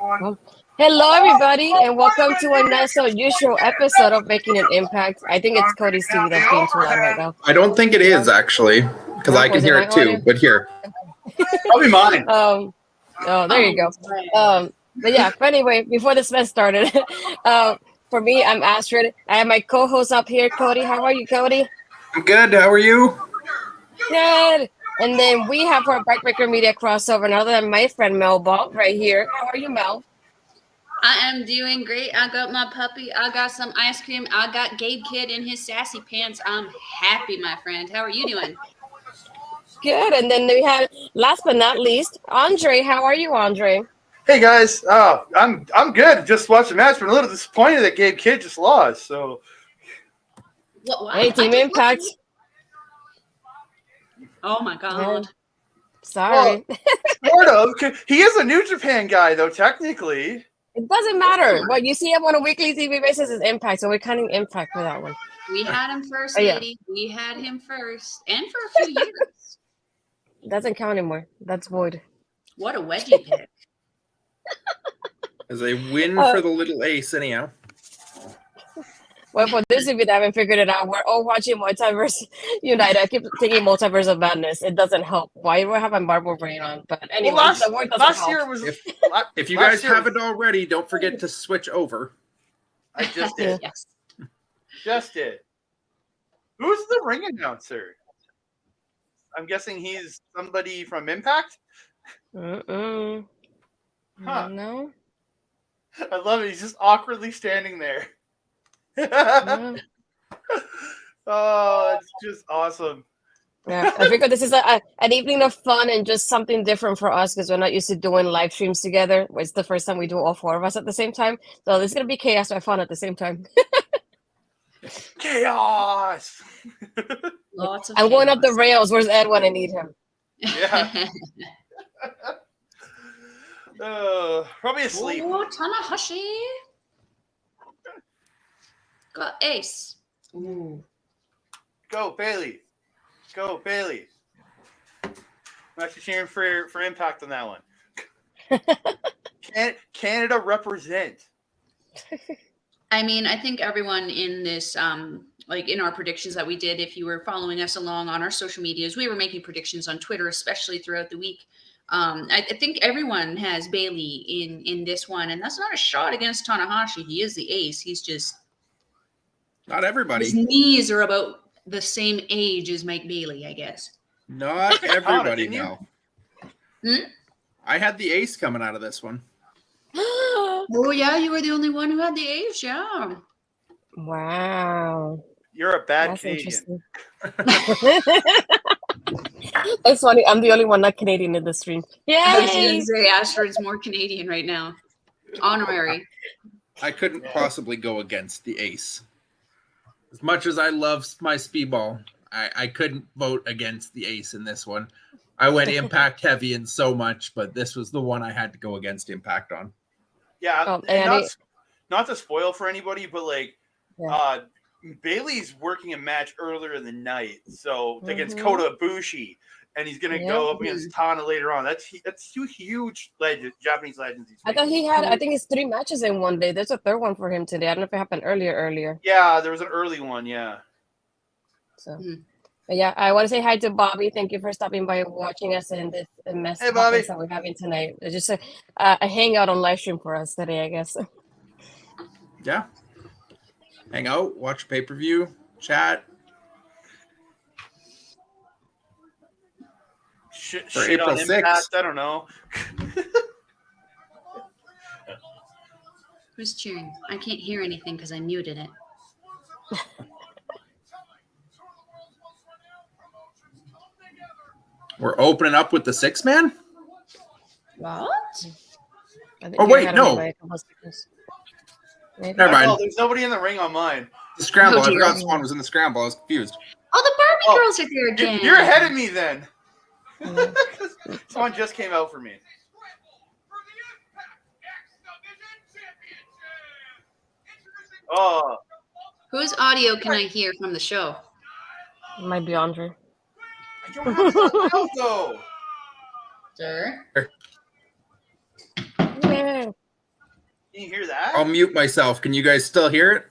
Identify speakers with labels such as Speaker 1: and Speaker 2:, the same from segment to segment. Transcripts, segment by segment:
Speaker 1: Well, hello, everybody, and welcome to a nice unusual episode of Making an Impact. I think it's Cody's TV that's being too loud right now.
Speaker 2: I don't think it is actually, because I can hear it too. But here,
Speaker 3: Probably mine.
Speaker 1: Oh, there you go. But anyway, before this mess started, for me, I'm Astrid. I have my co-host up here, Cody. How are you, Cody?
Speaker 2: I'm good. How are you?
Speaker 1: Good. And then we have our Backbreaker Media crossover, and other than my friend Melball right here. How are you, Mel?
Speaker 4: I am doing great. I got my puppy. I got some ice cream. I got Gabe Kid in his sassy pants. I'm happy, my friend. How are you doing?
Speaker 1: Good. And then we have, last but not least, Andre. How are you, Andre?
Speaker 3: Hey guys, I'm good. Just watched the match, but a little disappointed that Gabe Kidd just lost. So,
Speaker 4: What?
Speaker 1: Hey, Team Impact.
Speaker 4: Oh my God.
Speaker 1: Sorry.
Speaker 3: Well, sort of. He is a New Japan guy, though. Technically,
Speaker 1: It doesn't matter. But you see him on a weekly TV basis is Impact, so we're counting Impact for that one.
Speaker 4: We had him first,
Speaker 1: Yeah.
Speaker 4: lady. We had him first, and for a few years.
Speaker 1: Doesn't count anymore. That's void.
Speaker 4: What a wedgie pick.
Speaker 2: As a win for the little ace, anyhow.
Speaker 1: Well, for this, if you haven't figured it out, we're all watching Multiverse United. I keep thinking Multiverse of Madness. It doesn't help. Why do I have my marble brain on? But anyway, the word doesn't
Speaker 3: last
Speaker 1: help.
Speaker 3: year was.
Speaker 2: If you guys haven't already, don't forget to switch over.
Speaker 3: I just did.
Speaker 4: Yes.
Speaker 3: Just did. Who's the ring announcer? I'm guessing he's somebody from Impact.
Speaker 1: Mm-mm.
Speaker 3: Huh.
Speaker 1: No.
Speaker 3: I love it. He's just awkwardly standing there.
Speaker 1: No.
Speaker 3: Oh, it's just awesome.
Speaker 1: Yeah, I figured this is an evening of fun and just something different for us because we're not used to doing live streams together. It's the first time we do all four of us at the same time. So this is going to be chaos or fun at the same time.
Speaker 3: Chaos.
Speaker 4: Lots of
Speaker 1: I'm going
Speaker 4: chaos.
Speaker 1: up the rails. Where's Ed when I need him?
Speaker 3: Yeah. Probably asleep.
Speaker 4: Oh, Tanahashi. Got ace. Ooh.
Speaker 3: Go Bailey. Go Bailey. I'm actually cheering for Impact on that one. Canada represent.
Speaker 4: I mean, I think everyone in this, like in our predictions that we did, if you were following us along on our social medias, we were making predictions on Twitter, especially throughout the week. I think everyone has Bailey in this one, and that's not a shot against Tanahashi. He is the ace. He's just
Speaker 2: Not everybody.
Speaker 4: his knees are about the same age as Mike Bailey, I guess.
Speaker 2: Not everybody,
Speaker 3: didn't you?
Speaker 2: no. I had the ace coming out of this one.
Speaker 4: Oh yeah, you were the only one who had the ace. Yeah.
Speaker 1: Wow.
Speaker 3: You're a bad
Speaker 1: That's
Speaker 3: Canadian.
Speaker 1: interesting. It's funny. I'm the only one not Canadian in the stream.
Speaker 4: I was
Speaker 1: Yay!
Speaker 4: going to say Astrid's more Canadian right now. Honorary.
Speaker 2: I couldn't possibly go against the ace. As much as I love my speedball, I couldn't vote against the ace in this one. I went Impact heavy in so much, but this was the one I had to go against Impact on.
Speaker 3: Yeah,
Speaker 1: and
Speaker 3: not to spoil for anybody, but like,
Speaker 1: Yeah.
Speaker 3: Bailey's working a match earlier in the night, so against Kota Ibushi, and he's gonna go up against Tana later on. That's two huge Japanese legends.
Speaker 1: I thought he had. I think it's 3 matches in one day. There's a third one for him today. I don't know if it happened earlier.
Speaker 3: Yeah, there was an early one. Yeah.
Speaker 1: So, but yeah, I want to say hi to Bobby. Thank you for stopping by and watching us in this mess
Speaker 3: Hey, Bobby.
Speaker 1: that we're having tonight. It's just a hangout on live stream for us today, I guess.
Speaker 2: Yeah. Hang out, watch pay-per-view, chat.
Speaker 3: Shit
Speaker 2: April
Speaker 3: on
Speaker 2: 6th.
Speaker 3: Impact. I don't know.
Speaker 4: Who's cheering? I can't hear anything because I muted it.
Speaker 2: We're opening up with the 6-man?
Speaker 4: What?
Speaker 2: Oh, wait, no. Never mind.
Speaker 3: Oh, there's nobody in the ring on mine.
Speaker 2: The scramble.
Speaker 4: Oh,
Speaker 2: I
Speaker 4: dear.
Speaker 2: forgot Swan was in the scramble. I was confused.
Speaker 4: Oh, the Barbie girls are there again.
Speaker 3: You're ahead of me then. Someone just came out for me. Oh.
Speaker 4: Whose audio can I hear from the show?
Speaker 1: It might be Andre.
Speaker 3: I don't have that out, though.
Speaker 4: Sir?
Speaker 1: Yeah.
Speaker 3: Can you hear that?
Speaker 2: I'll mute myself. Can you guys still hear it?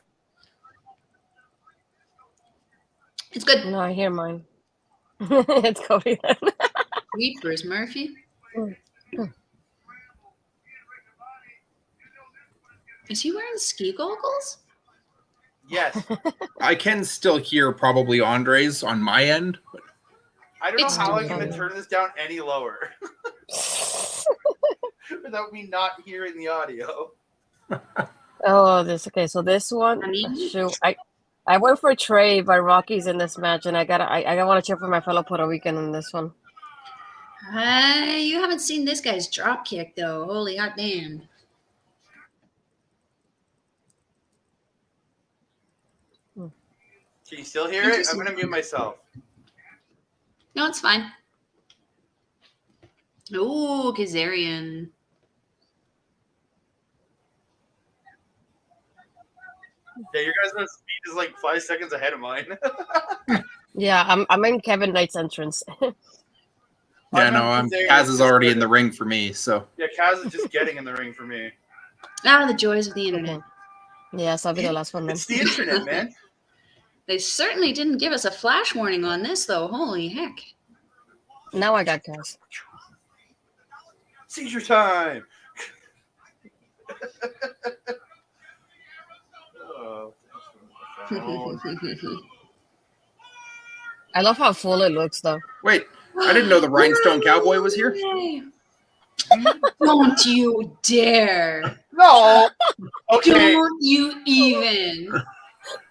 Speaker 4: It's good.
Speaker 1: No, I hear mine. It's Cody.
Speaker 4: Weepers, Murphy. Is he wearing ski goggles?
Speaker 3: Yes.
Speaker 2: I can still hear probably Andre's on my end. But
Speaker 3: I don't know
Speaker 4: It's
Speaker 3: how I'm
Speaker 1: too
Speaker 3: going to
Speaker 1: funny.
Speaker 3: turn this down any lower without me not hearing the audio.
Speaker 1: Oh, this okay. So this one,
Speaker 4: I mean-
Speaker 1: shoot, I went for Trey by Rockies in this match, and I want to cheer for my fellow Puerto Rican in this one.
Speaker 4: You haven't seen this guy's drop kick though. Holy hot damn!
Speaker 3: Can you still hear it? I'm going to mute myself.
Speaker 4: No, it's fine. Ooh, Kazarian.
Speaker 3: Yeah, your guys' speed is like 5 seconds ahead of mine.
Speaker 1: Yeah, I'm in Kevin Knight's entrance.
Speaker 2: yeah, no, Kaz is already in the ring for me. So
Speaker 3: Yeah, Kaz is just getting in the ring for me.
Speaker 4: Ah, the joys of the internet.
Speaker 1: Okay. Yeah, so I'll be the last one then.
Speaker 3: It's the internet, man.
Speaker 4: They certainly didn't give us a flash warning on this, though. Holy heck.
Speaker 1: Now I got Kaz.
Speaker 3: Seizure time. Oh.
Speaker 1: I love how full it looks, though.
Speaker 2: wait, I didn't know the Rhinestone Cowboy was here.
Speaker 4: Don't you dare.
Speaker 3: No. Okay.
Speaker 4: Don't you even.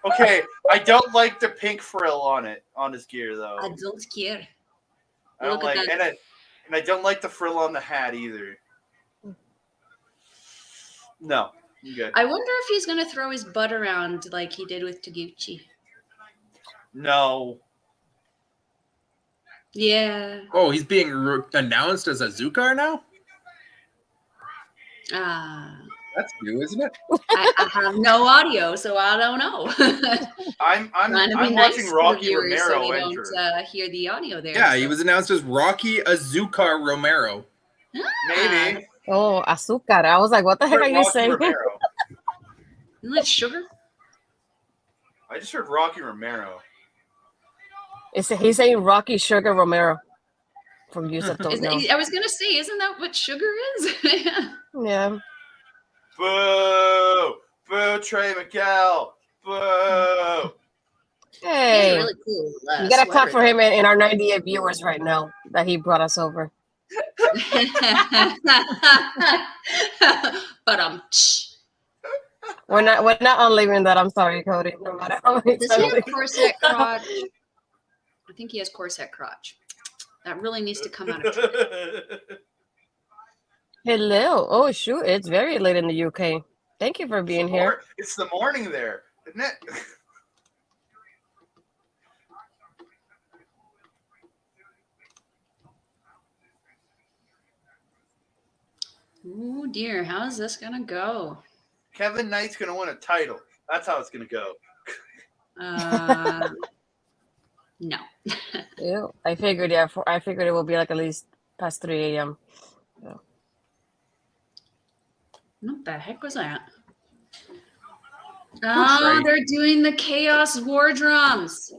Speaker 3: Okay. I don't like the pink frill on his gear though.
Speaker 4: I don't care.
Speaker 3: I don't
Speaker 4: Look at
Speaker 3: like,
Speaker 4: that.
Speaker 3: and I don't like the frill on the hat either. No, I'm good.
Speaker 4: I wonder if he's going to throw his butt around like he did with Taguchi.
Speaker 3: No.
Speaker 4: Yeah.
Speaker 2: Oh, he's being announced as a Zukar now? That's new, isn't it?
Speaker 4: I have no audio, so I don't know.
Speaker 3: I'm
Speaker 4: Trying to be
Speaker 3: watching
Speaker 4: nice to the
Speaker 3: Rocky
Speaker 4: viewers
Speaker 3: Romero
Speaker 4: so we
Speaker 3: enter.
Speaker 4: don't hear the audio there.
Speaker 2: Yeah,
Speaker 4: so.
Speaker 2: he was announced as Rocky Azúcar Romero.
Speaker 3: Maybe.
Speaker 1: Oh, azúcar. I was like, what the heck are you
Speaker 3: Rocky
Speaker 1: saying?
Speaker 3: Romero.
Speaker 4: Isn't that sugar?
Speaker 3: I just heard Rocky Romero.
Speaker 1: He's saying Rocky Sugar Romero. From you that don't know.
Speaker 4: I was going to say, isn't that what sugar is?
Speaker 1: Yeah.
Speaker 3: Boo! Boo, Trey Miguel! Boo!
Speaker 1: Hey,
Speaker 4: He's really cool.
Speaker 1: you gotta clap for him in our 98 viewers right now that he brought us over.
Speaker 4: But
Speaker 1: We're not unleaving that. I'm sorry, Cody. No matter how many
Speaker 4: does he
Speaker 1: times
Speaker 4: have corset crotch? I think he has corset crotch. That really needs to come out of
Speaker 1: Hello. Oh shoot, it's very late in the UK. Thank you for being here.
Speaker 3: It's the morning there, isn't it?
Speaker 4: Oh dear, how's this gonna go?
Speaker 3: Kevin Knight's gonna win a title. That's how it's gonna go.
Speaker 4: No.
Speaker 1: Yeah, I figured. Yeah, I figured it will be like at least past 3 a.m.
Speaker 4: What the heck was that? Oh, they're doing the Chaos War drums.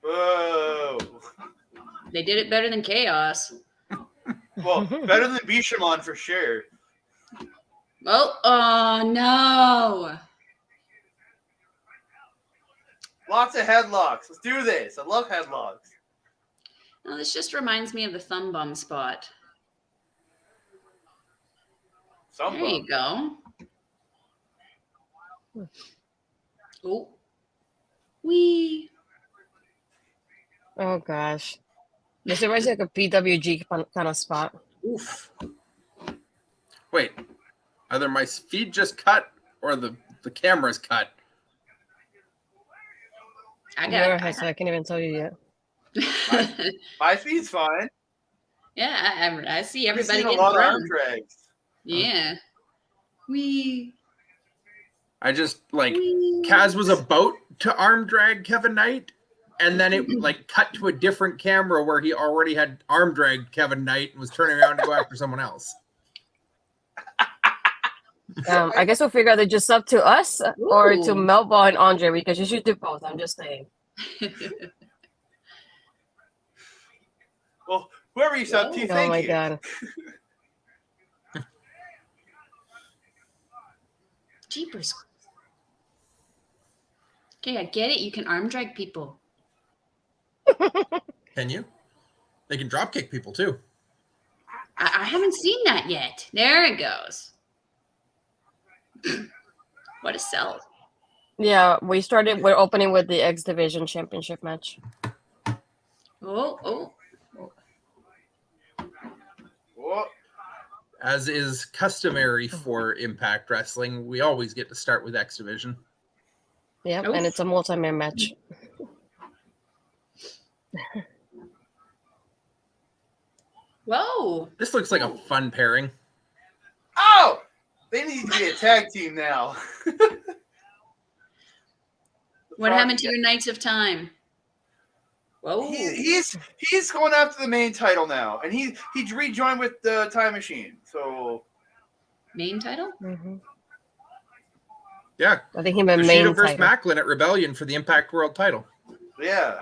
Speaker 3: Whoa.
Speaker 4: They did it better than Chaos.
Speaker 3: Well, better than Bishamon for sure.
Speaker 4: Oh no.
Speaker 3: Lots of headlocks. Let's do this. I love headlocks.
Speaker 4: No, this just reminds me of the thumb bum spot. There you go. Oh. Wee.
Speaker 1: Oh gosh, this reminds me like a PWG kind of spot.
Speaker 4: Oof.
Speaker 2: Wait, either my feed just cut or the camera's cut.
Speaker 1: So I can't even tell you yet.
Speaker 3: My feed's fine.
Speaker 4: Yeah, I see everybody
Speaker 3: I've seen
Speaker 4: getting
Speaker 3: a lot of
Speaker 4: thrown.
Speaker 3: arm drags.
Speaker 4: Yeah. Wee.
Speaker 2: I just Kaz was about to arm drag Kevin Knight, and then it cut to a different camera where he already had arm dragged Kevin Knight and was turning around to go after someone else.
Speaker 1: I guess we'll figure out it's just up to us or to
Speaker 4: Ooh.
Speaker 1: Melball and Andre because you should do both. I'm just saying.
Speaker 3: Well, whoever you sub to,
Speaker 1: Oh
Speaker 3: thank
Speaker 1: my
Speaker 3: you.
Speaker 1: god.
Speaker 4: Jeepers. Okay, I get it. You can arm drag people.
Speaker 2: Can you? They can drop kick people too.
Speaker 4: I haven't seen that yet. There it goes. What a sell.
Speaker 1: Yeah, we're opening with the X Division Championship match.
Speaker 4: Oh.
Speaker 3: Oh,
Speaker 2: As is customary for Impact Wrestling, we always get to start with X Division.
Speaker 1: Yeah,
Speaker 4: Oof.
Speaker 1: and it's a multi-man match.
Speaker 4: Whoa.
Speaker 2: This looks like a fun pairing.
Speaker 3: oh! They need to be a tag team now.
Speaker 4: What happened to your Knights of Time? Whoa.
Speaker 3: He's going after the main title now, and he rejoined with the Time Machine. So
Speaker 4: Main title?
Speaker 1: Mm-hmm.
Speaker 2: Yeah.
Speaker 1: I think he meant
Speaker 2: Kushida
Speaker 1: main
Speaker 2: versus
Speaker 1: title.
Speaker 2: Macklin at Rebellion for the Impact World title.
Speaker 3: yeah,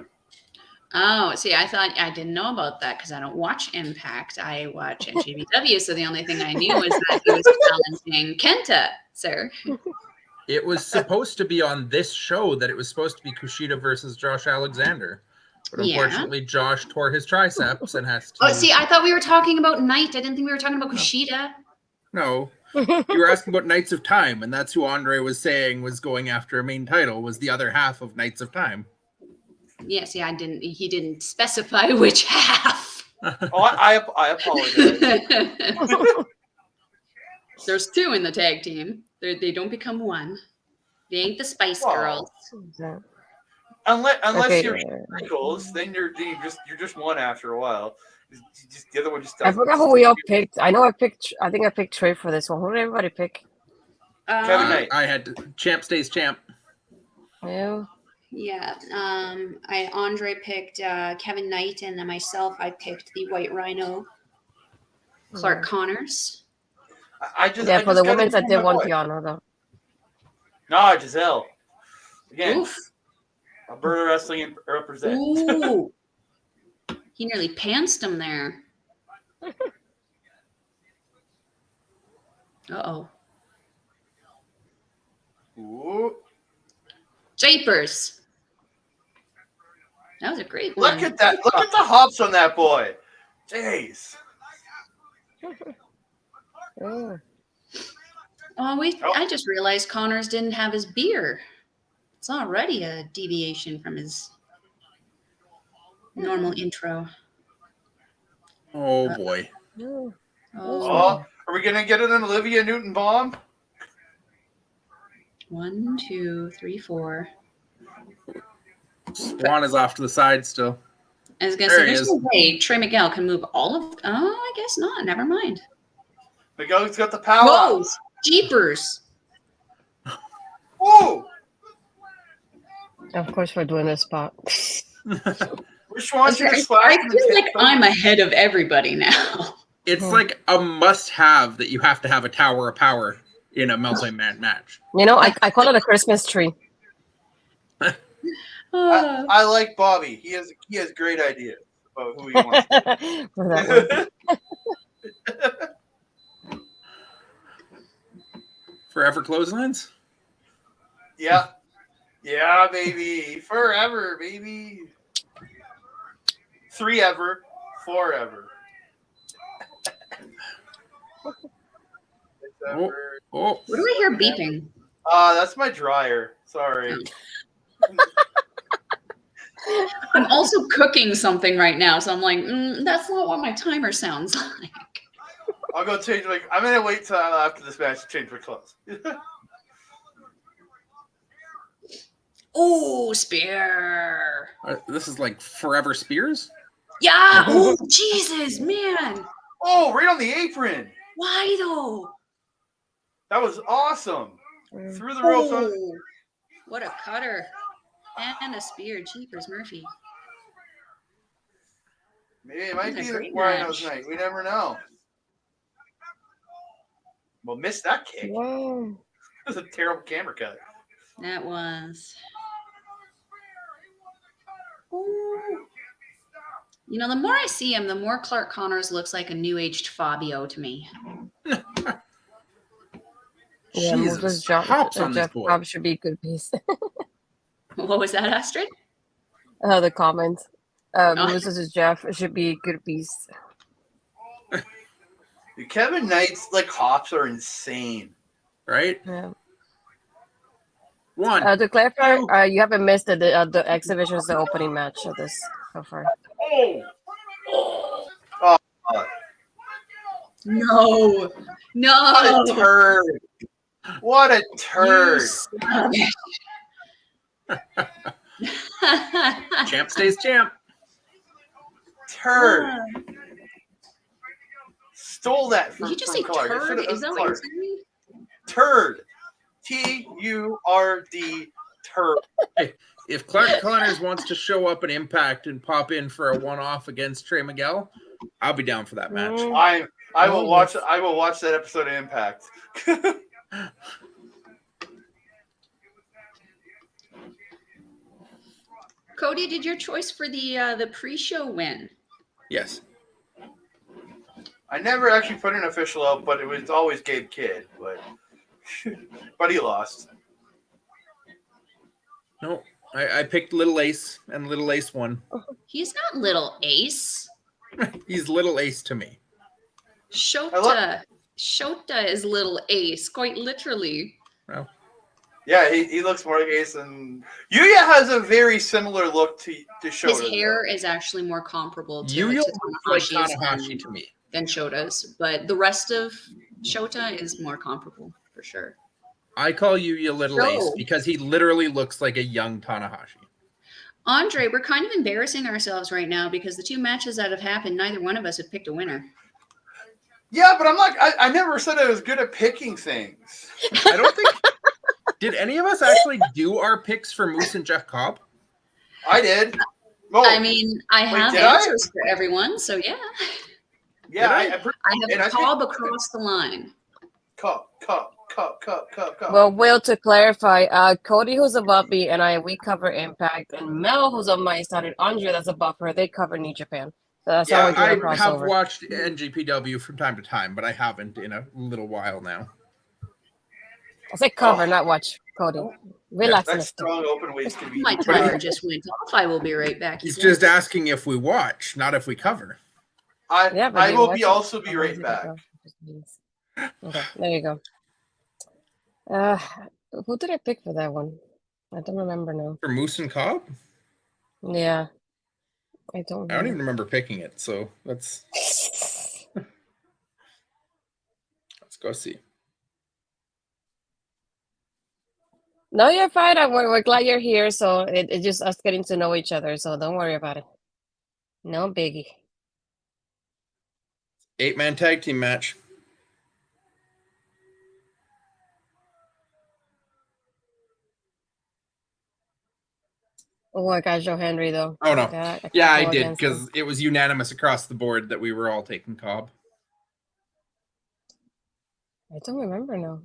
Speaker 4: Oh, see, I didn't know about that because I don't watch Impact. I watch NJPW, so the only thing I knew was that he was challenging Kenta, sir.
Speaker 2: It was supposed to be on this show that it was supposed to be Kushida versus Josh Alexander. But
Speaker 4: Yeah.
Speaker 2: unfortunately, Josh tore his triceps and has to...
Speaker 4: Oh, see, I thought we were talking about Knight. I didn't think we were talking about Kushida.
Speaker 2: No. You were asking about Knights of Time, and that's who Andre was saying was going after a main title, was the other half of Knights of Time.
Speaker 4: Yeah, see, he didn't specify which half.
Speaker 3: I apologize.
Speaker 4: There's two in the tag team. They don't become one. They ain't the Spice
Speaker 3: Wow.
Speaker 4: Girls.
Speaker 3: Unless
Speaker 1: Okay.
Speaker 3: you're Nichols, then you're just one after a while. Just the other one just.
Speaker 1: I forgot who we all picked. I think I picked Trey for this one. Who did everybody pick?
Speaker 3: Kevin Knight.
Speaker 2: I had champ stays champ.
Speaker 1: Yeah.
Speaker 4: Yeah. Andre picked Kevin Knight, and then myself, I picked the White Rhino, Clark Connors.
Speaker 1: For the women's, I did one piano though.
Speaker 3: Nah, Giselle. Again,
Speaker 4: Oof.
Speaker 3: Alberta Wrestling represents.
Speaker 4: Ooh. He nearly pantsed him there. Uh-oh.
Speaker 3: Ooh.
Speaker 4: Japers. That was a great one.
Speaker 3: Look at that. Look at the hops on that boy. Jeez.
Speaker 1: Oh.
Speaker 4: I just realized Connors didn't have his beer. It's already a deviation from his normal intro.
Speaker 2: Oh, boy.
Speaker 1: Oh.
Speaker 3: Oh, are we going to get an Olivia Newton-Bomb?
Speaker 4: 1, 2, 3, 4.
Speaker 2: Swan is off to the side still.
Speaker 4: I was going to say, there's no way Trey Miguel can move all of... Oh, I guess not. Never mind.
Speaker 3: Miguel's got the power.
Speaker 4: Whoa! Jeepers!
Speaker 3: Whoa!
Speaker 1: Of course, we're doing this spot.
Speaker 3: Which one's your
Speaker 4: I
Speaker 3: splash?
Speaker 4: feel like I'm ahead of everybody now.
Speaker 2: It's like a must-have that you have to have a Tower of Power in a multi-man match.
Speaker 1: You know, I call it a Christmas tree.
Speaker 3: I like Bobby. He has great ideas about who he wants.
Speaker 1: For that one.
Speaker 3: Forever
Speaker 2: clotheslines?
Speaker 3: Yeah. Yeah, baby. Forever, baby. 3 ever. 4 ever.
Speaker 2: Oh.
Speaker 4: What do I hear beeping?
Speaker 3: That's my dryer. Sorry.
Speaker 4: I'm also cooking something right now, so I'm like, that's not what my timer sounds like.
Speaker 3: I'll go change I'm gonna wait till after this match to change my clothes.
Speaker 4: Oh, spear.
Speaker 2: This is like Forever Spears?
Speaker 4: Yeah. Oh, Jesus, man.
Speaker 3: Oh, right on the apron.
Speaker 4: Why though?
Speaker 3: That was awesome. Through the ropes.
Speaker 4: Oh, what a cutter. And a spear. Jeepers Murphy.
Speaker 3: Maybe it might be the
Speaker 4: great
Speaker 3: Rhino's
Speaker 4: match.
Speaker 3: night. We never know. Well, missed that kick.
Speaker 1: Whoa.
Speaker 3: That was a terrible camera cut.
Speaker 4: That was. You know, the more I see him, the more Clark Connors looks like a new-aged Fabio to me.
Speaker 1: Yeah,
Speaker 2: Jesus,
Speaker 1: Jeff
Speaker 2: hops on this boy.
Speaker 1: Cobb should be a good piece.
Speaker 4: What was that, Astrid?
Speaker 1: The comments. Moses Jeff should be a good piece.
Speaker 3: Kevin Knight's like hops are insane.
Speaker 2: Right?
Speaker 1: Yeah.
Speaker 2: One.
Speaker 1: To clarify, you haven't missed the exhibition is the opening match of this so far.
Speaker 4: No.
Speaker 3: What a turd. What a turd.
Speaker 2: Champ stays champ.
Speaker 3: Turd. Stole that from,
Speaker 4: Did you just
Speaker 3: from
Speaker 4: say
Speaker 3: Clark.
Speaker 4: turd? Is that what you're saying?
Speaker 3: Turd. Turd.
Speaker 2: Hey, if Clark Connors wants to show up at Impact and pop in for a one-off against Trey Miguel, I'll be down for that match.
Speaker 3: I will watch that episode of Impact.
Speaker 4: Cody, did your choice for the pre-show win?
Speaker 2: Yes.
Speaker 3: I never actually put an official out, but it was always Gabe Kidd. But he lost.
Speaker 2: No, I picked Little Ace, and Little Ace won.
Speaker 4: He's not Little Ace.
Speaker 2: He's Little Ace to me.
Speaker 4: Shota is Little Ace, quite literally.
Speaker 2: Well,
Speaker 3: yeah, he looks more like Ace than Yuya has a very similar look to Shota.
Speaker 4: His hair is actually more comparable to
Speaker 2: Yuya looks like
Speaker 4: Tanahashi's
Speaker 2: Tanahashi to me
Speaker 4: than Shota's, but the rest of Shota is more comparable for sure.
Speaker 2: I call Yuya Little Ace because he literally looks like a young Tanahashi.
Speaker 4: Andre, we're kind of embarrassing ourselves right now because the two matches that have happened, neither one of us have picked a winner.
Speaker 3: Yeah, but I never said I was good at picking things.
Speaker 2: I don't think. Did any of us actually do our picks for Moose and Jeff Cobb?
Speaker 3: I did.
Speaker 4: I mean, I have answers for everyone, so yeah.
Speaker 3: Yeah,
Speaker 4: I have Cobb across the line.
Speaker 3: Cobb.
Speaker 1: Well, Will, to clarify, Cody, who's above me, and we cover Impact, and Mel, who's on my side, and Andre, that's above her, they cover New Japan. So that's how we do a crossover.
Speaker 2: I have watched NJPW from time to time, but I haven't in a little while now.
Speaker 1: I said cover, not watch, Cody. Relax.
Speaker 3: That's strong open ways to be.
Speaker 4: My timer just went off. I will be right back.
Speaker 2: He's just asking if we watch, not if we cover.
Speaker 3: I will also be right back.
Speaker 1: Okay, there you go. Who did I pick for that one? I don't remember now.
Speaker 2: For Moose and Cobb?
Speaker 1: Yeah. I don't
Speaker 2: even remember picking it, so let's go see.
Speaker 1: No, you're fine. We're glad you're here. So it's just us getting to know each other. So don't worry about it. No biggie.
Speaker 2: 8-man tag team match.
Speaker 1: Oh, I got Joe Henry though.
Speaker 2: Oh no, I did because it was unanimous across the board that we were all taking Cobb.
Speaker 1: I don't remember now.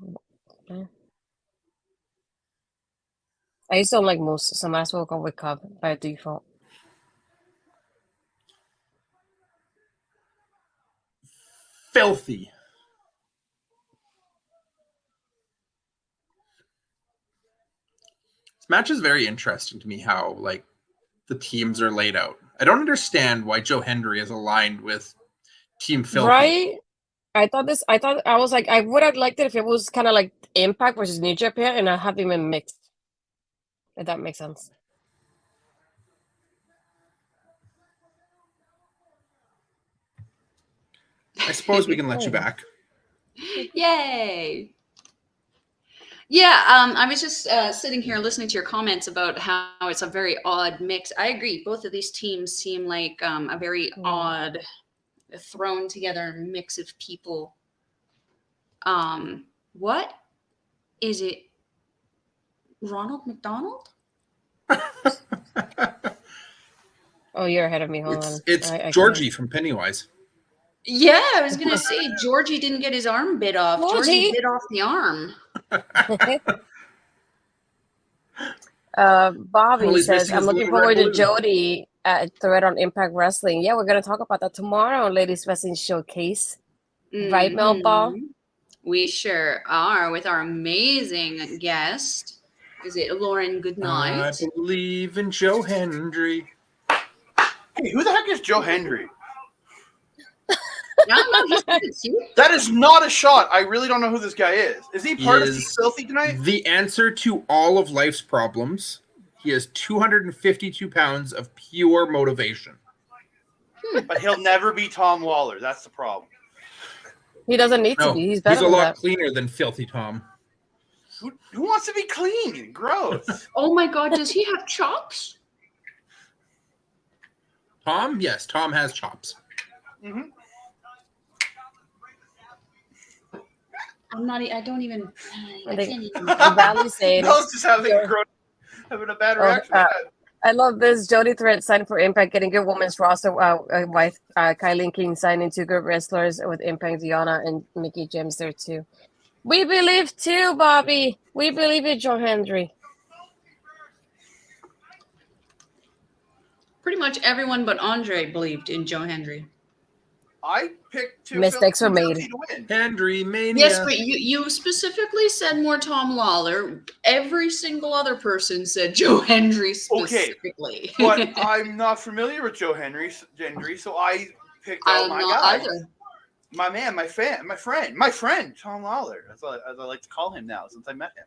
Speaker 1: I used to like Moose, so might as well go with Cobb by default.
Speaker 2: Filthy. This match is very interesting to me how like the teams are laid out. I don't understand why Joe Hendry is aligned with Team Filthy.
Speaker 1: Right? I was like, I would have liked it if it was kind of like Impact versus New Japan and I have them in mixed. If that makes sense.
Speaker 2: I suppose we can let you back.
Speaker 4: Yay. Yeah, I was just sitting here listening to your comments about how it's a very odd mix. I agree. Both of these teams seem like a very odd, thrown together mix of people. What is it? Ronald McDonald?
Speaker 1: Oh, you're ahead of me. Hold on.
Speaker 2: It's Georgie from Pennywise.
Speaker 4: Yeah, I was gonna say Georgie didn't get his arm bit off. Georgie
Speaker 1: Georgie!
Speaker 4: bit off the arm.
Speaker 1: Bobby
Speaker 2: All he's
Speaker 1: says,
Speaker 2: missing
Speaker 1: I'm
Speaker 2: is a
Speaker 1: looking
Speaker 2: little red
Speaker 1: forward to
Speaker 2: balloon.
Speaker 1: Jody at Thread on Impact Wrestling. Yeah, we're going to talk about that tomorrow on Ladies Wrestling Showcase. Right, Melball?
Speaker 4: Mhm. We sure are with our amazing guest. Is it Lauren
Speaker 2: I
Speaker 4: Goodnight?
Speaker 2: believe in Joe Hendry.
Speaker 3: Hey, who the heck is Joe Hendry?
Speaker 4: I don't know. He's good too.
Speaker 3: That is not a shot. I really don't know who this guy is. Is he part of Team
Speaker 2: is
Speaker 3: Filthy tonight?
Speaker 2: The answer to all of life's problems. He has 252 pounds of pure motivation.
Speaker 3: But he'll never be Tom Lawler. That's the problem.
Speaker 1: He doesn't need to
Speaker 2: No,
Speaker 1: be. He's better
Speaker 2: he's a
Speaker 1: than
Speaker 2: lot
Speaker 1: that.
Speaker 2: cleaner than Filthy Tom.
Speaker 3: Who wants to be clean? Gross.
Speaker 4: Oh my God, does he have chops?
Speaker 2: Tom? Yes, Tom has chops.
Speaker 3: Mm-hmm.
Speaker 4: I don't even. I
Speaker 1: think-
Speaker 4: can't even.
Speaker 1: Valley saying,
Speaker 3: Bill's just having a bad reaction. to that.
Speaker 1: I love this. Jody Thread signed for Impact, getting good women's roster. Wife Kylie King signing two good wrestlers with Impact, Diana and Mickey James there too. We believe too, Bobby. We believe in Joe Hendry.
Speaker 4: Pretty much everyone but Andre believed in Joe Hendry.
Speaker 3: I picked two
Speaker 1: Mistakes were made.
Speaker 3: to win.
Speaker 2: Hendry Mania.
Speaker 4: Yes, but you specifically said more Tom Lawler. Every single other person said Joe Hendry specifically.
Speaker 3: But I'm not familiar with Joe Hendry, so I picked out
Speaker 4: I'm
Speaker 3: my
Speaker 4: not
Speaker 3: guy.
Speaker 4: either.
Speaker 3: My man, my friend, Tom Lawler. That's what I like to call him now since I met him.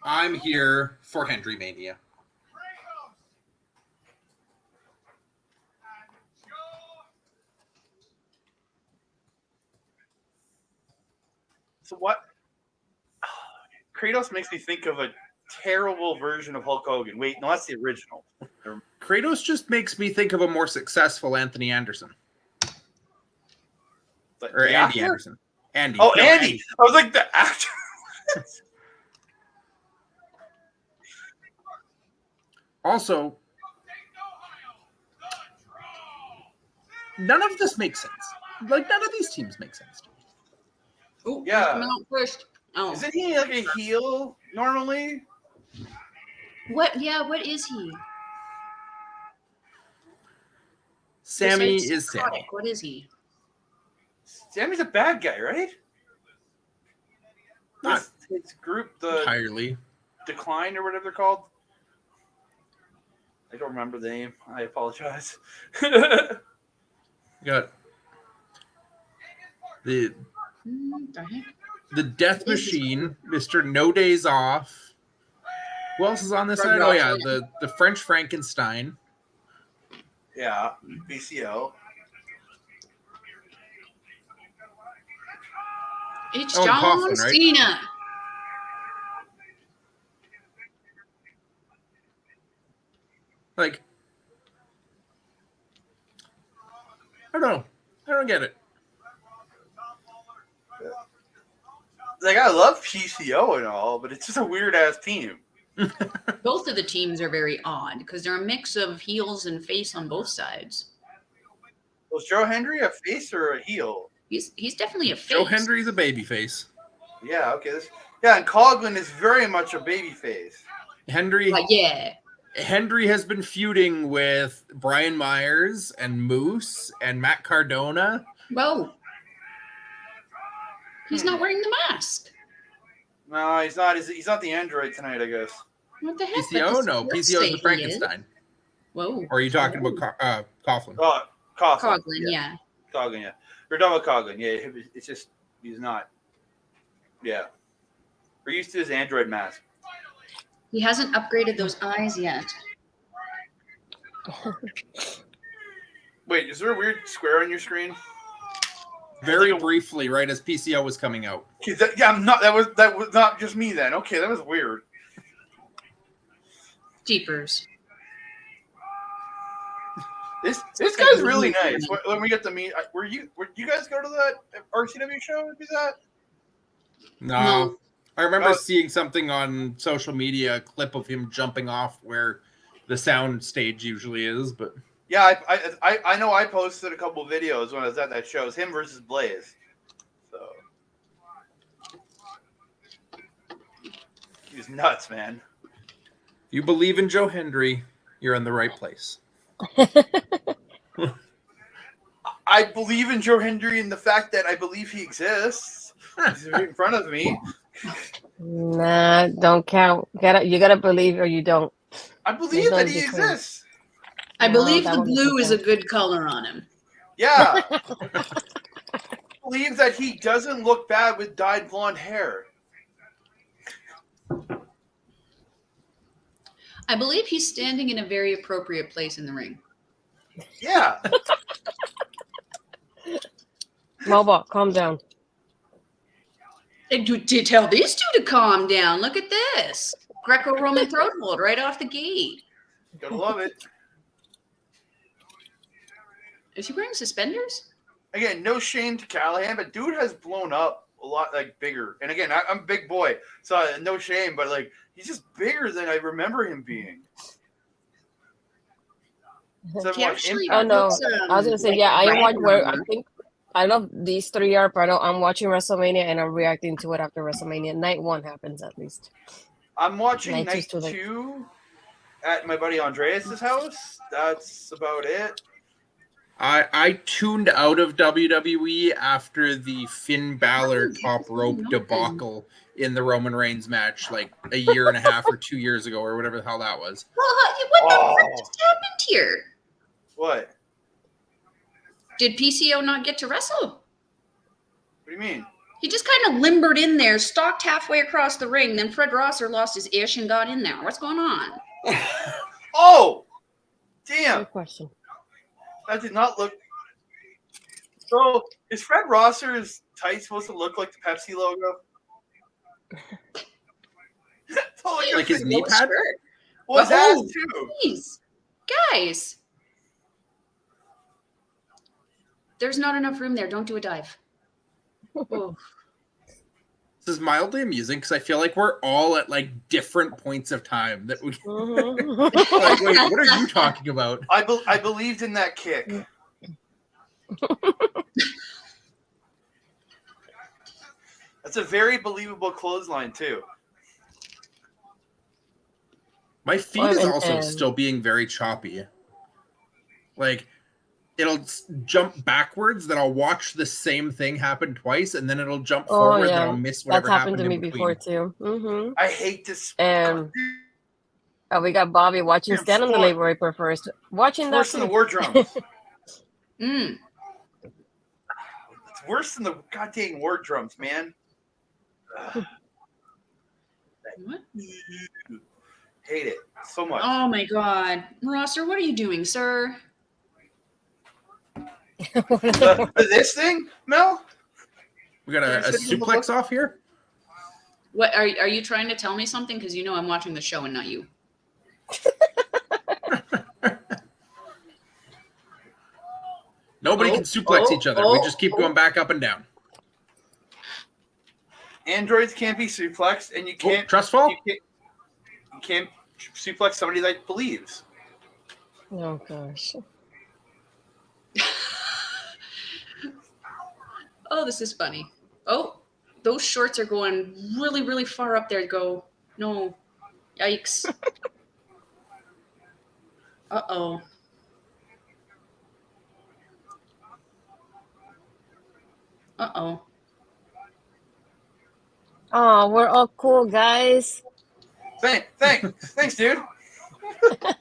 Speaker 2: I'm here for Hendry Mania.
Speaker 3: So what? Kratos makes me think of a terrible version of Hulk Hogan. Wait, no, that's the original.
Speaker 2: Kratos just makes me think of a more successful Anthony Anderson. Or
Speaker 3: The
Speaker 2: Andy
Speaker 3: actor?
Speaker 2: Anderson. Andy.
Speaker 3: Oh,
Speaker 2: No,
Speaker 3: Andy. I was like the actor.
Speaker 2: Also, none of this makes sense. Like, none of these teams make sense to me.
Speaker 4: Oh,
Speaker 3: Yeah.
Speaker 4: yeah. Coming out first. Oh,
Speaker 3: Isn't he like a heel normally?
Speaker 4: what? Yeah, what is he?
Speaker 2: Sammy
Speaker 4: Besides
Speaker 2: is
Speaker 4: psychotic,
Speaker 2: Sammy.
Speaker 4: What is he?
Speaker 3: Sammy's a bad guy, right?
Speaker 2: Not
Speaker 3: His group, the
Speaker 2: entirely.
Speaker 3: Decline or whatever they're called. I don't remember the name. I apologize.
Speaker 2: You got the
Speaker 4: The heck?
Speaker 2: the Death Machine, Mr. No Days Off. Who else is on this
Speaker 4: Fred
Speaker 2: side? Oh yeah,
Speaker 4: Watchalong.
Speaker 2: the French Frankenstein.
Speaker 3: Yeah, BCO.
Speaker 4: It's
Speaker 2: Oh,
Speaker 4: John
Speaker 2: Coughlin, right?
Speaker 4: Cena.
Speaker 2: Like, I don't know. I don't get it.
Speaker 3: Like, I love PCO and all, but it's just a weird ass team.
Speaker 4: Both of the teams are very odd because they're a mix of heels and face on both sides.
Speaker 3: Was Joe Hendry a face or a heel?
Speaker 4: He's definitely a face.
Speaker 2: Joe Hendry's a babyface.
Speaker 3: Yeah, okay. And Coughlin is very much a baby face.
Speaker 2: Hendry
Speaker 4: Yeah.
Speaker 2: Hendry has been feuding with Brian Myers and Moose and Matt Cardona.
Speaker 4: Well, he's not wearing the mask.
Speaker 3: No, he's not. He's not the android tonight, I guess.
Speaker 4: What the heck?
Speaker 2: PCO? No,
Speaker 4: Let's
Speaker 2: PCO
Speaker 4: say
Speaker 2: is the
Speaker 4: he
Speaker 2: Frankenstein.
Speaker 4: Whoa.
Speaker 2: Or are you talking about Coughlin?
Speaker 3: Oh, Coughlin.
Speaker 4: Coughlin, yeah.
Speaker 3: Coughlin, yeah. We're talking about Coughlin. Yeah, it's just he's not. Yeah. We're used to his android mask.
Speaker 4: He hasn't upgraded those eyes yet.
Speaker 3: Wait, is there a weird square on your screen?
Speaker 2: Very briefly, right as PCO was coming out.
Speaker 3: Yeah, I'm not. That was not just me then. Okay, that was weird.
Speaker 4: Jeepers.
Speaker 3: This guy's really nice. When we get to meet, were you guys go to that RCW show? Is that?
Speaker 2: No. I remember
Speaker 3: Oh.
Speaker 2: seeing something on social media, a clip of him jumping off where the sound stage usually is, but
Speaker 3: Yeah, I know I posted a couple videos when I was at that show. It was him versus Blaze. So he was nuts, man.
Speaker 2: if you believe in Joe Hendry, you're in the right place.
Speaker 3: I believe in Joe Hendry in the fact that I believe he exists. He's right in front of me.
Speaker 1: Nah, don't count. You gotta believe or you don't.
Speaker 3: I believe
Speaker 1: no
Speaker 3: that he
Speaker 1: in-between.
Speaker 3: exists.
Speaker 4: I
Speaker 1: No,
Speaker 4: believe
Speaker 1: that
Speaker 4: the
Speaker 1: one doesn't
Speaker 4: blue is a
Speaker 1: count.
Speaker 4: good color on him.
Speaker 3: Yeah. I believe that he doesn't look bad with dyed blonde hair.
Speaker 4: I believe he's standing in a very appropriate place in the ring.
Speaker 3: Yeah.
Speaker 1: Melball, calm down.
Speaker 4: And to tell these two to calm down. Look at this. Greco-Roman throat hold right off the gate.
Speaker 3: Gotta love it.
Speaker 4: Is he wearing suspenders?
Speaker 3: Again, no shame to Callahan, but dude has blown up a lot, like, bigger. And again, I'm a big boy, so no shame, but like he's just bigger than I remember him being. So
Speaker 4: He actually
Speaker 1: Oh no,
Speaker 4: looks,
Speaker 1: I was gonna say
Speaker 4: like
Speaker 1: yeah. I watch
Speaker 4: Ragnar.
Speaker 1: where I think I don't know if these three are, but I know I'm watching WrestleMania and I'm reacting to it after WrestleMania. Night 1 happens at least.
Speaker 3: I'm watching
Speaker 1: Night
Speaker 3: Night
Speaker 1: two's too late.
Speaker 3: 2 at my buddy Andreas's house. That's about it.
Speaker 2: I tuned out of WWE after the Finn Balor top rope debacle in the Roman Reigns match, like a year and a half or 2 years ago, or whatever the hell that was.
Speaker 4: What the frick just happened here?
Speaker 3: What?
Speaker 4: Did PCO not get to wrestle?
Speaker 3: What do you mean?
Speaker 4: He just kind of limbered in there, stalked halfway across the ring. Then Fred Rosser lost his ish and got in there. What's going on?
Speaker 3: Oh! Damn!
Speaker 1: Good question.
Speaker 3: That did not look. So, is Fred Rosser's tight supposed to look like the Pepsi logo?
Speaker 2: Like his knee pad?
Speaker 3: Well, his ass too.
Speaker 4: Jeez. Guys. There's not enough room there. Don't do a dive. Oh.
Speaker 2: This is mildly amusing because I feel like we're all at like different points of time that we like, wait, what are you talking about?
Speaker 3: I believed in that kick. That's a very believable clothesline too.
Speaker 2: My feed is also still being very choppy. Like, it'll jump backwards, then I'll watch the same thing happen twice, and then it'll jump forward, then I'll miss whatever
Speaker 1: That's happened to me
Speaker 2: in
Speaker 1: before too.
Speaker 3: I hate this.
Speaker 1: And we got Bobby watching Stand on the Labor Raper first. Watching that
Speaker 3: worse than the war drums.
Speaker 4: Mm.
Speaker 3: It's worse than the goddamn war drums, man.
Speaker 4: What?
Speaker 3: Hate it so much.
Speaker 4: Oh my God. Rosser, what are you doing, sir?
Speaker 3: This thing, Mel?
Speaker 2: We got a suplex off here?
Speaker 4: What are you trying to tell me something? Because you know I'm watching the show and not you.
Speaker 2: Nobody can suplex each other. We just keep going back up and down.
Speaker 3: Androids can't be suplexed, and you can't
Speaker 2: trust fall.
Speaker 3: You can't suplex somebody that believes.
Speaker 1: Oh gosh.
Speaker 4: Oh, this is funny. Oh, those shorts are going really, really far up there. Go. No. Yikes. Uh-oh. Uh-oh.
Speaker 1: Oh, we're all cool, guys.
Speaker 3: Thanks, dude. I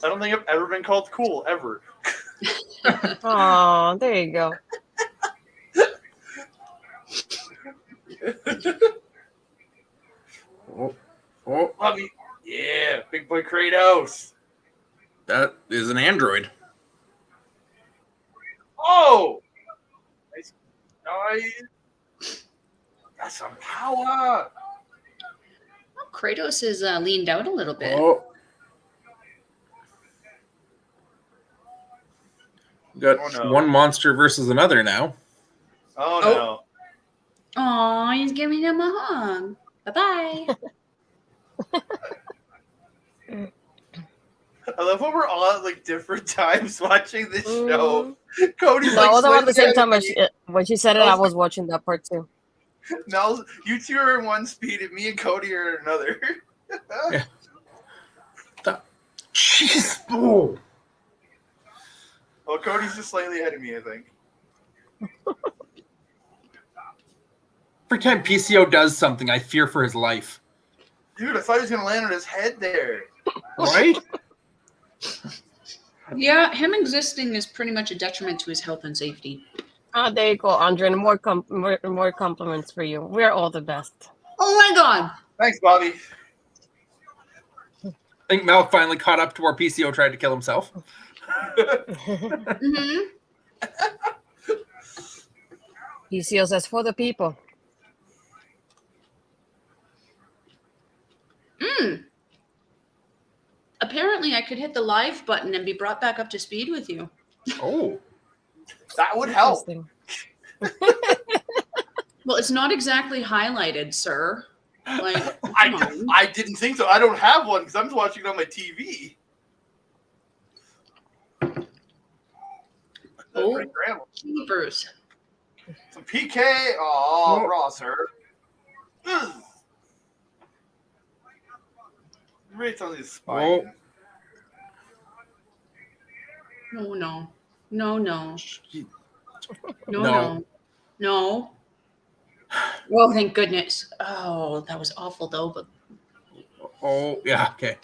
Speaker 3: don't think I've ever been called cool, ever.
Speaker 1: Oh, there you go.
Speaker 3: Love you. Yeah, big boy Kratos.
Speaker 2: That is an android.
Speaker 3: Oh! Nice. That's some power.
Speaker 4: Well, Kratos is leaned out a little bit.
Speaker 2: Oh. We got one monster versus another now.
Speaker 3: Oh, no.
Speaker 4: Aw, he's giving him a hug. Bye-bye.
Speaker 3: I love when we're all at like different times watching this show. Cody's
Speaker 1: No,
Speaker 3: like
Speaker 1: all at the same
Speaker 3: slightly
Speaker 1: time when she said it, I was watching that part too.
Speaker 3: Mel's, you two are in one speed, and me and Cody are in another.
Speaker 2: Yeah. Jeez. Oh.
Speaker 3: Well, Cody's just slightly ahead of me, I think.
Speaker 2: Every time PCO does something, I fear for his life.
Speaker 3: Dude, I thought he was going to land on his head there.
Speaker 2: Right?
Speaker 4: Yeah, him existing is pretty much a detriment to his health and safety.
Speaker 1: There you go, Andre. And more compliments for you. We're all the best.
Speaker 4: Oh my god!
Speaker 3: Thanks, Bobby.
Speaker 2: I think Mel finally caught up to where PCO tried to kill himself.
Speaker 4: Mm-hmm.
Speaker 1: PCO says for the people.
Speaker 4: Apparently, I could hit the live button and be brought back up to speed with you.
Speaker 2: Oh.
Speaker 3: That would help.
Speaker 4: Well, it's not exactly highlighted, sir. Like, come on.
Speaker 3: I didn't think so. I don't have one because I'm watching it on my TV.
Speaker 4: Oh, keepers.
Speaker 3: Some PK. Oh, raw, sir. Right on his spine.
Speaker 4: No, no. No, no. No,
Speaker 2: No.
Speaker 4: no. No. Well, thank goodness. Oh, that was awful, though. But
Speaker 2: Oh, yeah, okay.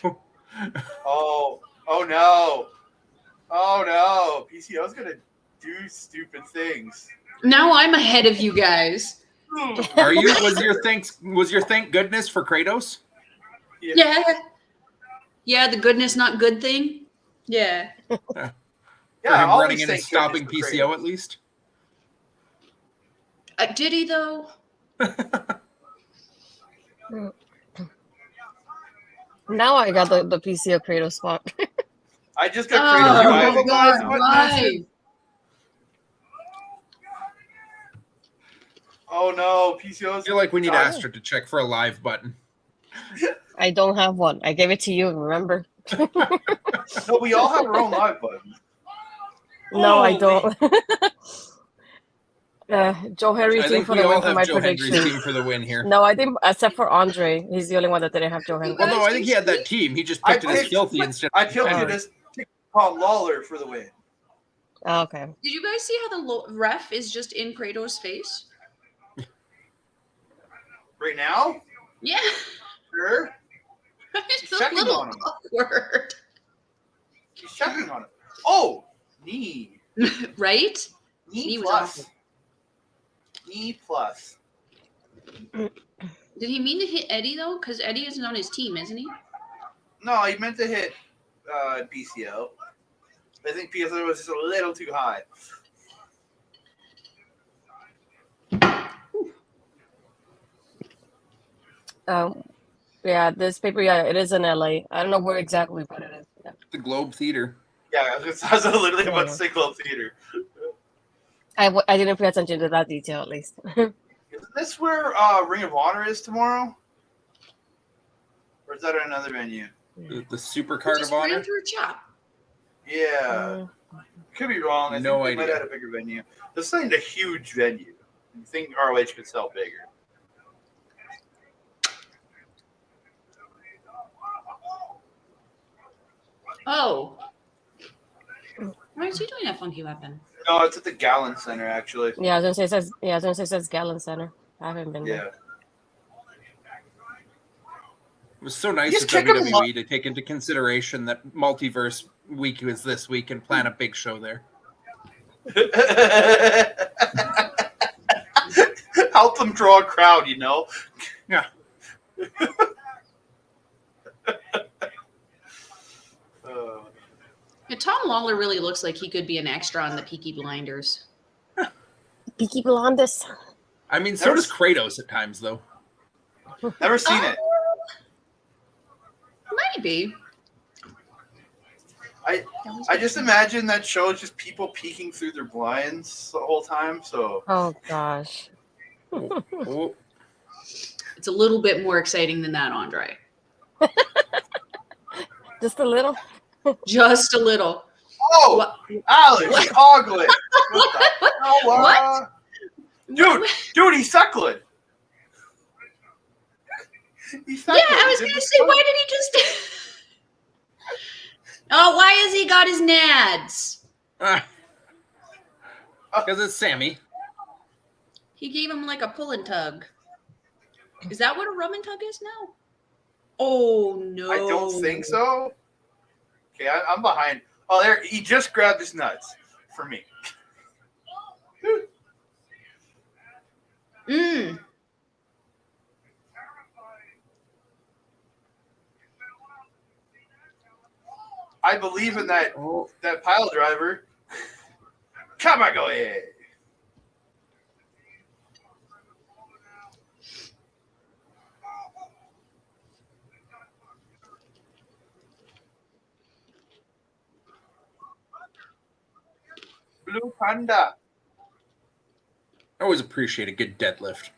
Speaker 3: Oh no. Oh no. PCO's going to do stupid things.
Speaker 4: now I'm ahead of you guys.
Speaker 2: Are you? Was your thank goodness for Kratos?
Speaker 4: Yeah. Yeah, the goodness, not good thing. Yeah.
Speaker 3: Yeah,
Speaker 2: For him
Speaker 3: always
Speaker 2: running in and
Speaker 3: thank
Speaker 2: stopping
Speaker 3: goodness for
Speaker 2: PCO
Speaker 3: Kratos.
Speaker 2: at least?
Speaker 4: Did he, though?
Speaker 1: Now I got the PCO Kratos spot.
Speaker 3: I just got Kratos
Speaker 4: Oh,
Speaker 3: driving.
Speaker 4: my God,
Speaker 3: What
Speaker 4: why?
Speaker 3: message? Oh no, PCO's.
Speaker 2: I feel like we need Astrid to check for a live button.
Speaker 1: I don't have one. I gave it to you, remember?
Speaker 3: No, we all have our own live button.
Speaker 1: No, I don't. Joe Henry
Speaker 2: I
Speaker 1: team
Speaker 2: think
Speaker 1: for
Speaker 2: we
Speaker 1: the win
Speaker 2: all
Speaker 1: for
Speaker 2: have
Speaker 1: my
Speaker 2: Joe Henry's
Speaker 1: prediction.
Speaker 2: team for the win here.
Speaker 1: No, I think except for Andre, he's the only one that didn't have Joe Henry.
Speaker 2: Well, no, I think he had that team. He just picked it as filthy instead.
Speaker 3: I tilted as Tom Lawler for the win.
Speaker 1: Oh, okay.
Speaker 4: Did you guys see how the ref is just in Kratos' face?
Speaker 3: Right now?
Speaker 4: Yeah.
Speaker 3: Sure.
Speaker 4: It's a
Speaker 3: checking
Speaker 4: little
Speaker 3: on him.
Speaker 4: awkward.
Speaker 3: He's checking on him. Oh, knee.
Speaker 4: Right?
Speaker 3: Knee
Speaker 4: Knee was
Speaker 3: plus.
Speaker 4: awful.
Speaker 3: Knee plus.
Speaker 4: Did he mean to hit Eddie, though? Because Eddie isn't on his team, isn't he?
Speaker 3: No, he meant to hit PCO. I think PCO was just a little too high.
Speaker 1: Yeah, this paper, yeah, it is in LA. I don't know where exactly, but it is. Yeah.
Speaker 2: The Globe Theater.
Speaker 3: Yeah, I was literally about to say Club Theater.
Speaker 1: I didn't pay attention to that detail, at least.
Speaker 3: Isn't this where Ring of Honor is tomorrow? Or is that another venue?
Speaker 2: The Super Card
Speaker 4: Just
Speaker 2: of
Speaker 4: ran
Speaker 2: Honor?
Speaker 4: through a chop.
Speaker 3: Yeah. Could be wrong. I
Speaker 2: No
Speaker 3: think they might
Speaker 2: idea.
Speaker 3: have a bigger venue. This ain't a huge venue. You think ROH could sell bigger?
Speaker 4: Oh. Why is he doing that funky weapon?
Speaker 3: No, it's at the Gallon Center, actually.
Speaker 1: Yeah, I was gonna say it says Gallon Center. I haven't been there.
Speaker 3: Yeah.
Speaker 2: It was so nice
Speaker 3: Just
Speaker 2: of
Speaker 3: kick him
Speaker 2: WWE to take into consideration that Multiverse Week was this week and plan a big show there.
Speaker 3: Help them draw a crowd, you know?
Speaker 2: Yeah.
Speaker 4: Yeah, Tom Lawler really looks like he could be an extra on the Peaky Blinders.
Speaker 1: Peaky Blinders.
Speaker 2: I mean, so does Kratos at times, though.
Speaker 3: Never seen it.
Speaker 4: Maybe.
Speaker 3: I just imagine that show is just people peeking through their blinds the whole time. So
Speaker 1: Oh gosh.
Speaker 2: Oh.
Speaker 4: It's a little bit more exciting than that, Andre.
Speaker 1: Just a little.
Speaker 4: Just a little.
Speaker 3: Oh,
Speaker 4: What?
Speaker 3: Alex
Speaker 4: What?
Speaker 3: Coughlin. What? Dude, he's suckling. He's
Speaker 4: Yeah,
Speaker 3: suckling.
Speaker 4: I was gonna say, why did he just? Oh, why has he got his nads?
Speaker 2: Because it's Sammy.
Speaker 4: He gave him like a pull and tug. Is that what a rub and tug is now? Oh no!
Speaker 3: I don't think so. Okay, I'm behind. Oh, there. He just grabbed his nuts for me.
Speaker 4: Mm.
Speaker 3: I believe in that pile driver. Come on, go ahead. Blue Panda.
Speaker 2: I always appreciate a good deadlift.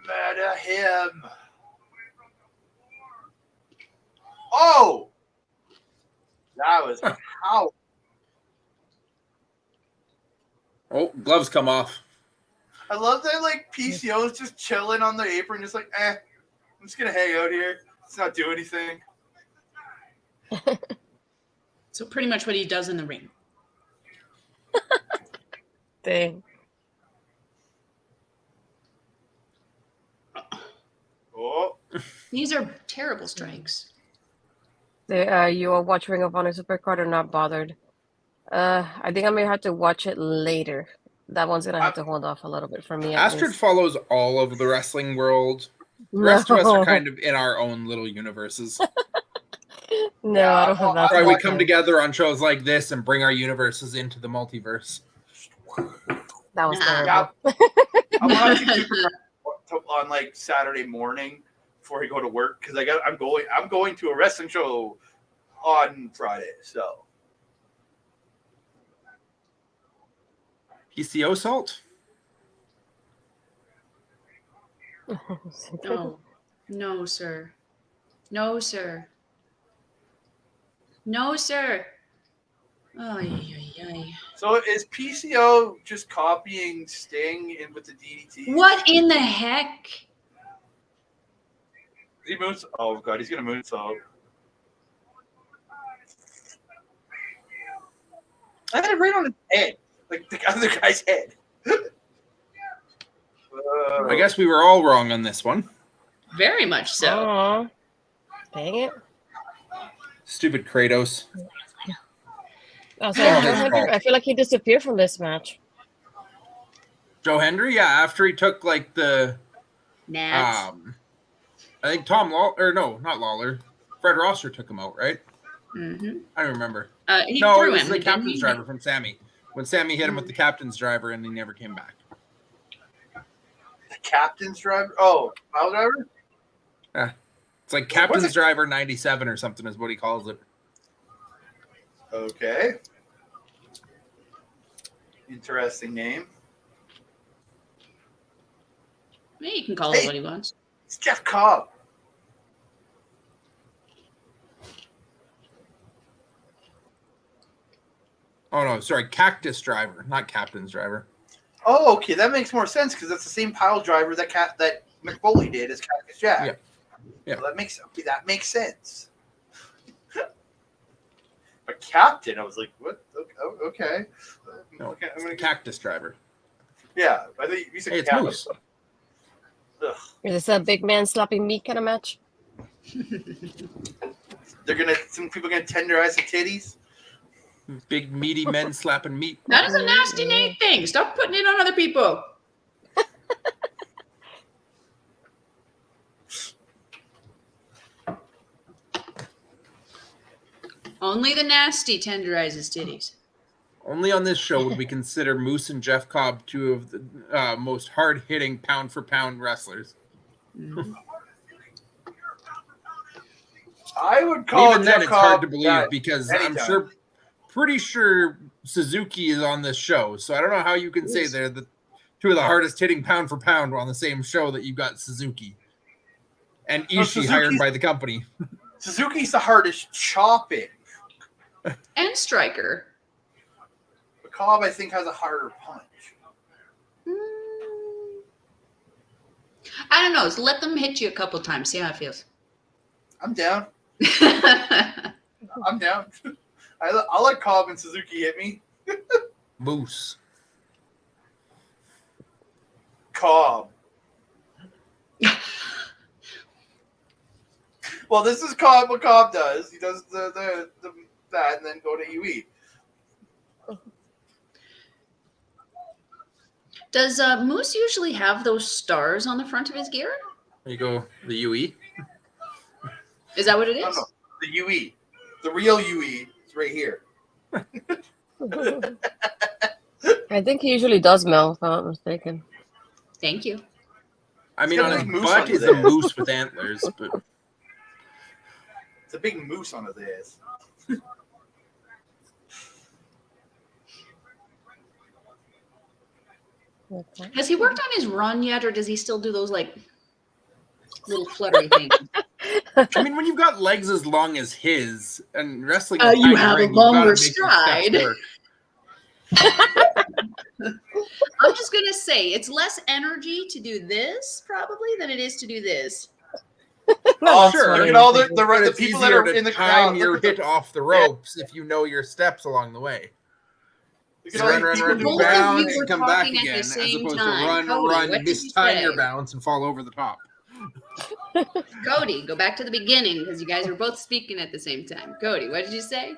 Speaker 3: Murder him. Oh! That was how.
Speaker 2: Oh, gloves come off.
Speaker 3: I love that, like, PCO is just chilling on the apron, just like, I'm just going to hang out here. Let's not do anything.
Speaker 4: So pretty much what he does in the ring.
Speaker 1: Dang.
Speaker 3: Oh.
Speaker 4: These are terrible strikes.
Speaker 1: You are watching Ring of Honor Supercard or not bothered? I think I may have to watch it later. That one's gonna have to hold off a little bit for me.
Speaker 2: Astrid follows all of the wrestling world. The rest of us are kind of in our own little universes.
Speaker 1: No, I don't have that.
Speaker 2: That's why we come together on shows like this and bring our universes into the multiverse.
Speaker 1: That was
Speaker 3: Yeah.
Speaker 1: terrible.
Speaker 3: I'm watching Supercard on like Saturday morning before I go to work because I'm going to a wrestling show on Friday. So
Speaker 2: PCO salt?
Speaker 4: No. No, sir. No, sir. No, sir. Ay.
Speaker 3: So is PCO just copying Sting in with the DDT?
Speaker 4: What in the heck?
Speaker 3: He moves. Oh god, he's gonna moonsault. I had it right on his head, like the other guy's head.
Speaker 2: I guess we were all wrong on this one.
Speaker 4: Very much so.
Speaker 1: Aw. Dang it.
Speaker 2: Stupid Kratos.
Speaker 1: I was like, Joe Hendry, I feel like he disappeared from this match.
Speaker 2: Joe Hendry, yeah, after he took like the
Speaker 4: Nads.
Speaker 2: I think Tom Lawler, no, not Lawler. Fred Rosser took him out, right?
Speaker 4: Mm-hmm.
Speaker 2: I don't remember.
Speaker 4: He
Speaker 2: No,
Speaker 4: threw
Speaker 2: it was
Speaker 4: him.
Speaker 2: the
Speaker 4: didn't
Speaker 2: captain's
Speaker 4: he?
Speaker 2: driver from Sammy. When Sammy hit him with the captain's driver and he never came back.
Speaker 3: The captain's driver? Oh, pile driver?
Speaker 2: Yeah. It's like captain's driver 97 or something is what he calls it.
Speaker 3: Okay. Interesting name.
Speaker 4: Yeah, he can call it what he wants.
Speaker 3: It's Jeff Cobb.
Speaker 2: Oh no, sorry, cactus driver, not captain's driver.
Speaker 3: Oh, okay, that makes more sense because that's the same pile driver that McFoley did as Cactus Jack.
Speaker 2: Yeah.
Speaker 3: So that makes sense. But captain, I was like, what? Okay.
Speaker 2: No,
Speaker 3: Okay, I'm gonna
Speaker 2: cactus driver.
Speaker 3: Yeah, I think you said
Speaker 2: Hey, it's
Speaker 3: captain.
Speaker 2: Moose.
Speaker 3: Ugh.
Speaker 1: Is this a big man slapping meat kind of match?
Speaker 3: Some people gonna tenderize the titties.
Speaker 2: Big meaty men slapping meat.
Speaker 4: That is a nasty name thing. Stop putting it on other people. Only the nasty tenderizes titties.
Speaker 2: Only on this show would we consider Moose and Jeff Cobb two of the most hard-hitting pound-for-pound wrestlers.
Speaker 4: Mm-hmm.
Speaker 3: I would call
Speaker 2: Even
Speaker 3: Jeff
Speaker 2: then, it's
Speaker 3: Cobb
Speaker 2: hard to believe
Speaker 3: that
Speaker 2: because
Speaker 3: anytime.
Speaker 2: I'm sure pretty sure Suzuki is on this show, so I don't know how you can say they're the two of the hardest hitting pound for pound on the same show that you've got Suzuki and Ishii hired by the company.
Speaker 3: Suzuki's the hardest chopping.
Speaker 4: And striker.
Speaker 3: But Cobb, I think, has a harder punch.
Speaker 4: I don't know. Let them hit you a couple times. See how it feels.
Speaker 3: I'm down. I'm down. I'll let Cobb and Suzuki hit me.
Speaker 2: Moose.
Speaker 3: Cobb. Well, this is Cobb. What Cobb does? He does the that, and then go to UE.
Speaker 4: Does Moose usually have those stars on the front of his gear?
Speaker 2: There you go. The UE.
Speaker 4: Is that what it is?
Speaker 3: No, the UE. The real UE is right here.
Speaker 1: I think he usually does, Mel, if I'm not mistaken.
Speaker 4: Thank you.
Speaker 2: I mean,
Speaker 3: It's got
Speaker 2: on
Speaker 3: a
Speaker 2: his
Speaker 3: big moose
Speaker 2: butt
Speaker 3: on
Speaker 2: is
Speaker 3: his
Speaker 2: a
Speaker 3: ass.
Speaker 2: moose with antlers, but
Speaker 3: It's a big moose on his ass.
Speaker 1: Okay.
Speaker 4: Has he worked on his run yet, or does he still do those like little fluttery things?
Speaker 2: I mean, when you've got legs as long as his and wrestling,
Speaker 4: You have a longer stride. I'm just gonna say it's less energy to do this probably than it is to do this.
Speaker 3: Oh,
Speaker 2: sure.
Speaker 3: Look
Speaker 2: I
Speaker 3: at
Speaker 2: mean,
Speaker 3: all the
Speaker 2: it's
Speaker 3: people that
Speaker 2: easier
Speaker 3: are
Speaker 2: to
Speaker 3: in the
Speaker 2: time
Speaker 3: crowd.
Speaker 2: your
Speaker 3: Look at
Speaker 2: hit off the ropes if you know your steps along the way.
Speaker 3: Look at all the people
Speaker 2: Run,
Speaker 3: doing
Speaker 4: Both of
Speaker 3: that.
Speaker 4: you
Speaker 2: bounce,
Speaker 4: were
Speaker 2: and come back
Speaker 4: talking at the
Speaker 2: again, as
Speaker 4: same
Speaker 2: opposed
Speaker 4: time.
Speaker 2: to
Speaker 4: Cody,
Speaker 2: run,
Speaker 4: what did you
Speaker 2: mistime your
Speaker 4: say?
Speaker 2: balance, and fall over the top.
Speaker 4: Cody, go back to the beginning because you guys were both speaking at the same time. Cody, what did you say?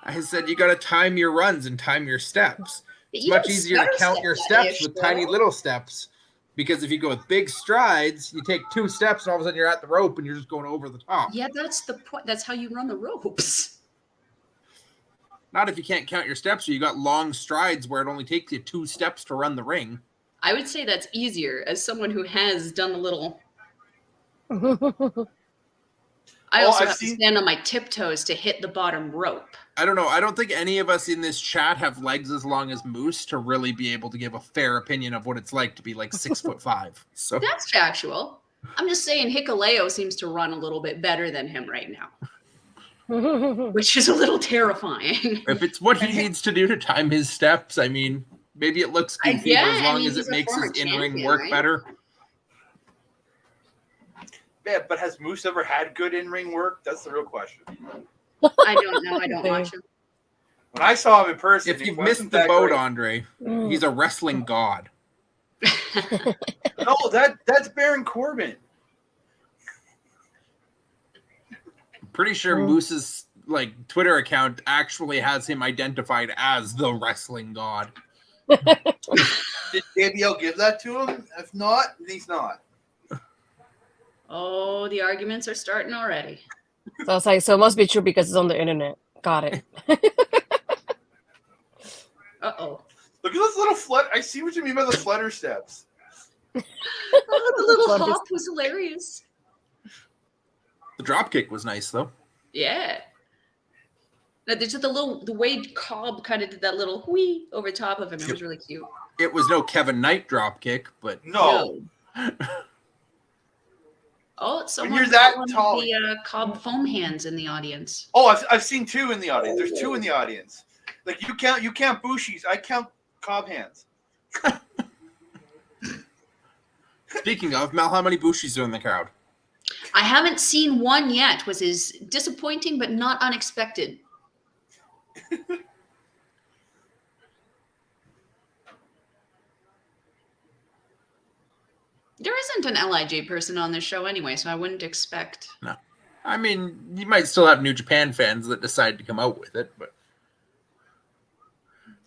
Speaker 2: I said you got to time your runs and time your steps.
Speaker 4: But
Speaker 2: It's
Speaker 4: you
Speaker 2: much
Speaker 4: don't
Speaker 2: easier to
Speaker 4: stutter
Speaker 2: count
Speaker 4: step
Speaker 2: your
Speaker 4: that
Speaker 2: steps
Speaker 4: ish,
Speaker 2: with
Speaker 4: though.
Speaker 2: tiny little steps, because if you go with big strides, you take 2 steps and all of a sudden you're at the rope and you're just going over the top.
Speaker 4: Yeah, that's the point. That's how you run the ropes.
Speaker 2: Not if you can't count your steps, or you got long strides where it only takes you 2 steps to run the ring.
Speaker 4: I would say that's easier as someone who has done a little. I
Speaker 3: Oh,
Speaker 4: also
Speaker 3: I've
Speaker 4: have to
Speaker 3: seen-
Speaker 4: stand on my tiptoes to hit the bottom rope.
Speaker 2: I don't know. I don't think any of us in this chat have legs as long as Moose to really be able to give a fair opinion of what it's like to be like 6'5". So
Speaker 4: That's factual. I'm just saying Hikuleo seems to run a little bit better than him right now, which is a little terrifying.
Speaker 2: if it's what he needs to do to time his steps, I mean, maybe it looks goofy,
Speaker 4: Yeah,
Speaker 2: but as
Speaker 4: I
Speaker 2: long
Speaker 4: mean,
Speaker 2: as
Speaker 4: he's
Speaker 2: it
Speaker 4: a
Speaker 2: makes his
Speaker 4: former
Speaker 2: in-ring
Speaker 4: champion,
Speaker 2: work
Speaker 4: right?
Speaker 2: better.
Speaker 3: Yeah, but has Moose ever had good in-ring work? That's the real question.
Speaker 4: I don't know. I don't watch him.
Speaker 3: When I saw him in person,
Speaker 2: If
Speaker 3: he
Speaker 2: you've
Speaker 3: wasn't
Speaker 2: missed the
Speaker 3: that
Speaker 2: boat,
Speaker 3: great.
Speaker 2: Andre, he's a wrestling god.
Speaker 3: No, that's Baron Corbin.
Speaker 2: I'm pretty sure Moose's like Twitter account actually has him identified as the wrestling god.
Speaker 3: Did JBL give that to him? If not, he's not.
Speaker 4: Oh, the arguments are starting already.
Speaker 1: So I was like, so it must be true because it's on the internet. Got it.
Speaker 4: Uh-oh.
Speaker 3: Look at those little flutter. I see what you mean by the flutter steps.
Speaker 4: Oh, the little
Speaker 1: Flutters.
Speaker 4: hop was hilarious.
Speaker 2: The drop kick was nice though.
Speaker 4: Yeah. Now, there's just the way Cobb kind of did that little whee over top of him. It was really cute.
Speaker 2: It was no Kevin Knight drop kick, but
Speaker 3: No.
Speaker 4: Oh, someone
Speaker 3: you're that
Speaker 4: one of
Speaker 3: tall-
Speaker 4: the Cobb foam hands in the audience.
Speaker 3: Oh, I've seen 2 in the audience. There's 2 in the audience. Like you count Bushi's. I count Cobb hands.
Speaker 2: speaking of, Mel, how many Bushis are in the crowd?
Speaker 4: I haven't seen one yet. Was is disappointing but not unexpected. There isn't an LIJ person on this show anyway, so I wouldn't expect.
Speaker 2: No. I mean, you might still have New Japan fans that decide to come out with it, but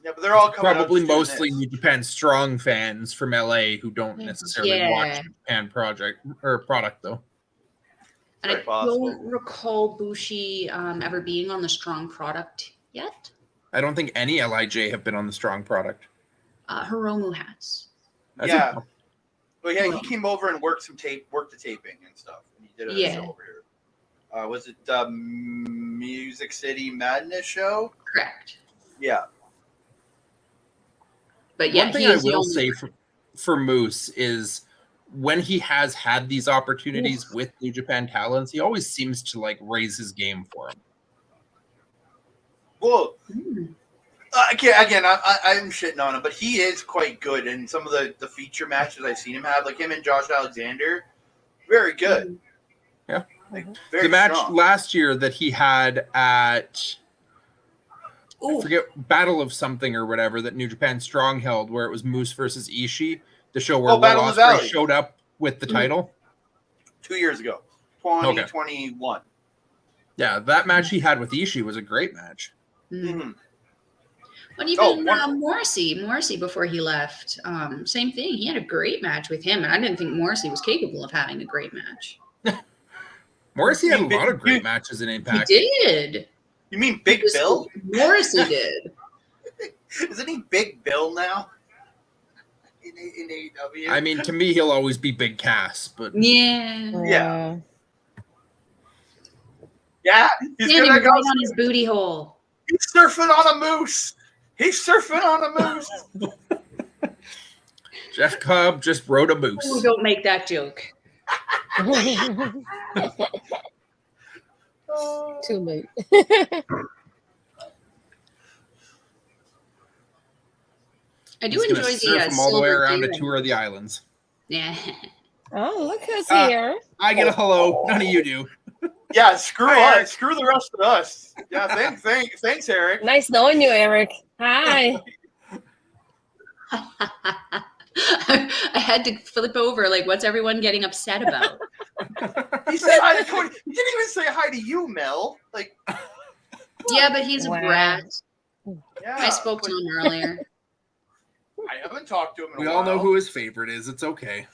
Speaker 3: Yeah, but they're all coming
Speaker 2: probably
Speaker 3: out to do
Speaker 2: mostly
Speaker 3: this.
Speaker 2: New Japan strong fans from LA who don't necessarily
Speaker 4: Yeah.
Speaker 2: watch New Japan product though.
Speaker 4: And I
Speaker 3: Very possible.
Speaker 4: don't recall Bushi ever being on the strong product yet.
Speaker 2: I don't think any LIJ have been on the strong product.
Speaker 4: Hiromu has.
Speaker 3: Yeah. But yeah, he came over and worked the taping and stuff. And he did a
Speaker 4: Yeah.
Speaker 3: show over here. Was it Music City Madness show.
Speaker 4: Correct.
Speaker 3: Yeah.
Speaker 4: But yeah,
Speaker 2: one thing I will say for Moose is when he has had these opportunities with New Japan talents, he always seems to like raise his game for him.
Speaker 3: Well, again, I'm shitting on him, but he is quite good in some of the feature matches I've seen him have, like him and Josh Alexander. Very good.
Speaker 2: Yeah.
Speaker 3: Like, very
Speaker 2: the match
Speaker 3: strong.
Speaker 2: last year that he had at I forget Battle of something or whatever that New Japan Strong held, where it was Moose versus Ishii, the show where Will
Speaker 3: Battle of the
Speaker 2: Ospreay
Speaker 3: Valley.
Speaker 2: showed up with the title
Speaker 3: 2 years ago, 2021.
Speaker 2: Yeah, that match he had with Ishii was a great match.
Speaker 3: Mm-hmm.
Speaker 4: But even Morrissey before he left, same thing. He had a great match with him, and I didn't think Morrissey was capable of having a great match.
Speaker 2: Morrissey had a lot of great matches in Impact.
Speaker 4: He did.
Speaker 3: You mean Big Bill?
Speaker 4: Morrissey did.
Speaker 3: Isn't he Big Bill now? In AEW?
Speaker 2: I mean, to me, he'll always be Big Cass, but
Speaker 3: Yeah. He's
Speaker 4: standing
Speaker 3: gonna
Speaker 4: right on his booty hole.
Speaker 3: He's surfing on a moose. He's surfing on a moose.
Speaker 2: Jeff Cobb just rode a moose.
Speaker 4: Oh, don't make that joke.
Speaker 1: Too late.
Speaker 4: I do
Speaker 2: He's
Speaker 4: enjoy
Speaker 2: gonna surf him all the way around to tour of the islands.
Speaker 4: Yeah.
Speaker 1: Oh, look who's here.
Speaker 2: I get a hello. None of you do.
Speaker 3: Yeah, screw us. Screw the rest of us. Yeah, thanks, Eric.
Speaker 1: Nice knowing you, Eric. Hi.
Speaker 4: I had to flip over. Like, what's everyone getting upset about?
Speaker 3: He said hi to Cody. He didn't even say hi to you, Mel. Like,
Speaker 4: yeah, but he's a brat.
Speaker 3: Yeah,
Speaker 4: I spoke to him earlier.
Speaker 3: I haven't talked to him in a
Speaker 2: We
Speaker 3: while.
Speaker 2: all know who his favorite is. It's okay.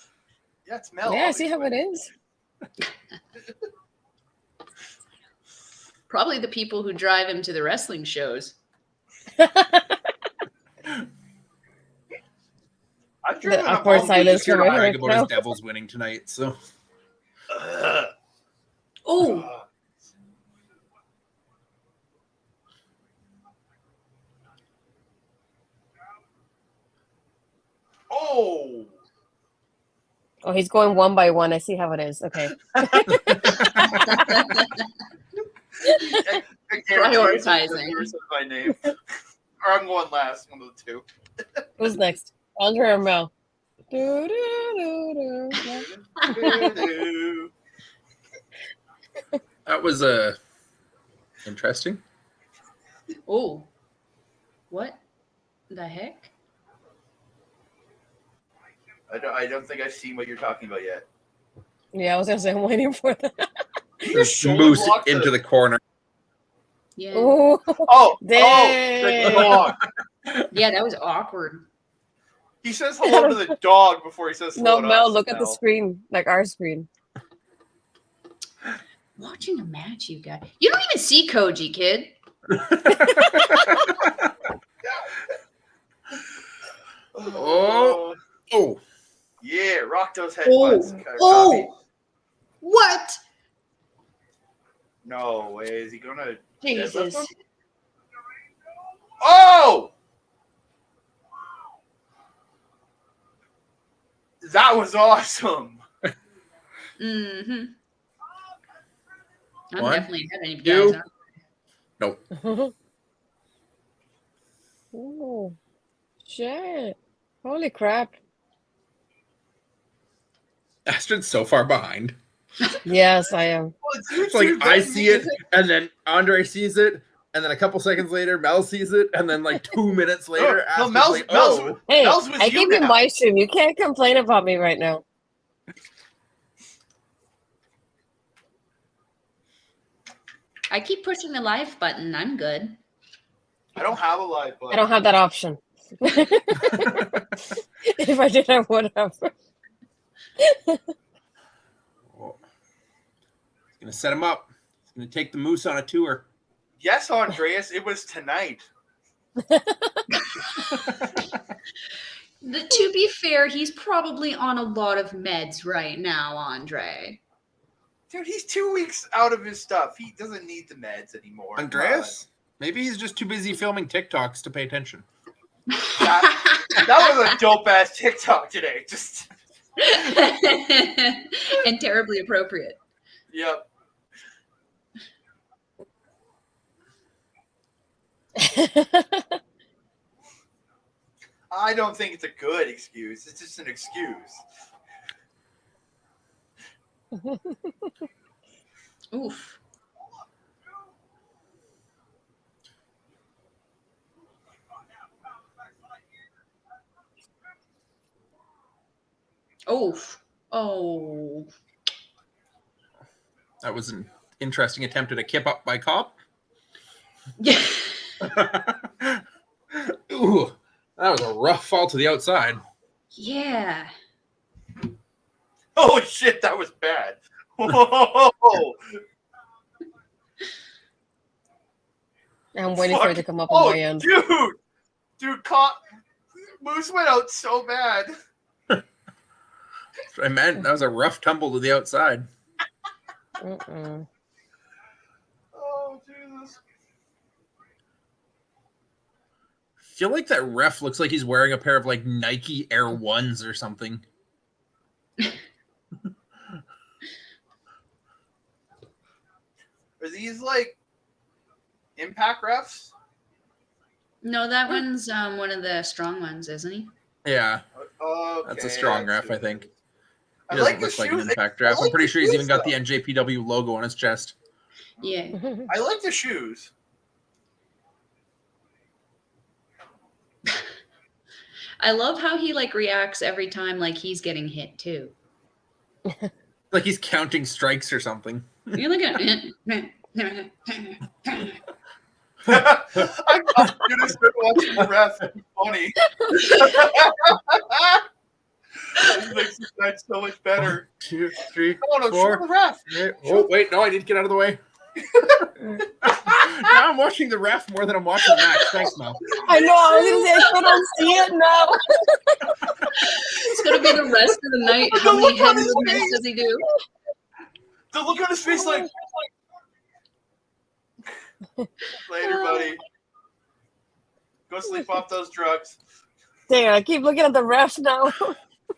Speaker 3: Yeah, it's Mel.
Speaker 1: Yeah, see how it is.
Speaker 4: Probably the people who drive him to the wrestling shows.
Speaker 1: The awkward silence
Speaker 2: Here
Speaker 1: from
Speaker 2: to brag
Speaker 1: Eric.
Speaker 2: about his Devils winning tonight. So.
Speaker 4: Oh.
Speaker 1: Oh, he's going one by one. I see how it is. Okay.
Speaker 4: Prioritizing.
Speaker 3: My name. Or I'm going last. One of the two.
Speaker 1: Who's next? Andre or Mel?
Speaker 2: That was interesting.
Speaker 4: Oh. What the heck?
Speaker 3: I don't think I've seen what you're talking about yet.
Speaker 1: Yeah, I was gonna say I'm waiting for that.
Speaker 2: Moose into the corner.
Speaker 4: Yeah.
Speaker 1: Dang.
Speaker 3: The dog.
Speaker 4: Yeah, that was awkward.
Speaker 3: He says hello to the dog before he says hello
Speaker 1: No,
Speaker 3: to
Speaker 1: Mel,
Speaker 3: us,
Speaker 1: look at the screen, like our screen.
Speaker 4: Watching a match, you guys. You don't even see Koji, kid.
Speaker 2: Oh.
Speaker 3: Yeah, rock those headbutts.
Speaker 4: What?
Speaker 3: No way. Is he gonna
Speaker 4: Jesus.
Speaker 3: deadlift him? Oh! That was awesome.
Speaker 4: Mm-hmm. I'm
Speaker 2: One,
Speaker 4: definitely ahead of you guys.
Speaker 2: Nope.
Speaker 1: Oh, shit. Holy crap.
Speaker 2: Astrid's so far behind.
Speaker 1: Yes, I am.
Speaker 3: Well,
Speaker 2: It's like I see it, and then Andre sees it, and then a couple seconds later, Mel sees it, and then like 2 minutes later,
Speaker 3: No,
Speaker 2: Astrid's
Speaker 3: Mel's,
Speaker 2: like,
Speaker 3: Mel's,
Speaker 2: oh.
Speaker 1: Hey,
Speaker 3: Mel's with
Speaker 1: I
Speaker 3: you
Speaker 1: gave you
Speaker 3: now.
Speaker 1: my stream. You can't complain about me right now.
Speaker 4: I keep pushing the live button. I'm good.
Speaker 3: I don't have a live button.
Speaker 1: I don't have that option. If I did, I would have.
Speaker 2: He's gonna set him up. He's gonna take the Moose on a tour.
Speaker 3: Yes, Andreas, it was tonight.
Speaker 4: To be fair, he's probably on a lot of meds right now, Andre.
Speaker 3: Dude, he's 2 weeks out of his stuff. He doesn't need the meds anymore.
Speaker 2: Andreas? Maybe he's just too busy filming TikToks to pay attention.
Speaker 3: That was a dope-ass TikTok today. Just
Speaker 4: and terribly appropriate.
Speaker 3: Yep. I don't think it's a good excuse. It's just an excuse.
Speaker 4: Oof. Oof. Oh.
Speaker 2: That was an interesting attempt at a kip up by Cobb.
Speaker 4: Yeah.
Speaker 2: Ooh, that was a rough fall to the outside.
Speaker 4: Yeah.
Speaker 3: Holy shit, that was bad. Whoa.
Speaker 1: I'm waiting for it to come up on my end.
Speaker 3: Dude, Moose went out so bad.
Speaker 2: I meant that was a rough tumble to the outside.
Speaker 1: Mm-mm.
Speaker 3: Oh, Jesus.
Speaker 2: I feel like that ref looks like he's wearing a pair of like Nike Air Ones or something.
Speaker 3: Are these like impact refs?
Speaker 4: No, that one's one of the strong ones, isn't he?
Speaker 2: Yeah,
Speaker 3: Okay,
Speaker 2: that's a strong ref, I think.
Speaker 3: I
Speaker 2: He
Speaker 3: like
Speaker 2: doesn't
Speaker 3: the
Speaker 2: look like an
Speaker 3: shoes.
Speaker 2: impact
Speaker 3: I
Speaker 2: ref. I'm
Speaker 3: like
Speaker 2: pretty
Speaker 3: the
Speaker 2: sure he's
Speaker 3: shoes,
Speaker 2: even got
Speaker 3: though.
Speaker 2: the NJPW logo on his chest.
Speaker 4: Yeah.
Speaker 3: I like the shoes.
Speaker 4: I love how he like reacts every time like he's getting hit too.
Speaker 2: Like he's counting strikes or something.
Speaker 4: You're like
Speaker 3: I'm gonna start watching the ref. It's funny. This makes this night so much better.
Speaker 2: 2, 3,
Speaker 3: Oh no,
Speaker 2: 4.
Speaker 3: show the ref.
Speaker 2: Oh wait, no, I need to get out of the way. Now I'm watching the ref more than I'm watching the match. Thanks, Mel.
Speaker 1: I know. I was gonna say I still don't see it now.
Speaker 4: it's gonna be the rest of the night.
Speaker 3: But
Speaker 4: How
Speaker 3: the
Speaker 4: many
Speaker 3: look on
Speaker 4: head
Speaker 3: his
Speaker 4: movements
Speaker 3: face.
Speaker 4: does he do?
Speaker 3: The look on his face, like later, buddy. Go sleep off those drugs.
Speaker 1: Dang, I keep looking at the refs now.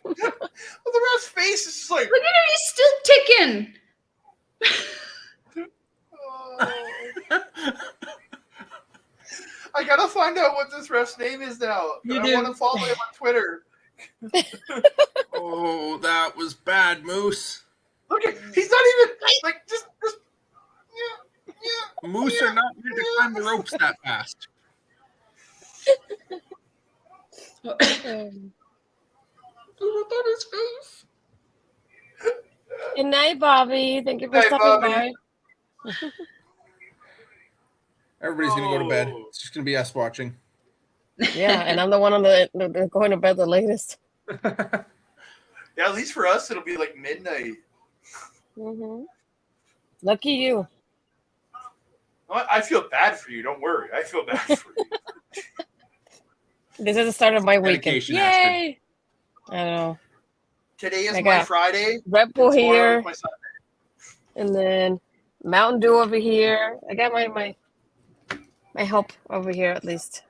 Speaker 3: Well, the ref's face is just like.
Speaker 4: Look at him, he's still ticking.
Speaker 3: Oh. I gotta find out what this ref's name is now.
Speaker 4: You
Speaker 3: I
Speaker 4: do.
Speaker 3: want to follow him on Twitter.
Speaker 2: Oh, that was bad, Moose.
Speaker 3: Look at, he's not even like just yeah.
Speaker 2: Moose are not meant to climb the ropes that fast.
Speaker 4: Look at his face.
Speaker 1: Good night, Bobby. Thank you for
Speaker 3: Night,
Speaker 1: stopping
Speaker 3: Bobby.
Speaker 1: by.
Speaker 2: Everybody's gonna go to bed. It's just gonna be us watching.
Speaker 1: Yeah, and I'm the one on the going to bed the latest.
Speaker 3: Yeah, at least for us, it'll be like midnight.
Speaker 1: Mm-hmm. Lucky you.
Speaker 3: I feel bad for you. Don't worry. I feel bad for you.
Speaker 1: This is the start of my weekend.
Speaker 2: Dedication,
Speaker 1: Yay! I don't know.
Speaker 3: Today is
Speaker 1: I
Speaker 3: my
Speaker 1: got
Speaker 3: Friday.
Speaker 1: Red Bull
Speaker 3: Tomorrow
Speaker 1: here,
Speaker 3: is my Sunday.
Speaker 1: and then Mountain Dew over here. I got my help over here at least.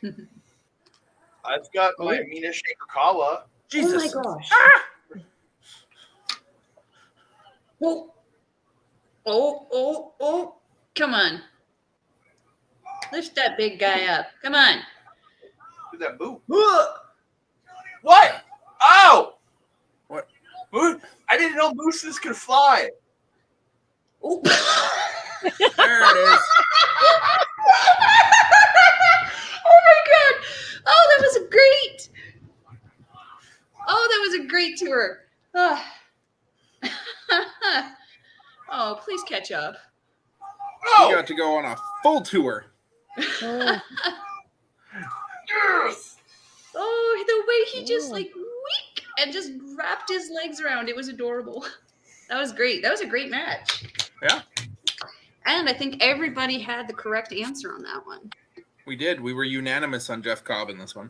Speaker 3: I've got my Mina Shaker-Kawa.
Speaker 2: Jesus.
Speaker 4: Oh my gosh. Oh. Come on. Lift that big guy up. Come on.
Speaker 3: Who's that boo? What? Ow!
Speaker 2: What?
Speaker 3: Moose? I didn't know mooses could fly.
Speaker 4: Oh.
Speaker 2: There it is.
Speaker 4: Oh my god. Oh, that was great. Oh, that was a great tour. Oh, oh please catch up.
Speaker 2: He
Speaker 3: No!
Speaker 2: got to go on a full tour.
Speaker 1: Oh,
Speaker 3: Yes!
Speaker 4: Oh, the way he just like weak and just wrapped his legs around. It was adorable. That was great. That was a great match.
Speaker 2: Yeah.
Speaker 4: And I think everybody had the correct answer on that one.
Speaker 2: We did. We were unanimous on Jeff Cobb in this one.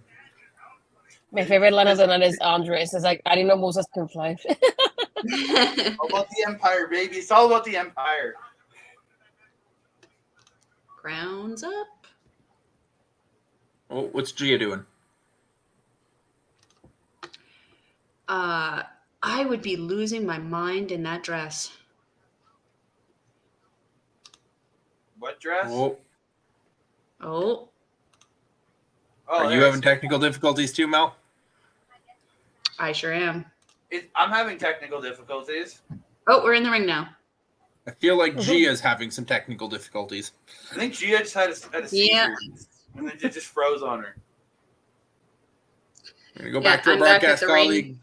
Speaker 1: my favorite line of the night is Andres. It's like, I didn't know Moses can fly.
Speaker 3: All about the Empire, baby. It's all about the Empire.
Speaker 4: Grounds up.
Speaker 2: Oh, what's Gia doing?
Speaker 4: I would be losing my mind in that dress.
Speaker 3: What dress?
Speaker 2: Oh,
Speaker 4: Oh,
Speaker 2: are you having technical difficulties too, Mel?
Speaker 4: I sure am.
Speaker 3: I'm having technical difficulties.
Speaker 4: Oh, we're in the ring now.
Speaker 2: I feel like Gia's having some technical difficulties.
Speaker 3: I think Gia just had a seizure.
Speaker 4: Yeah.
Speaker 3: And then it just froze on her.
Speaker 2: We're going to go back to our
Speaker 4: I'm back at
Speaker 2: broadcast
Speaker 4: the
Speaker 2: colleague.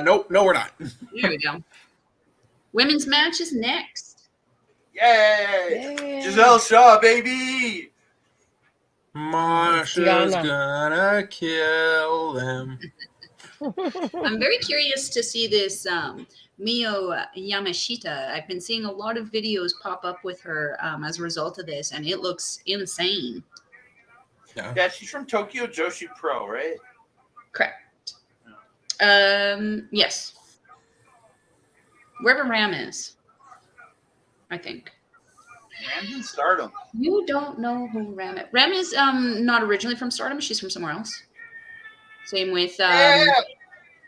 Speaker 2: Nope, no, we're not.
Speaker 4: There we go. Women's match is next.
Speaker 3: Yay! Giselle Shaw, baby!
Speaker 2: Marsha's gonna kill them.
Speaker 4: I'm very curious to see this Mio Yamashita. I've been seeing a lot of videos pop up with her as a result of this, and it looks insane.
Speaker 3: Yeah, she's from Tokyo Joshi Pro, right?
Speaker 4: Correct. Yes. Wherever Ram is, I think.
Speaker 3: Ram's in Stardom.
Speaker 4: You don't know who Ram is. Ram is not originally from Stardom. She's from somewhere else. Same with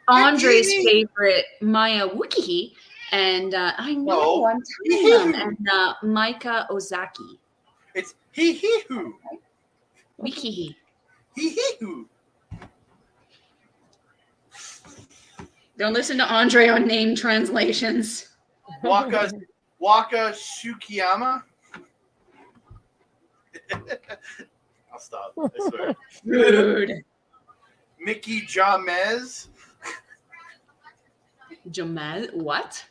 Speaker 4: Andre's favorite, Maya Weekend. And I know, I'm telling them. And Maika Ozaki.
Speaker 3: It's hee-hee-hoo.
Speaker 4: Wikihi.
Speaker 3: Hee-hee-hoo.
Speaker 4: Don't listen to Andre on name translations.
Speaker 3: Waka Tsukiyama. I'll stop. I swear.
Speaker 4: Rude.
Speaker 3: Mickey Jamez.
Speaker 4: Jamal, what?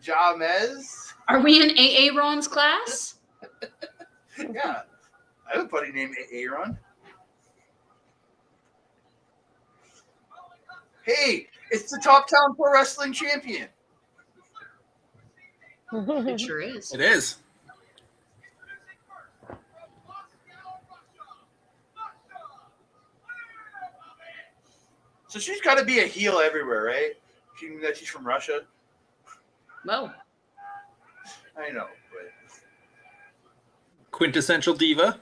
Speaker 3: Jamez.
Speaker 4: Are we in AA Ron's class?
Speaker 3: Yeah. I have a buddy named Aaron. Hey, it's the Top Town Pro Wrestling Champion.
Speaker 4: It sure is.
Speaker 2: It is.
Speaker 3: So she's got to be a heel everywhere, right? That she's from Russia.
Speaker 4: Well,
Speaker 3: I know, but
Speaker 2: Quintessential diva.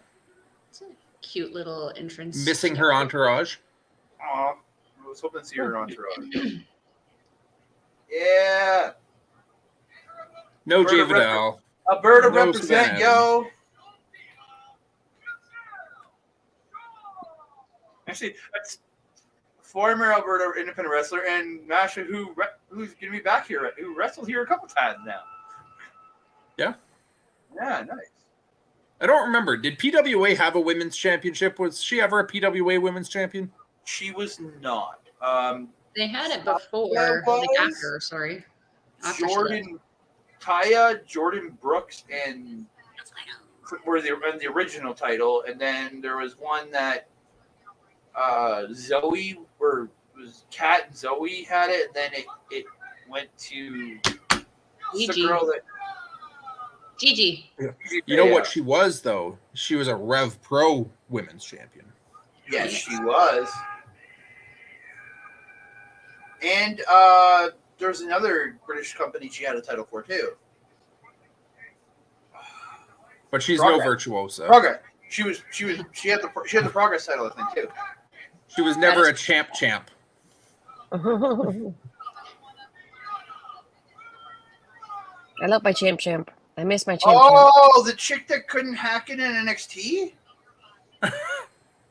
Speaker 4: it's a cute little entrance.
Speaker 2: Missing her entourage.
Speaker 3: aw, I was hoping to see her entourage. Yeah,
Speaker 2: No Jay
Speaker 3: Alberta
Speaker 2: Vidal.
Speaker 3: Alberta
Speaker 2: No
Speaker 3: represent,
Speaker 2: Savannah.
Speaker 3: yo. Actually, that's former Alberta independent wrestler and Masha, who's going to be back here, who wrestled here a couple times now.
Speaker 2: Yeah.
Speaker 3: Yeah, nice.
Speaker 2: I don't remember. Did PWA have a women's championship? Was she ever a PWA women's champion?
Speaker 3: She was not.
Speaker 4: They had it before,
Speaker 3: There
Speaker 4: like
Speaker 3: was
Speaker 4: after, sorry. After she left.
Speaker 3: Jordan Brooks, and were the original title, and then there was one that Zoe, or was Kat and Zoe had it, and then it went to the
Speaker 4: Gigi.
Speaker 3: girl that
Speaker 4: Gigi.
Speaker 2: You know what she was, though? She was a Rev Pro women's champion.
Speaker 3: Yes, she was. And there's another British company she had a title for too.
Speaker 2: But she's
Speaker 3: Progress.
Speaker 2: no virtuoso.
Speaker 3: Progress. She had the Progress title, I think, too.
Speaker 2: She was never a champ.
Speaker 1: I love my champ. I miss my champ.
Speaker 3: Oh, the chick that couldn't hack it in NXT?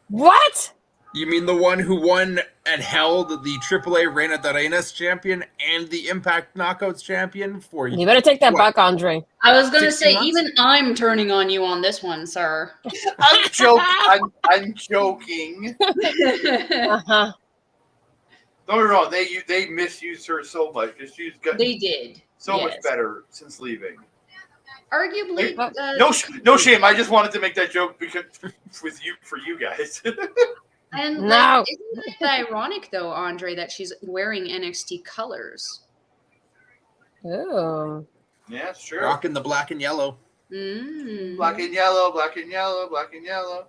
Speaker 1: What?
Speaker 2: You mean the one who won and held the AAA Reina de Reinas champion and the Impact Knockouts champion for
Speaker 1: You better take that
Speaker 2: what?
Speaker 1: back, Andre.
Speaker 4: I was going to
Speaker 2: 16
Speaker 4: say,
Speaker 2: months?
Speaker 4: even I'm turning on you on this one, sir.
Speaker 3: I'm joking. I'm joking.
Speaker 1: Uh-huh.
Speaker 3: Don't get me wrong. They misused her so much because she's got
Speaker 4: They did.
Speaker 3: so
Speaker 4: yes.
Speaker 3: much better since leaving.
Speaker 4: Arguably,
Speaker 3: No shame. I just wanted to make that joke because for you guys.
Speaker 4: and
Speaker 1: No.
Speaker 4: like, isn't it ironic though, Andre, that she's wearing NXT colors?
Speaker 1: Ooh.
Speaker 3: Yeah, it's true.
Speaker 2: Rocking the black and yellow.
Speaker 4: Mm.
Speaker 3: Black and yellow, black and yellow, black and yellow.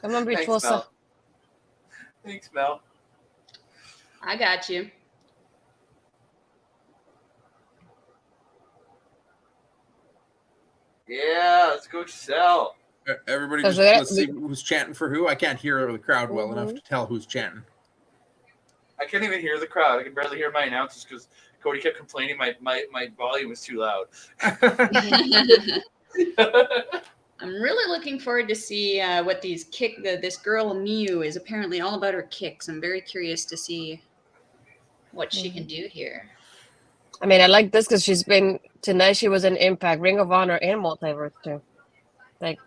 Speaker 1: Come on,
Speaker 3: Thanks,
Speaker 1: virtuosa.
Speaker 3: Mel. Thanks, Mel.
Speaker 4: I got you.
Speaker 3: Yeah, let's go Giselle.
Speaker 2: Everybody,
Speaker 1: Is
Speaker 2: just
Speaker 1: it-
Speaker 2: let's see who's chanting for who. I can't hear the crowd well enough to tell who's chanting.
Speaker 3: I can't even hear the crowd. I can barely hear my announcers because Cody kept complaining my volume was too loud.
Speaker 4: I'm really looking forward to see what these this girl Miu is apparently all about her kicks. I'm very curious to see what she can do here.
Speaker 1: I mean, I like this because she's been tonight. She was in Impact, Ring of Honor, and Multiverse too. Like,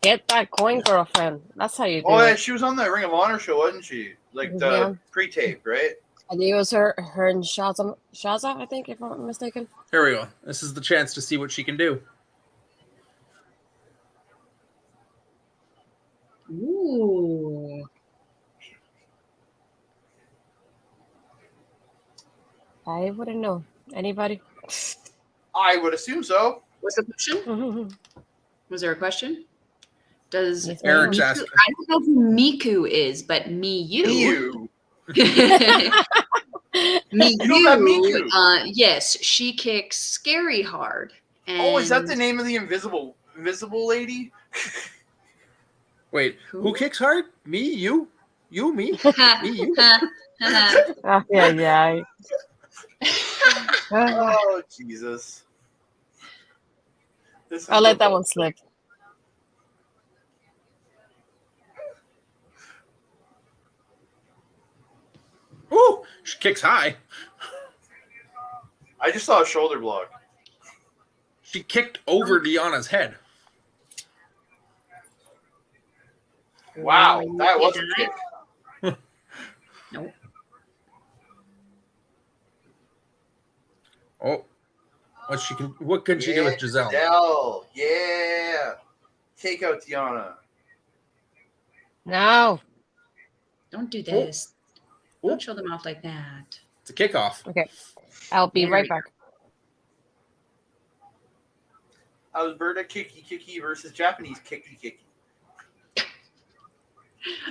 Speaker 1: get that coin, girlfriend. That's how you do
Speaker 3: Oh yeah,
Speaker 1: it.
Speaker 3: she was on the Ring of Honor show, wasn't she? Like the
Speaker 1: Yeah.
Speaker 3: pre-tape, right?
Speaker 1: I think it was her and Shaza, I think, if I'm not mistaken.
Speaker 2: Here we go. This is the chance to see what she can do.
Speaker 4: Ooh.
Speaker 1: I wouldn't know. Anybody?
Speaker 3: I would assume so.
Speaker 4: What's the question? Was there a question? Does
Speaker 1: Yes,
Speaker 2: Eric's
Speaker 1: ma'am.
Speaker 2: asking.
Speaker 4: I don't know who Miku is, but Miyu.
Speaker 3: You.
Speaker 4: Miyu.
Speaker 3: You don't have Miku.
Speaker 4: Yes, she kicks scary hard.
Speaker 3: Oh, is that the
Speaker 4: and-
Speaker 3: name of the invisible lady?
Speaker 2: Wait, who kicks hard? Me, you, me, me, you.
Speaker 1: Yeah.
Speaker 3: Oh Jesus! This is
Speaker 1: I'll let
Speaker 3: the-
Speaker 1: that one slip.
Speaker 2: Ooh, she kicks high.
Speaker 3: I just saw a shoulder block.
Speaker 2: She kicked over Deanna's head.
Speaker 3: Wow, that was a kick.
Speaker 4: Nope.
Speaker 2: Oh, what can she do with Giselle?
Speaker 3: Giselle, yeah. Take out Deanna.
Speaker 1: No.
Speaker 4: Don't do this.
Speaker 2: Oh.
Speaker 4: Don't show them off like that.
Speaker 2: It's a kickoff.
Speaker 1: Okay. I'll be right back.
Speaker 3: Alberta Kiki versus Japanese Kiki.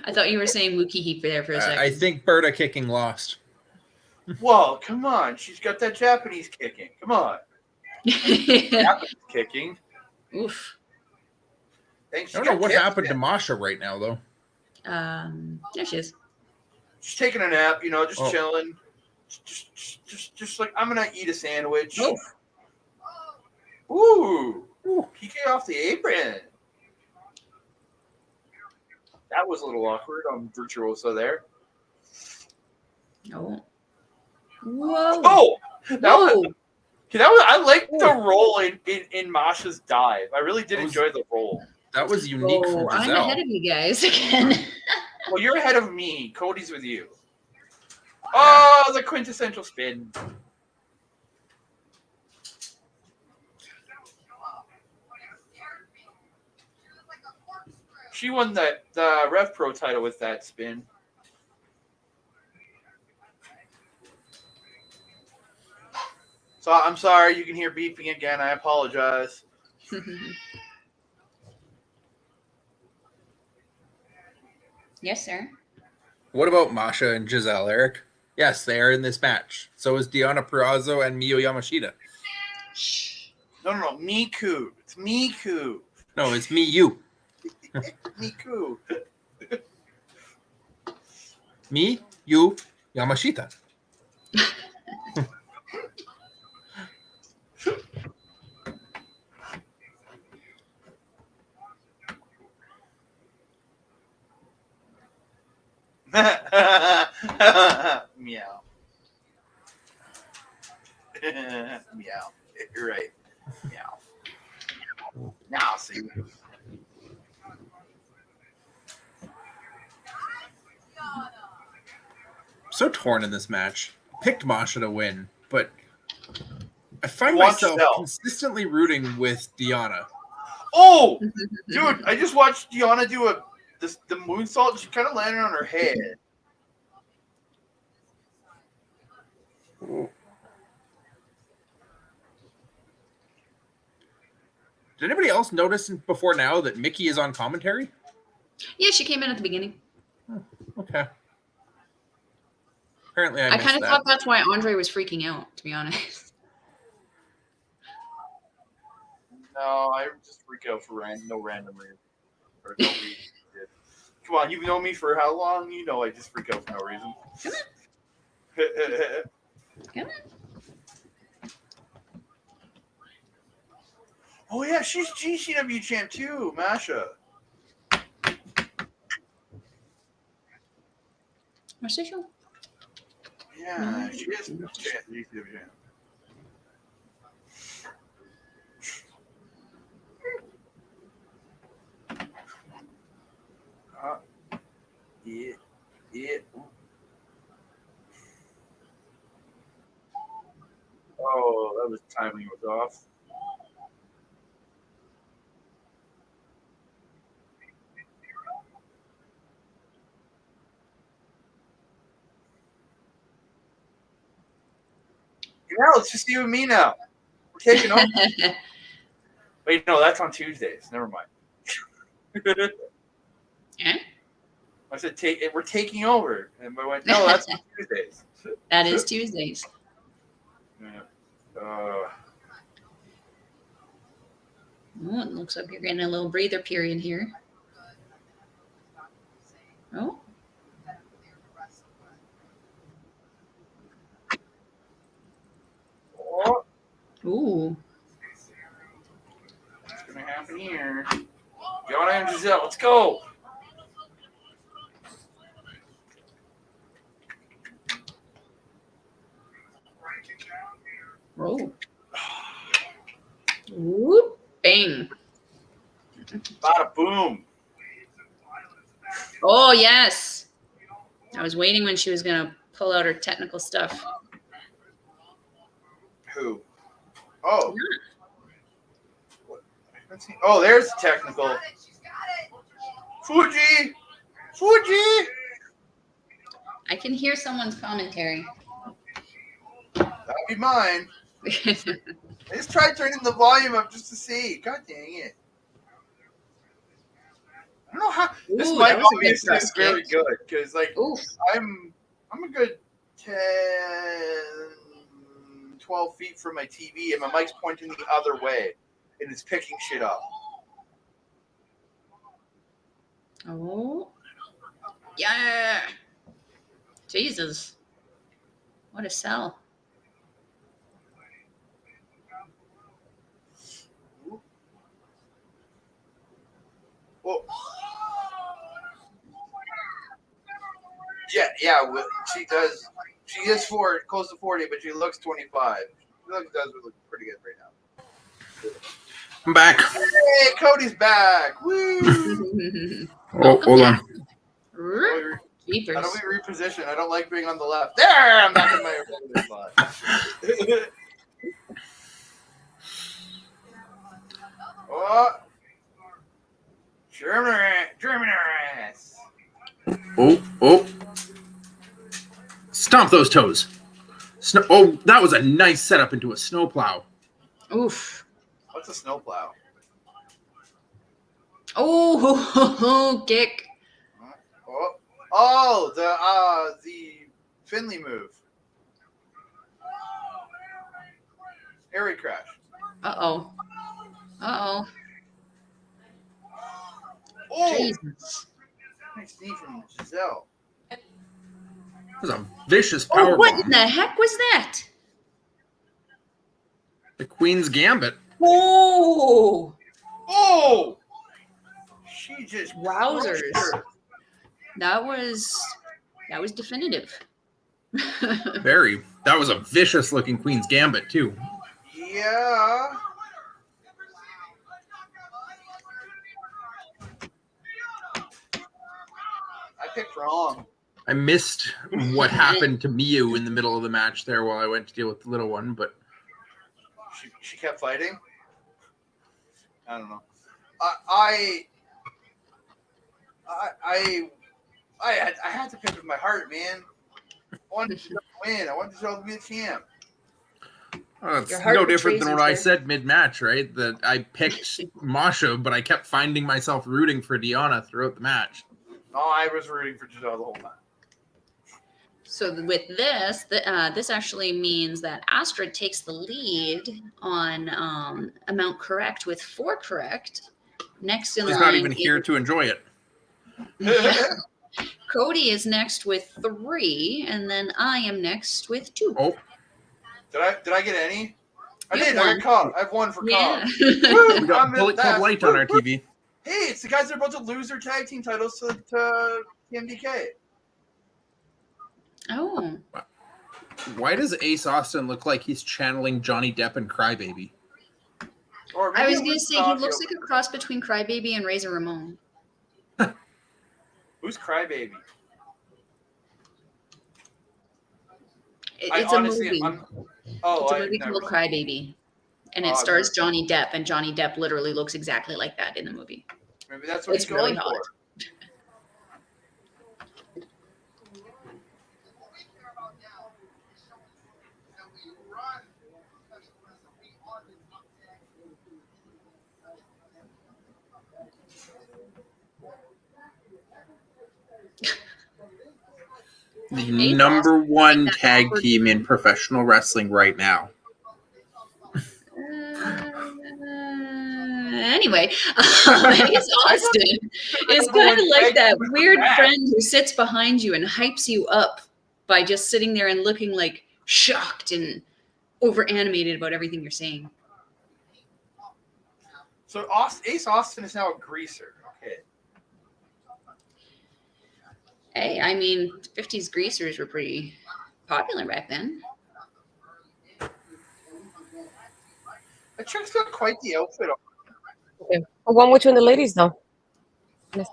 Speaker 4: I thought you were saying Wukihi there for a second.
Speaker 2: I think Berta kicking lost.
Speaker 3: Whoa, come on. She's got that Japanese kicking. Come on. Japanese kicking.
Speaker 4: Oof.
Speaker 3: Thanks.
Speaker 2: I don't know what happened to Masha right now, though.
Speaker 4: There she is.
Speaker 3: She's taking a nap, just
Speaker 2: Oh.
Speaker 3: chilling. Just like, I'm going to eat a sandwich.
Speaker 4: Oh.
Speaker 3: Ooh. Kiki off the apron. That was a little awkward on Virtuoso there.
Speaker 4: No. Whoa.
Speaker 3: Oh! I like the
Speaker 2: Oh.
Speaker 3: roll in Masha's dive. I really did enjoy the roll.
Speaker 2: That was unique from
Speaker 4: I'm
Speaker 2: Giselle.
Speaker 4: ahead of you guys again.
Speaker 3: Well, you're ahead of me. Cody's with you. Oh, the quintessential spin. She won the Rev Pro title with that spin. So I'm sorry, you can hear beeping again. I apologize.
Speaker 4: Yes, sir.
Speaker 2: What about Masha and Giselle, Eric? Yes, they are in this match. So is Deanna Purrazzo and Miyu Yamashita.
Speaker 3: No. Miku. It's Miku.
Speaker 2: No, it's Miyu.
Speaker 3: Miku.
Speaker 2: Me, you, Yamashita.
Speaker 3: Meow. Meow. You're right. Meow. Now, see.
Speaker 2: So torn in this match. Picked Masha to win, but I find
Speaker 3: Watch
Speaker 2: myself
Speaker 3: Giselle.
Speaker 2: consistently rooting with Deanna.
Speaker 3: Oh, dude! I just watched Deanna do the moonsault. She kind of landed on her head.
Speaker 2: Did anybody else notice before now that Mickey is on commentary?
Speaker 4: Yeah, she came in at the beginning.
Speaker 2: Okay. Apparently, I
Speaker 4: I
Speaker 2: missed
Speaker 4: kind of
Speaker 2: that.
Speaker 4: thought that's why Andre was freaking out, to be honest.
Speaker 3: No, I just freak out for no random reason. Or no reason. Come on, you've known me for how long? You know I just freak out for no reason.
Speaker 4: Come on.
Speaker 3: Oh yeah, she's GCW champ too, Masha.
Speaker 4: What's the show?
Speaker 3: Yeah, she is GCW champ. Yeah. Oh, that was timing was off. Yeah, it's just you and me now. We're taking over. Wait, no, that's on Tuesdays. Never mind.
Speaker 4: Yeah?
Speaker 3: I said, we're taking over. And I went, no, that's on Tuesdays.
Speaker 4: That is Tuesdays.
Speaker 3: Yeah.
Speaker 4: Oh, it looks like you're getting a little breather period here. Oh.
Speaker 3: Oh,
Speaker 4: Ooh.
Speaker 3: what's going to happen here? Joanna and Giselle, let's go.
Speaker 4: Oh. Whoop. Bang.
Speaker 3: Bada boom.
Speaker 4: Oh, yes. I was waiting when she was going to pull out her technical stuff.
Speaker 3: Who? Oh. Oh, there's the technical. Fuji!
Speaker 4: I can hear someone's commentary.
Speaker 3: That'll be mine. I just tried turning the volume up just to see. God dang it. I don't know how. This
Speaker 4: Ooh,
Speaker 3: mic
Speaker 4: that was a good
Speaker 3: obviously
Speaker 4: thrust
Speaker 3: is very
Speaker 4: kick.
Speaker 3: good because, like,
Speaker 4: Oof.
Speaker 3: I'm a good 10, 12 feet from my TV, and my mic's pointing the other way, and it's picking shit up.
Speaker 4: Oh. Yeah. Jesus. What a sell.
Speaker 3: Well, yeah. She does. She is close to 40, but she looks 25. She does look pretty good right now.
Speaker 2: I'm back.
Speaker 3: Hey, Cody's back! Woo!
Speaker 2: Oh, hold on.
Speaker 4: Jeepers.
Speaker 3: How do we reposition? I don't like being on the left. There, I'm back in my original spot. Oh, German.
Speaker 2: Oh. Stomp those toes. Oh, that was a nice setup into a snowplow.
Speaker 4: Oof.
Speaker 3: What's a snowplow?
Speaker 4: Oh, kick.
Speaker 3: Oh, the Finley move. Airy crash.
Speaker 4: Uh-oh.
Speaker 3: Oh,
Speaker 4: Jesus.
Speaker 3: nice knee from Giselle.
Speaker 2: That was a vicious power
Speaker 4: Oh, what
Speaker 2: bomb.
Speaker 4: in the heck was that?
Speaker 2: The Queen's Gambit.
Speaker 4: Oh.
Speaker 3: She just
Speaker 4: Wowzers.
Speaker 3: crushed her.
Speaker 4: That was definitive.
Speaker 2: Very. That was a vicious looking Queen's Gambit too.
Speaker 3: Yeah. I picked wrong.
Speaker 2: I missed what happened to Miyu in the middle of the match there while I went to deal with the little one, but
Speaker 3: She kept fighting. I don't know. I had to pick with my heart, man. I wanted to win. I wanted to be the champ.
Speaker 2: it's
Speaker 4: Your heart
Speaker 2: no different than
Speaker 4: betrays
Speaker 2: what
Speaker 4: you,
Speaker 2: I
Speaker 4: sir.
Speaker 2: said mid-match, right? That I picked Masha, but I kept finding myself rooting for Deanna throughout the match.
Speaker 3: No, I was rooting for Giselle the whole time.
Speaker 4: So with this, this actually means that Astrid takes the lead on amount correct with 4 correct. Next in
Speaker 2: She's
Speaker 4: line,
Speaker 2: not even here to enjoy it.
Speaker 4: Cody is next with 3, and then I am next with 2.
Speaker 2: Oh,
Speaker 3: Did I get any? I
Speaker 4: You
Speaker 3: did.
Speaker 4: have
Speaker 3: I
Speaker 4: one.
Speaker 3: got Cobb. I have 1 for
Speaker 4: Yeah.
Speaker 3: Cobb.
Speaker 2: we got
Speaker 3: I'm
Speaker 2: Bullet Club
Speaker 3: that.
Speaker 2: Light on our TV.
Speaker 3: Hey, it's the guys that are about to lose their tag team titles to TMDK.
Speaker 4: Oh.
Speaker 2: Why does Ace Austin look like he's channeling Johnny Depp and Crybaby?
Speaker 3: Or
Speaker 4: I
Speaker 3: maybe
Speaker 4: was
Speaker 3: it
Speaker 4: going to say, he
Speaker 3: Sasha.
Speaker 4: looks like a cross between Crybaby and Razor Ramon.
Speaker 3: Who's Crybaby?
Speaker 4: It's a movie. It's a movie
Speaker 3: never
Speaker 4: called
Speaker 3: seen
Speaker 4: Crybaby. And it stars Johnny Depp, and Johnny Depp literally looks exactly like that in the movie.
Speaker 3: Maybe that's what
Speaker 4: It's
Speaker 3: he's going
Speaker 4: really hot.
Speaker 3: for.
Speaker 2: The number 1 tag team in professional wrestling right now.
Speaker 4: Anyway, Ace Austin is kind of like that weird friend who sits behind you and hypes you up by just sitting there and looking like shocked and over animated about everything you're saying.
Speaker 3: So Ace Austin is now a greaser. Okay.
Speaker 4: Hey, I mean, 50s greasers were pretty popular back then.
Speaker 3: That chick's got quite the outfit on.
Speaker 1: Okay. One between the ladies, though.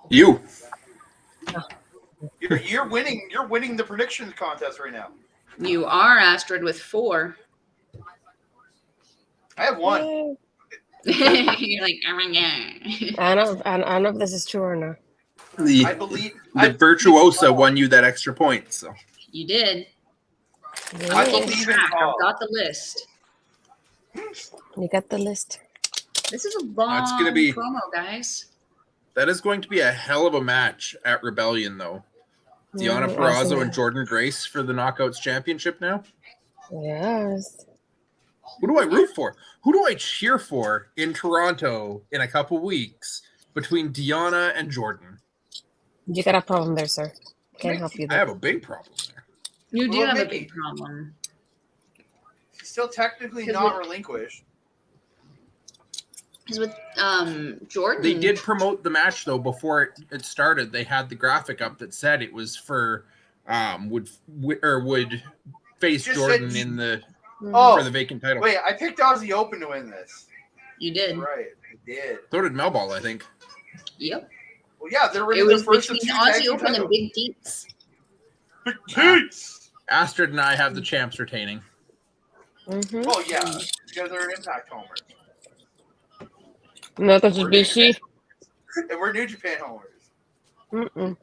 Speaker 2: You.
Speaker 3: You're winning. You're winning the predictions contest right now.
Speaker 4: You are Astrid with 4.
Speaker 3: I have 1.
Speaker 4: You're like, oh my God.
Speaker 1: I don't know if this is true or not.
Speaker 3: I believe
Speaker 2: The virtuosa won you that extra point. So
Speaker 4: You did.
Speaker 1: Yeah.
Speaker 3: I believe in
Speaker 4: I've
Speaker 3: Cobb.
Speaker 4: got the list.
Speaker 1: You got the list.
Speaker 4: This is a long
Speaker 2: That's gonna be-
Speaker 4: promo, guys.
Speaker 2: that is going to be a hell of a match at Rebellion, though. Deonna Purrazzo and Jordan Grace for the Knockouts Championship now.
Speaker 1: Yes.
Speaker 2: Who do I root for? Who do I cheer for in Toronto in a couple weeks between Deonna and Jordan?
Speaker 1: You got a problem there, sir. Can't help you
Speaker 2: I
Speaker 1: there.
Speaker 2: have a big problem there.
Speaker 4: You do
Speaker 3: Well,
Speaker 4: have a
Speaker 3: Mickey.
Speaker 4: big problem.
Speaker 3: She's still technically
Speaker 4: Because
Speaker 3: not relinquished.
Speaker 4: Because with Jordan,
Speaker 2: They did promote the match though before it started. They had the graphic up that said it was for would face
Speaker 3: Just
Speaker 2: Jordan
Speaker 3: said-
Speaker 2: in the
Speaker 3: Oh,
Speaker 2: for the vacant title.
Speaker 3: wait, I picked Aussie Open to win this.
Speaker 4: You did.
Speaker 3: Right, I did.
Speaker 2: So did Melball, I think.
Speaker 4: Yep.
Speaker 3: Well, yeah, they're
Speaker 4: It
Speaker 3: winning their
Speaker 4: was
Speaker 3: first of
Speaker 4: between
Speaker 3: 2 tag
Speaker 4: Aussie
Speaker 3: team
Speaker 4: Open and
Speaker 3: titles.
Speaker 4: Big Deets.
Speaker 3: Big Teats!
Speaker 2: Astrid and I have the champs retaining.
Speaker 1: Mm-hmm.
Speaker 3: Oh yeah, because they're Impact homers,
Speaker 1: No, because it's BC.
Speaker 3: and we're New Japan homers.
Speaker 1: Mm-mm.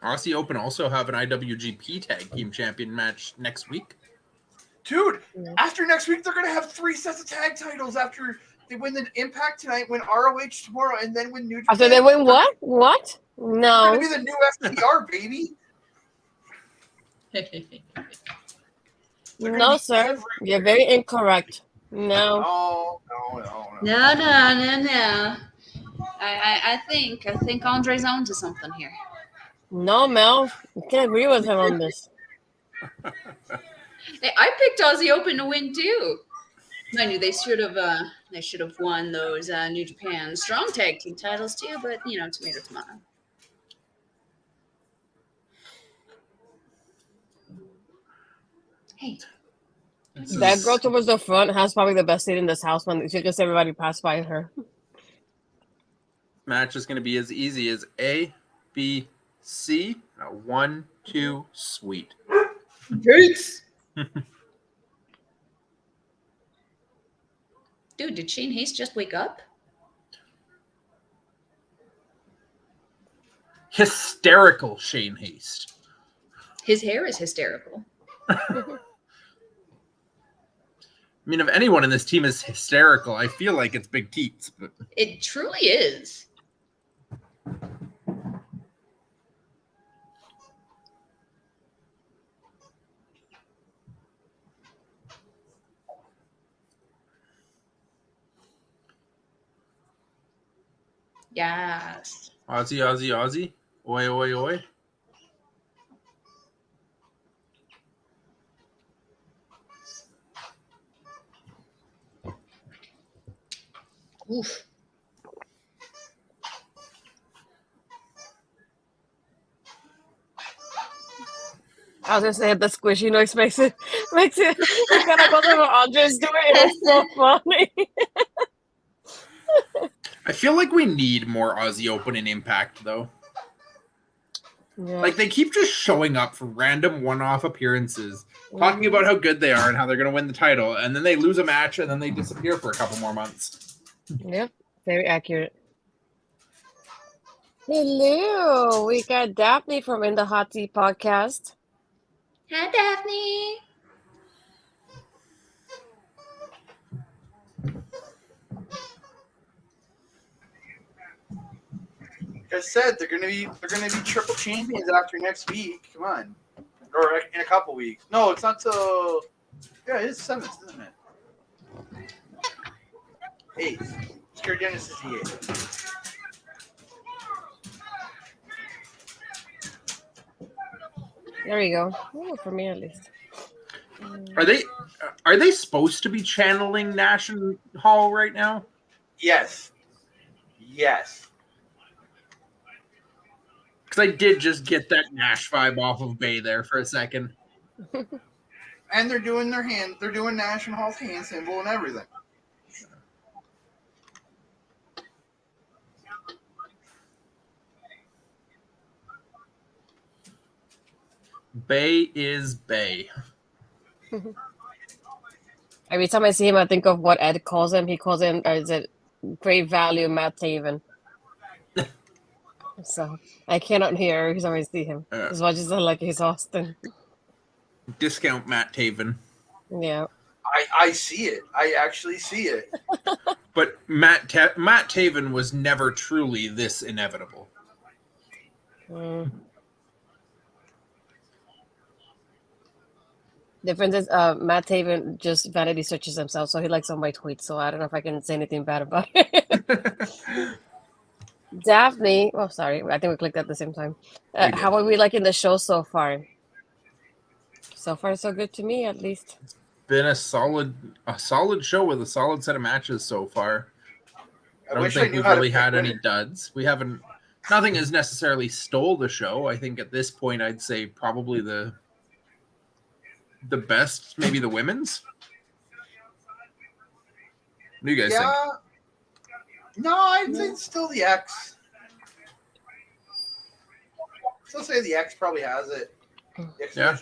Speaker 2: Aussie Open also have an IWGP Tag Team Champion match next week.
Speaker 3: Dude,
Speaker 1: Yeah.
Speaker 3: after next week, they're gonna have 3 sets of tag titles after they win the Impact tonight, win ROH tomorrow, and then win New Japan.
Speaker 1: After they win what? What?
Speaker 3: They're
Speaker 1: No.
Speaker 3: gonna be the new FTR, baby. They're gonna
Speaker 1: No,
Speaker 3: be
Speaker 1: sir.
Speaker 3: everywhere.
Speaker 1: You're very incorrect. No.
Speaker 4: No. I think Andre's on to something here.
Speaker 1: No, Mel. I can't agree with him on this.
Speaker 4: Hey, I picked Aussie Open to win too. I knew they should have won those New Japan Strong Tag Team titles too, but tomato. Hey,
Speaker 1: That girl towards the front has probably the best seat in this house when she gets everybody pass by her.
Speaker 2: Match is going to be as easy as A, B, C. 1, 2, sweet.
Speaker 4: Gates. Dude, did Shane Hayes just wake up?
Speaker 2: Hysterical Shane Haste.
Speaker 4: His hair is hysterical.
Speaker 2: I mean, if anyone in this team is hysterical, I feel like it's Big Teats. But
Speaker 4: It truly is. Yes.
Speaker 2: Aussie, Aussie, Aussie. Oi, oi, oi.
Speaker 4: Oof.
Speaker 1: I was gonna say the squishy noise makes it it kind of goes over Andre's doing it. It's so funny.
Speaker 2: I feel like we need more Aussie Open in Impact, though.
Speaker 1: Yeah.
Speaker 2: Like, they keep just showing up for random one-off appearances, talking about how good they are and how they're going to win the title, and then they lose a match, and then they disappear for a couple more months.
Speaker 1: Yep, very accurate. Hello, we got Daphne from In the Hot Tea podcast.
Speaker 4: Hi, Daphne.
Speaker 3: Like I said, they're gonna be triple champions after next week. Come on, or in a couple weeks. No, it's not till it's 7th, isn't it? 8th. Scare Genesis is the 8th.
Speaker 1: There you go. Ooh, for me at least.
Speaker 2: Are they supposed to be channeling Nash Hall right now?
Speaker 3: Yes.
Speaker 2: Because I did just get that Nash vibe off of Bay there for a second.
Speaker 3: And they're doing they're doing National Hall's hand symbol and everything.
Speaker 1: Bay is Bay. Every time I see him, I think of what Ed calls him. He calls him, is it great value Matt Taven? So I cannot hear every time I see him. As much as I like his Austin.
Speaker 2: Discount Matt Taven.
Speaker 1: Yeah.
Speaker 3: I see it. I actually see it.
Speaker 2: But Matt Taven was never truly this inevitable.
Speaker 1: Difference is Matt Taven just vanity searches himself, so he likes all my tweets, so I don't know if I can say anything bad about it. Daphne, oh sorry, I think we clicked at the same time. How are we liking the show so far? So far, so good to me, at least.
Speaker 2: Been a solid show with a solid set of matches so far. I don't think we've really had any duds. We haven't. Nothing has necessarily stole the show. I think at this point, I'd say probably the best, maybe the women's. What do you guys think?
Speaker 3: No, I'd say it's still the X. Still say the X probably has it.
Speaker 2: Yeah.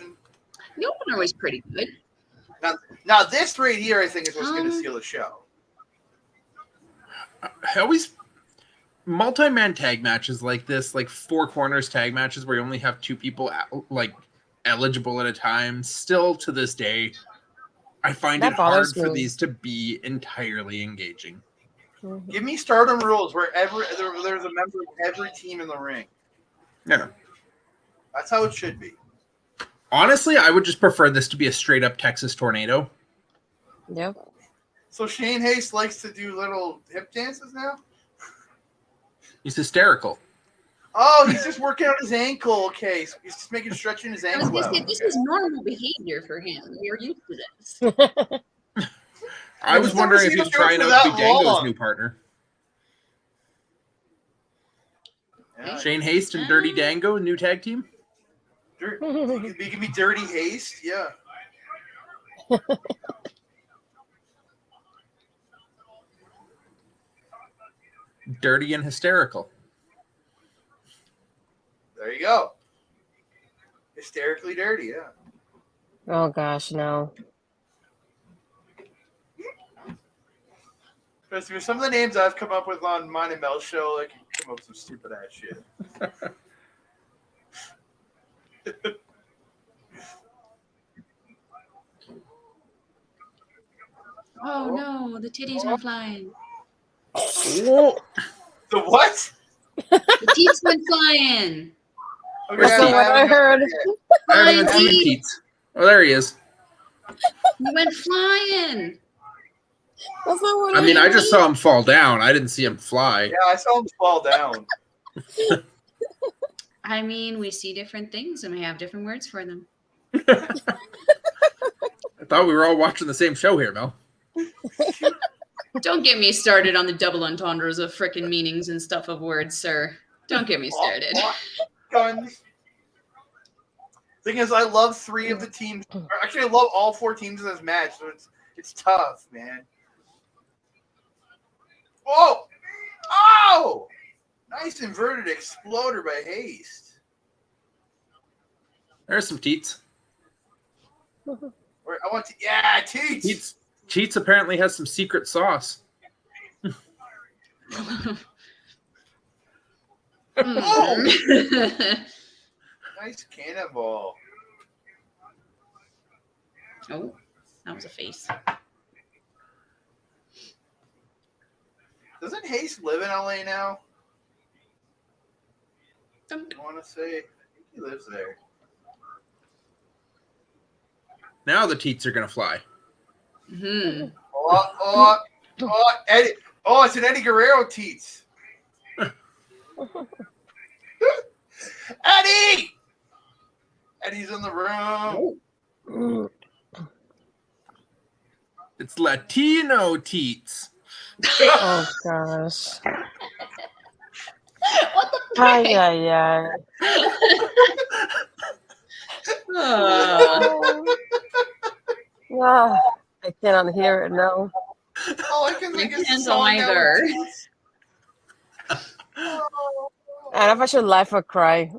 Speaker 4: The opener was pretty good.
Speaker 3: Now this right here, I think, is what's going to steal the show.
Speaker 2: I always multi-man tag matches like this, like four corners tag matches where you only have two people like eligible at a time. Still to this day, I find it hard for these to be entirely engaging.
Speaker 3: Give me Stardom rules where there's a member of every team in the ring.
Speaker 2: Yeah,
Speaker 3: that's how it should be.
Speaker 2: Honestly, I would just prefer this to be a straight up Texas tornado.
Speaker 1: Yep.
Speaker 3: So Shane Haste likes to do little hip dances now?
Speaker 2: He's hysterical.
Speaker 3: Oh, he's just working out his ankle. Okay, so he's just making stretching his ankle.
Speaker 4: I was going to say, this is normal behavior for him. We're used to this.
Speaker 2: I was wondering if he was trying out to be Dango's new partner. Yeah. Shane Haste and Dirty Dango, new tag team?
Speaker 3: He can be Dirty Haste, yeah.
Speaker 2: Dirty and hysterical.
Speaker 3: There you go. Hysterically dirty, yeah.
Speaker 1: Oh gosh, no.
Speaker 3: Because some of the names I've come up with on mine and Mel's show, like, come up with some stupid ass shit.
Speaker 4: Oh no, the titties went flying.
Speaker 3: The what?
Speaker 4: The teats went flying.
Speaker 1: Okay, that's what I heard.
Speaker 2: I haven't seen teats. Oh, there he is.
Speaker 4: He went flying.
Speaker 1: That's not what
Speaker 2: I mean, I just saw him fall down. I didn't see him fly.
Speaker 3: Yeah, I saw him fall down.
Speaker 4: I mean, we see different things and we have different words for them.
Speaker 2: I thought we were all watching the same show here, Mel.
Speaker 4: Don't get me started on the double entendres of frickin' meanings and stuff of words, sir. Don't get me started.
Speaker 3: Guns. Thing is, I love 3 of the teams. Actually, I love all 4 teams in this match, so it's tough, man. Whoa! Oh! Nice inverted exploder by Haste.
Speaker 2: There's some teats.
Speaker 3: I want to. Yeah, teats.
Speaker 2: Cheats apparently has some secret sauce.
Speaker 3: Oh! Nice cannonball.
Speaker 4: Oh, that was a face.
Speaker 3: Doesn't Haste live in LA now?
Speaker 4: Dunk.
Speaker 3: I want to say I think he lives there.
Speaker 2: Now the teats are gonna fly.
Speaker 4: Hmm.
Speaker 3: Oh, Eddie. Oh, it's an Eddie Guerrero teats. Eddie! Eddie's in the room.
Speaker 2: It's Latino teats.
Speaker 1: Oh gosh.
Speaker 4: What the
Speaker 1: Ay,
Speaker 4: frick?
Speaker 1: ay, ay. Ah, I cannot hear it now.
Speaker 3: All I can think
Speaker 4: I
Speaker 3: is
Speaker 4: can't
Speaker 3: song now
Speaker 4: either.
Speaker 3: with teats. Oh,
Speaker 1: I don't know if I should laugh or cry.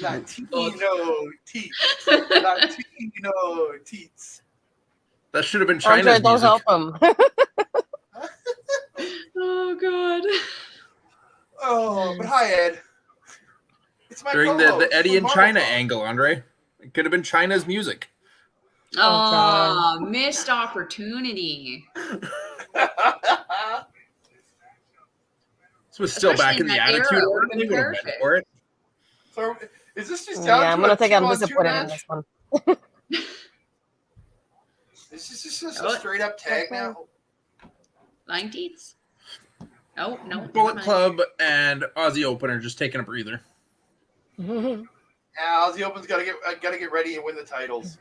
Speaker 3: Latino teats. Latino teats.
Speaker 2: That should have been
Speaker 1: Andre,
Speaker 2: China's
Speaker 1: don't
Speaker 2: music.
Speaker 1: help him.
Speaker 4: Oh god.
Speaker 3: Oh, but hi, Ed. It's my
Speaker 2: During the
Speaker 3: co-host
Speaker 2: Eddie
Speaker 3: from
Speaker 2: and China
Speaker 3: Marvel
Speaker 2: angle, Andre. It could have been China's music.
Speaker 4: Oh, missed opportunity.
Speaker 3: Talk.
Speaker 2: This was still
Speaker 4: Especially
Speaker 2: back
Speaker 4: in
Speaker 2: in the
Speaker 4: that
Speaker 2: attitude
Speaker 4: era,
Speaker 2: order.
Speaker 4: would've been
Speaker 2: They would have went
Speaker 4: perfect.
Speaker 2: for it.
Speaker 3: So, is this just down
Speaker 1: Yeah,
Speaker 3: to
Speaker 1: I'm gonna
Speaker 3: a
Speaker 1: think I'm
Speaker 3: 2-on-2
Speaker 1: disappointed in
Speaker 3: match?
Speaker 1: this one.
Speaker 3: Is this just a
Speaker 4: Oh.
Speaker 3: straight up tag now?
Speaker 4: Lying teats. Oh, no. never
Speaker 2: Bullet
Speaker 4: mind.
Speaker 2: Club and Aussie Open are just taking a breather.
Speaker 3: Yeah, Aussie Open's gotta get ready and win the titles.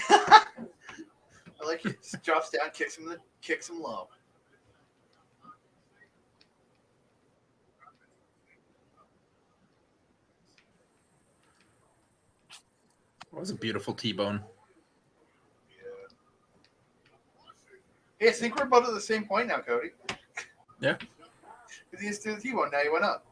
Speaker 3: I like it. Just drops down, kicks him low.
Speaker 2: That was a beautiful T-bone.
Speaker 3: Hey, I think we're about at the same point now, Cody.
Speaker 2: Yeah.
Speaker 3: Because he used to the T1, now he went up.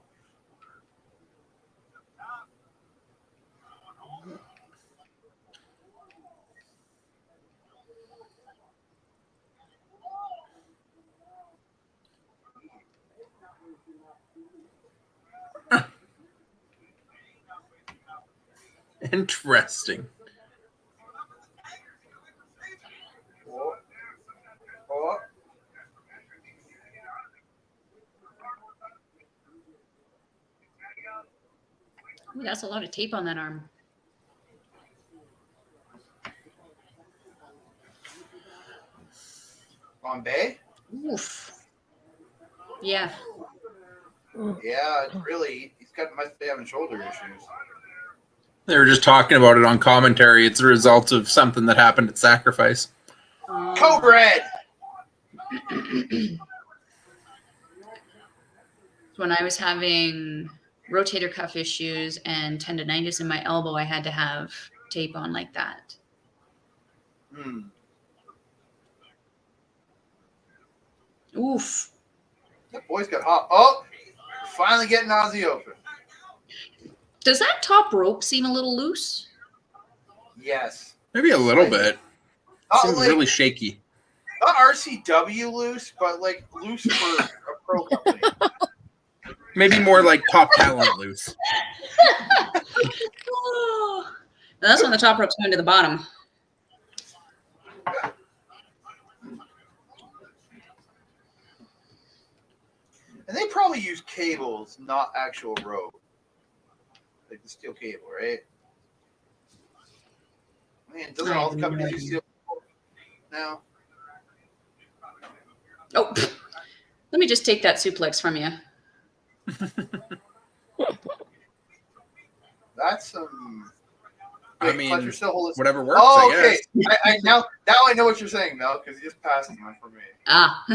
Speaker 2: Interesting.
Speaker 3: Oh. Oh.
Speaker 4: Ooh, that's a lot of tape on that arm.
Speaker 3: On Bay?
Speaker 4: Oof. Yeah.
Speaker 3: Yeah, it's really. Must be having shoulder issues.
Speaker 2: They were just talking about it on commentary. It's a result of something that happened at Sacrifice.
Speaker 3: Code Red!
Speaker 4: When I was having rotator cuff issues and tendonitis in my elbow, I had to have tape on like that. Oof.
Speaker 3: That boy's got hot. Oh! Finally getting Aussie Open.
Speaker 4: Does that top rope seem a little loose?
Speaker 3: Yes.
Speaker 2: Maybe a little bit.
Speaker 3: Not
Speaker 2: Seems
Speaker 3: like,
Speaker 2: really shaky.
Speaker 3: not RCW loose, but like loose for a pro company.
Speaker 2: Maybe more like Top Talent loose.
Speaker 4: Oh. That's when the top rope's going to the bottom.
Speaker 3: And they probably use cables, not actual rope. Like the steel cable, right? Man, doesn't all the companies use steel now?
Speaker 4: Oh, let me just take that suplex from you.
Speaker 3: That's some.
Speaker 2: I mean,
Speaker 3: Fletcher still holding.
Speaker 2: whatever works.
Speaker 3: Oh,
Speaker 2: I
Speaker 3: okay.
Speaker 2: guess.
Speaker 3: I now I know what you're saying, Mel, because you just passed him for me.
Speaker 4: Ah.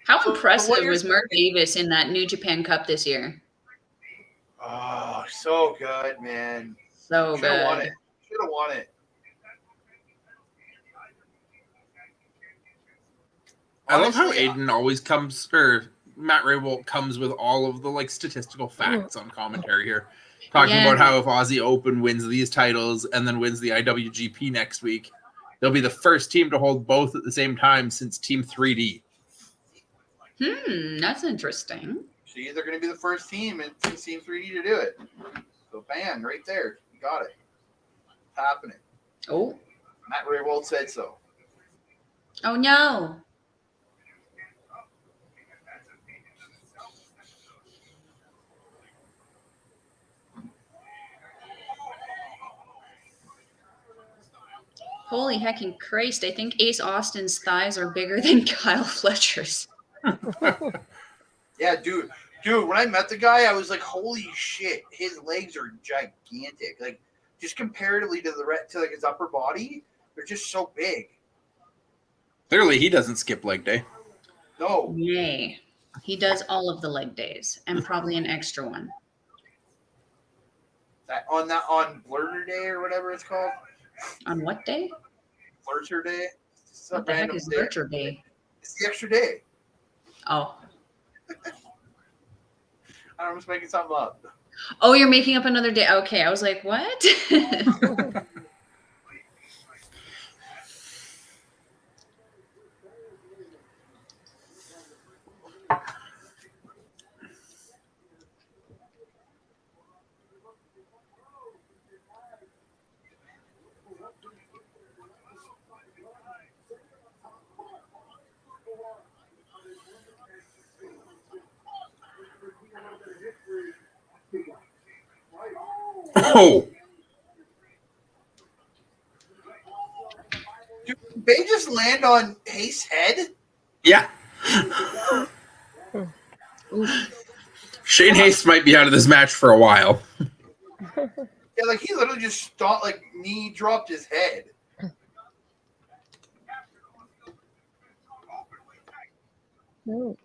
Speaker 4: How impressive was Mark Davis in that New Japan Cup this year?
Speaker 3: Oh, so good, man.
Speaker 4: So
Speaker 3: Should have won
Speaker 4: good.
Speaker 3: it. Should have won it.
Speaker 2: I love how
Speaker 3: Honestly,
Speaker 2: Aiden always comes, or Matt Raybolt comes with all of the like statistical facts on commentary here, talking about how if Aussie Open wins these titles and then wins the IWGP next week, they'll be the first team to hold both at the same time since Team 3D.
Speaker 4: That's interesting.
Speaker 3: See, they're going to be the first team in Team 3D to do it. So, bam, right there. You got it. It's happening.
Speaker 4: Oh.
Speaker 3: Matt Raybolt said so.
Speaker 4: Oh, no. Holy heckin' Christ. I think Ace Austin's thighs are bigger than Kyle Fletcher's.
Speaker 3: Yeah, dude, when I met the guy, I was like, holy shit, his legs are gigantic. Like, just comparatively to like his upper body, they're just so big.
Speaker 2: Clearly, he doesn't skip leg day.
Speaker 3: No.
Speaker 4: Nay. He does all of the leg days and probably an extra one.
Speaker 3: On Blurter Day or whatever it's called.
Speaker 4: On what day?
Speaker 3: Blurter Day.
Speaker 4: What the heck is Blurter Day?
Speaker 3: It's the extra day.
Speaker 4: Oh.
Speaker 3: I'm just making something up.
Speaker 4: Oh, you're making up another day. Okay, I was like, what?
Speaker 2: Oh.
Speaker 3: Dude, did they just land on Hayes' head?
Speaker 2: Yeah. Shane Haste might be out of this match for a while.
Speaker 3: Yeah, like he literally just stopped, like knee dropped his head.
Speaker 1: Mm.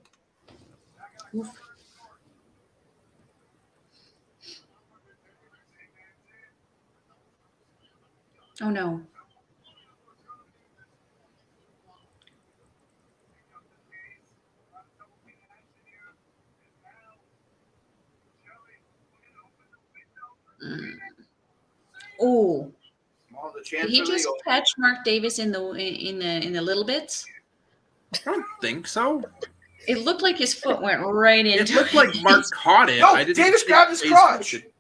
Speaker 4: Oh, no. Oh.
Speaker 3: Well, the
Speaker 4: Did he just catch Mark Davis in the little bits?
Speaker 2: I don't think so.
Speaker 4: It looked like his foot went right into
Speaker 2: It looked like Mark caught it.
Speaker 3: No,
Speaker 2: I didn't
Speaker 3: Davis
Speaker 2: think
Speaker 3: grabbed his
Speaker 2: Hayes
Speaker 3: crotch.
Speaker 2: flipped it.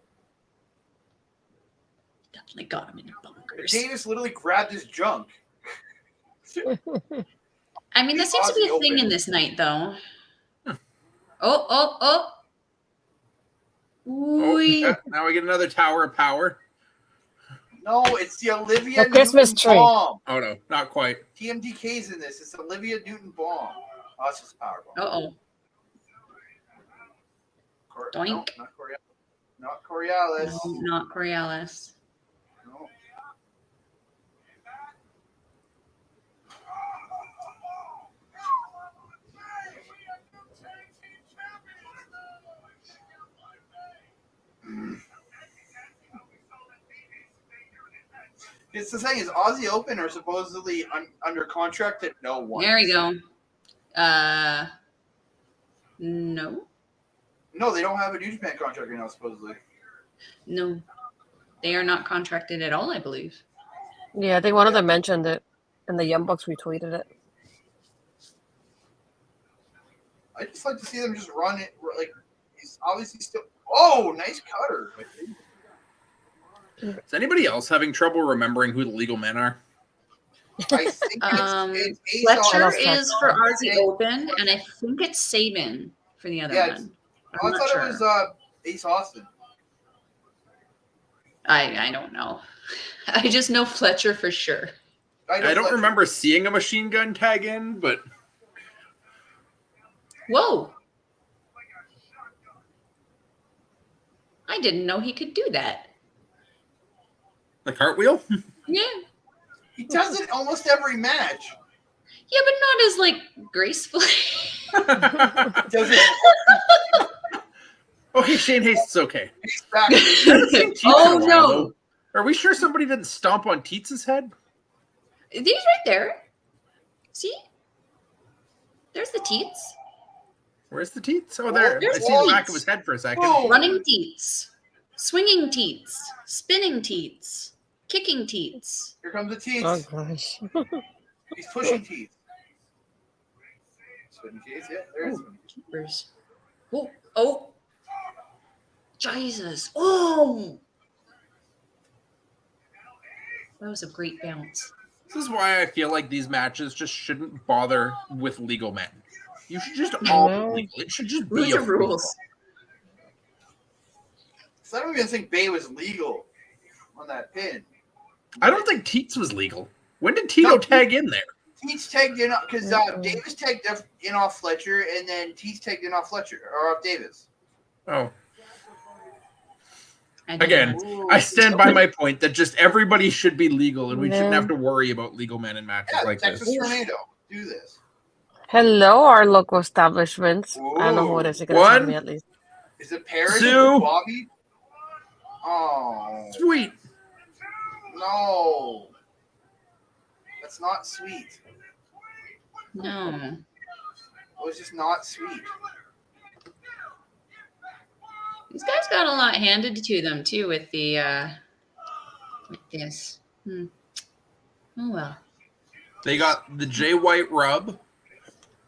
Speaker 4: Definitely got him in the bunkers.
Speaker 3: Davis literally grabbed his junk.
Speaker 4: I mean, that seems to be a thing in this night, though. Oh.
Speaker 2: Oh, yeah, now we get another Tower of Power.
Speaker 3: No, it's the Olivia
Speaker 1: The Christmas
Speaker 3: Newton
Speaker 1: tree.
Speaker 3: bomb.
Speaker 2: Oh, no, not quite.
Speaker 3: TMDK's in this. It's Olivia Newton bomb. Oh, it's just a power bomb.
Speaker 4: Uh-oh. Doink.
Speaker 3: No, not Coriolis.
Speaker 4: No, not Coriolis.
Speaker 3: No. It's the thing is Aussie Open are supposedly under contract at no one.
Speaker 4: There we go. No.
Speaker 3: No, they don't have a New Japan contract right now, supposedly.
Speaker 4: No. They are not contracted at all, I believe.
Speaker 1: Yeah, I think one of them mentioned it, and the Young Bucks retweeted it.
Speaker 3: I just like to see them just run it. Like, he's obviously still. Oh, nice cutter.
Speaker 2: Is anybody else having trouble remembering who the legal men are?
Speaker 3: I think it's Ace
Speaker 4: Fletcher
Speaker 3: Austin.
Speaker 4: is for Aussie Open, and I think it's Saban for the other one.
Speaker 3: I thought it was Ace Austin.
Speaker 4: I don't know. I just know Fletcher for sure.
Speaker 2: I don't remember seeing a machine gun tag in, but
Speaker 4: Whoa. I didn't know he could do that.
Speaker 2: the cartwheel.
Speaker 4: Yeah.
Speaker 3: He does it almost every match.
Speaker 4: Yeah, but not as like gracefully.
Speaker 3: Does it?
Speaker 2: Okay, Shane Haste's okay.
Speaker 3: He's back.
Speaker 4: Oh no!
Speaker 2: Are we sure somebody didn't stomp on Teets' head?
Speaker 4: He's right there. See? There's the teats.
Speaker 2: Where's the Teets? Oh, there.
Speaker 4: There's
Speaker 2: I see the back
Speaker 4: Teets.
Speaker 2: of his head for a second.
Speaker 3: Whoa.
Speaker 4: Running teats. Swinging teats. Spinning teats. Kicking teats.
Speaker 3: Here comes the teeth.
Speaker 1: Oh gosh.
Speaker 3: He's pushing teeth. Spinning teeth, yeah, there is.
Speaker 4: Keepers. Oh, oh. Jesus. Oh. That was a great bounce.
Speaker 2: This is why I feel like these matches just shouldn't bother with legal men. You should just all be legal. It should just be
Speaker 4: Rules
Speaker 2: a
Speaker 4: are rules.
Speaker 3: So I don't even think Bay was legal on that pin.
Speaker 2: I don't think Teets was legal. When did Tito tag in there?
Speaker 3: Teets tagged in because Davis tagged in off Fletcher, and then Teets tagged in off Fletcher or off Davis.
Speaker 2: Oh.
Speaker 4: I
Speaker 2: Again,
Speaker 3: Ooh.
Speaker 2: I stand by my point that just everybody should be legal and we shouldn't have to worry about legal men in matches
Speaker 3: Yeah,
Speaker 2: like
Speaker 3: Texas
Speaker 2: this.
Speaker 3: Tornado. Do this.
Speaker 1: Hello, our local establishments. I don't know who it is. You can tell
Speaker 2: One.
Speaker 1: me at least.
Speaker 3: Is it Parrish
Speaker 2: Sue.
Speaker 3: or Bobby? Oh
Speaker 2: Sweet.
Speaker 3: no, that's not sweet.
Speaker 4: No.
Speaker 3: It was just not sweet.
Speaker 4: These guys got a lot handed to them too with the with this. Oh well.
Speaker 2: They got the Jay White rub,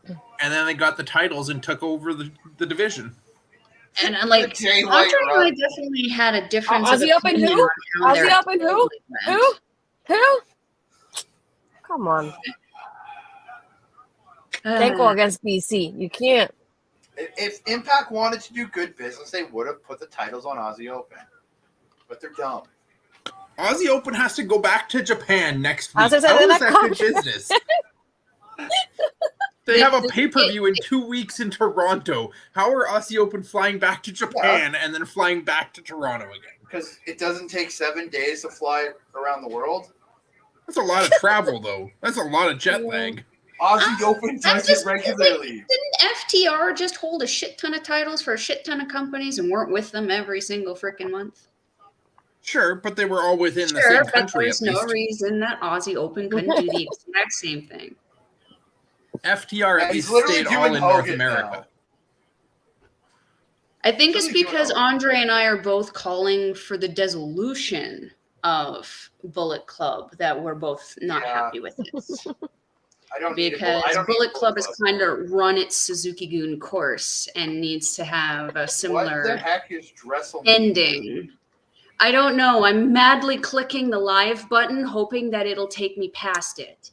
Speaker 2: and then they got the titles and took over the division.
Speaker 4: And like
Speaker 3: Jay
Speaker 4: Andre
Speaker 3: White
Speaker 4: and I
Speaker 3: rub.
Speaker 4: definitely had a difference of
Speaker 1: Ozzy up and
Speaker 4: opinion
Speaker 1: who?
Speaker 4: on how
Speaker 1: Ozzy
Speaker 4: their
Speaker 1: up and who?
Speaker 4: went.
Speaker 1: Who? Come on. Can't go against BC. You can't.
Speaker 3: If Impact wanted to do good business, they would have put the titles on Aussie Open. But they're dumb.
Speaker 2: Aussie Open has to go back to Japan next
Speaker 1: I
Speaker 2: week.
Speaker 1: was
Speaker 2: How
Speaker 1: gonna
Speaker 2: is
Speaker 1: say,
Speaker 2: that
Speaker 1: they're
Speaker 2: good
Speaker 1: not
Speaker 2: business? They have a pay-per-view in 2 weeks in Toronto. How are Aussie Open flying back to Japan and then flying back to Toronto again?
Speaker 3: Because it doesn't take 7 days to fly around the world.
Speaker 2: That's a lot of travel, though. That's a lot of jet lag.
Speaker 3: Aussie Open does it regularly.
Speaker 4: Didn't FTR just hold a shit ton of titles for a shit ton of companies and weren't with them every single freaking month?
Speaker 2: Sure, but they were all within the
Speaker 4: Sure,
Speaker 2: same
Speaker 4: but
Speaker 2: country
Speaker 4: there's
Speaker 2: at
Speaker 4: no
Speaker 2: least.
Speaker 4: reason that Aussie Open couldn't do the exact same thing.
Speaker 2: FTR at
Speaker 3: Yeah,
Speaker 2: least
Speaker 3: he's literally
Speaker 2: stayed all
Speaker 3: doing
Speaker 2: in North
Speaker 3: Hogan
Speaker 2: America.
Speaker 3: now.
Speaker 4: I think it's
Speaker 3: Something you
Speaker 4: because
Speaker 3: know.
Speaker 4: Andre and I are both calling for the dissolution of Bullet Club that we're both not
Speaker 3: Yeah.
Speaker 4: happy with this.
Speaker 3: I don't need
Speaker 4: Because
Speaker 3: I don't need
Speaker 4: Bullet
Speaker 3: a
Speaker 4: Club has kind of run its Suzuki-gun course and needs to have a
Speaker 3: What the
Speaker 4: similar
Speaker 3: heck is Dressel?
Speaker 4: ending. I don't know. I'm madly clicking the live button, hoping that it'll take me past it.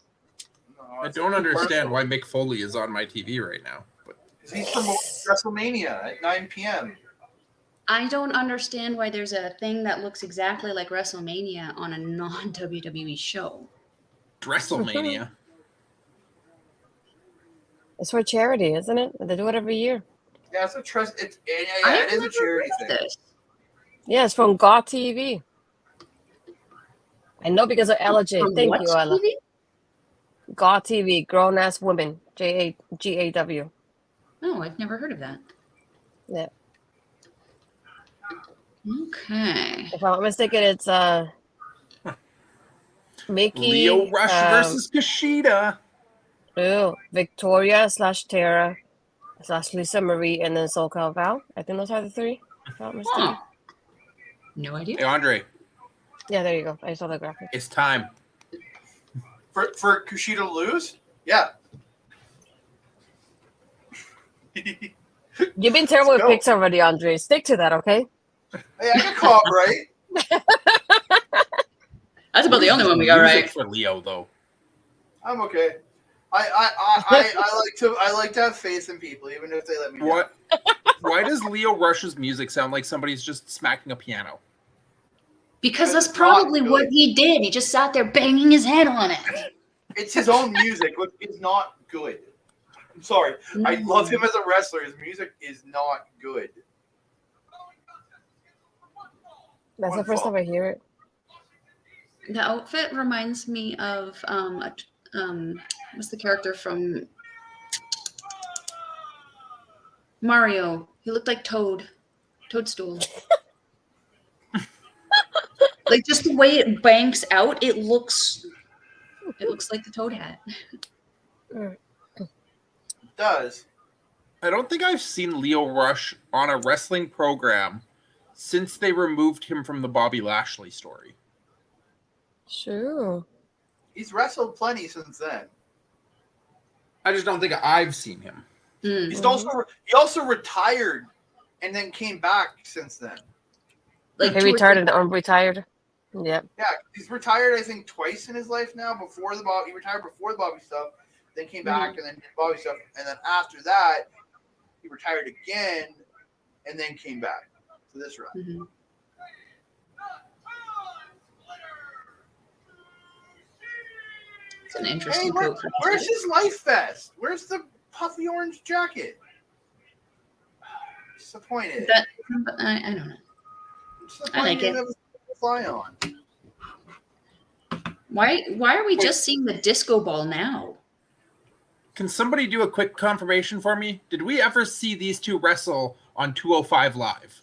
Speaker 3: No,
Speaker 2: I
Speaker 3: it's
Speaker 2: don't
Speaker 3: a
Speaker 2: understand
Speaker 3: commercial.
Speaker 2: why Mick Foley is on my TV right now. But
Speaker 3: He's promoting WrestleMania at 9 p.m.
Speaker 4: I don't understand why there's a thing that looks exactly like WrestleMania on a non-WWE show.
Speaker 2: WrestleMania.
Speaker 1: It's for charity, isn't it? They do it every year.
Speaker 3: Yeah, it's a trust. It
Speaker 4: I've
Speaker 3: is a
Speaker 4: never
Speaker 3: charity
Speaker 4: heard of
Speaker 3: thing.
Speaker 4: this.
Speaker 1: Yeah, it's from GAW TV. I know because of LJ.
Speaker 4: From
Speaker 1: Thank
Speaker 4: what
Speaker 1: you, Ella.
Speaker 4: TV?
Speaker 1: GAW TV, Grown Ass Women, GAW.
Speaker 4: Oh, I've never heard of that.
Speaker 1: Yeah.
Speaker 4: Okay.
Speaker 1: If I'm not mistaken, it's Mickey,
Speaker 2: Leo Rush versus Kushida.
Speaker 1: Victoria / Tara / Lisa Marie, and then SoCal Val. I think those are the three. If I'm not mistaken.
Speaker 4: Huh. No idea.
Speaker 2: Hey, Andre,
Speaker 1: Yeah, there you go. I saw the graphic.
Speaker 2: it's time.
Speaker 3: For Kushida to lose? Yeah.
Speaker 1: You've been terrible with
Speaker 3: Let's go.
Speaker 1: picks already, Andre. Stick to that, okay?
Speaker 3: Hey, I got Cobb right.
Speaker 4: That's about the only one we got
Speaker 2: Music
Speaker 4: right.
Speaker 2: for Leo, though.
Speaker 3: I'm okay. I like to have faith in people, even if they let me down.
Speaker 2: What? Why does Leo Rush's music sound like somebody's just smacking a piano?
Speaker 4: Because that's
Speaker 3: It's
Speaker 4: probably
Speaker 3: not
Speaker 4: what
Speaker 3: good.
Speaker 4: he did. He just sat there banging his head on it.
Speaker 3: It's his own music, which is not good. I'm sorry. I love him as a wrestler. His music is not good.
Speaker 1: That's the first time I hear it.
Speaker 4: The outfit reminds me of what's the character from Mario? He looked like Toadstool. Like just the way it banks out, it looks like the Toad hat.
Speaker 3: It does.
Speaker 2: I don't think I've seen Lio Rush on a wrestling program since they removed him from the Bobby Lashley story.
Speaker 1: True.
Speaker 3: He's wrestled plenty since then.
Speaker 2: I just don't think I've seen him.
Speaker 3: He also retired and then came back since then.
Speaker 4: Like
Speaker 1: He retired and unretired. Yep.
Speaker 3: Yeah, he's retired I think twice in his life now. He retired before the Bobby stuff, then came back and then did Bobby stuff, and then after that he retired again and then came back to this run.
Speaker 4: Mm-hmm. It's an interesting quote.
Speaker 3: Where's his life vest? Where's the puffy orange jacket? Disappointed.
Speaker 4: I don't know.
Speaker 3: Disappointed
Speaker 4: I like
Speaker 3: he
Speaker 4: it.
Speaker 3: didn't have a fly on.
Speaker 4: Why are we just seeing the disco ball now?
Speaker 2: Can somebody do a quick confirmation for me? Did we ever see these two wrestle on 205 Live?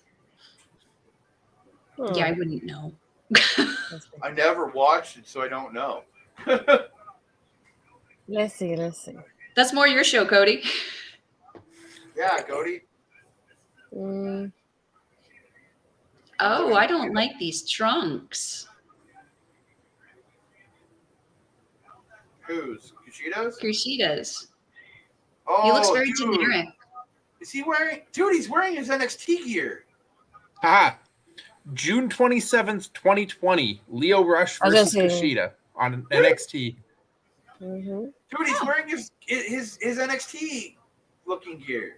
Speaker 4: Yeah, I wouldn't know.
Speaker 3: I never watched it, so I don't know.
Speaker 1: Let's see.
Speaker 4: That's more your show, Cody.
Speaker 3: Yeah, Cody.
Speaker 1: Mm,
Speaker 4: Oh, I don't like these trunks.
Speaker 3: Who's? Kushida's?
Speaker 4: Kushida's.
Speaker 3: Oh,
Speaker 4: He looks very
Speaker 3: dude.
Speaker 4: generic.
Speaker 3: Is he wearing? Dude, he's wearing his NXT gear.
Speaker 2: Haha. June 27th, 2020. Lio Rush
Speaker 1: I was
Speaker 2: versus
Speaker 1: gonna say-
Speaker 2: Kushida on NXT.
Speaker 1: mhm.
Speaker 3: Dude, he's wearing his NXT looking gear.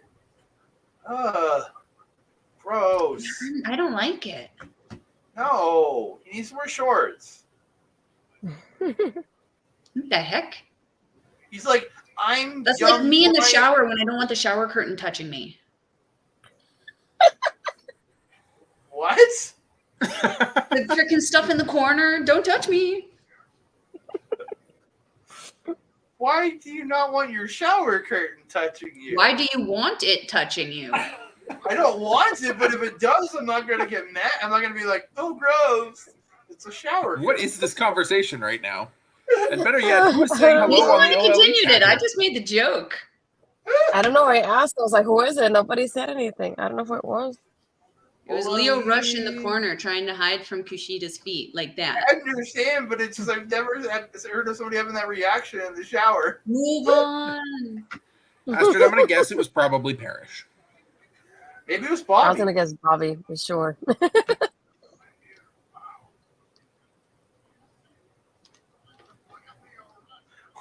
Speaker 3: Gross.
Speaker 4: I don't like it.
Speaker 3: No, he needs to wear shorts.
Speaker 4: What the heck?
Speaker 3: He's like, I'm.
Speaker 4: That's
Speaker 3: young
Speaker 4: like me in the
Speaker 3: boy.
Speaker 4: shower when I don't want the shower curtain touching me.
Speaker 3: What?
Speaker 4: The freaking stuff in the corner. Don't touch me.
Speaker 3: Why do you not want your shower curtain touching you?
Speaker 4: Why do you want it touching you?
Speaker 3: I don't want it, but if it does, I'm not gonna get mad. I'm not gonna be like, oh, gross. It's a shower.
Speaker 2: What is this conversation right now? And better yet, who's saying hello
Speaker 4: He's the
Speaker 2: on
Speaker 4: one
Speaker 2: the
Speaker 4: who
Speaker 2: OLE
Speaker 4: continued
Speaker 2: chat
Speaker 4: it. I
Speaker 2: here?
Speaker 4: just made the joke.
Speaker 1: I don't know. I asked. I was like, "Who is it?" Nobody said anything. I don't know who it was.
Speaker 4: It was Lio Rush in the corner trying to hide from Kushida's feet like that.
Speaker 3: I understand, but it's just I've never heard of somebody having that reaction in the shower.
Speaker 4: Move on.
Speaker 2: Astrid, I'm going to guess it was probably Parrish.
Speaker 3: Maybe it was
Speaker 1: I was
Speaker 3: Bobby.
Speaker 1: gonna guess Bobby for sure.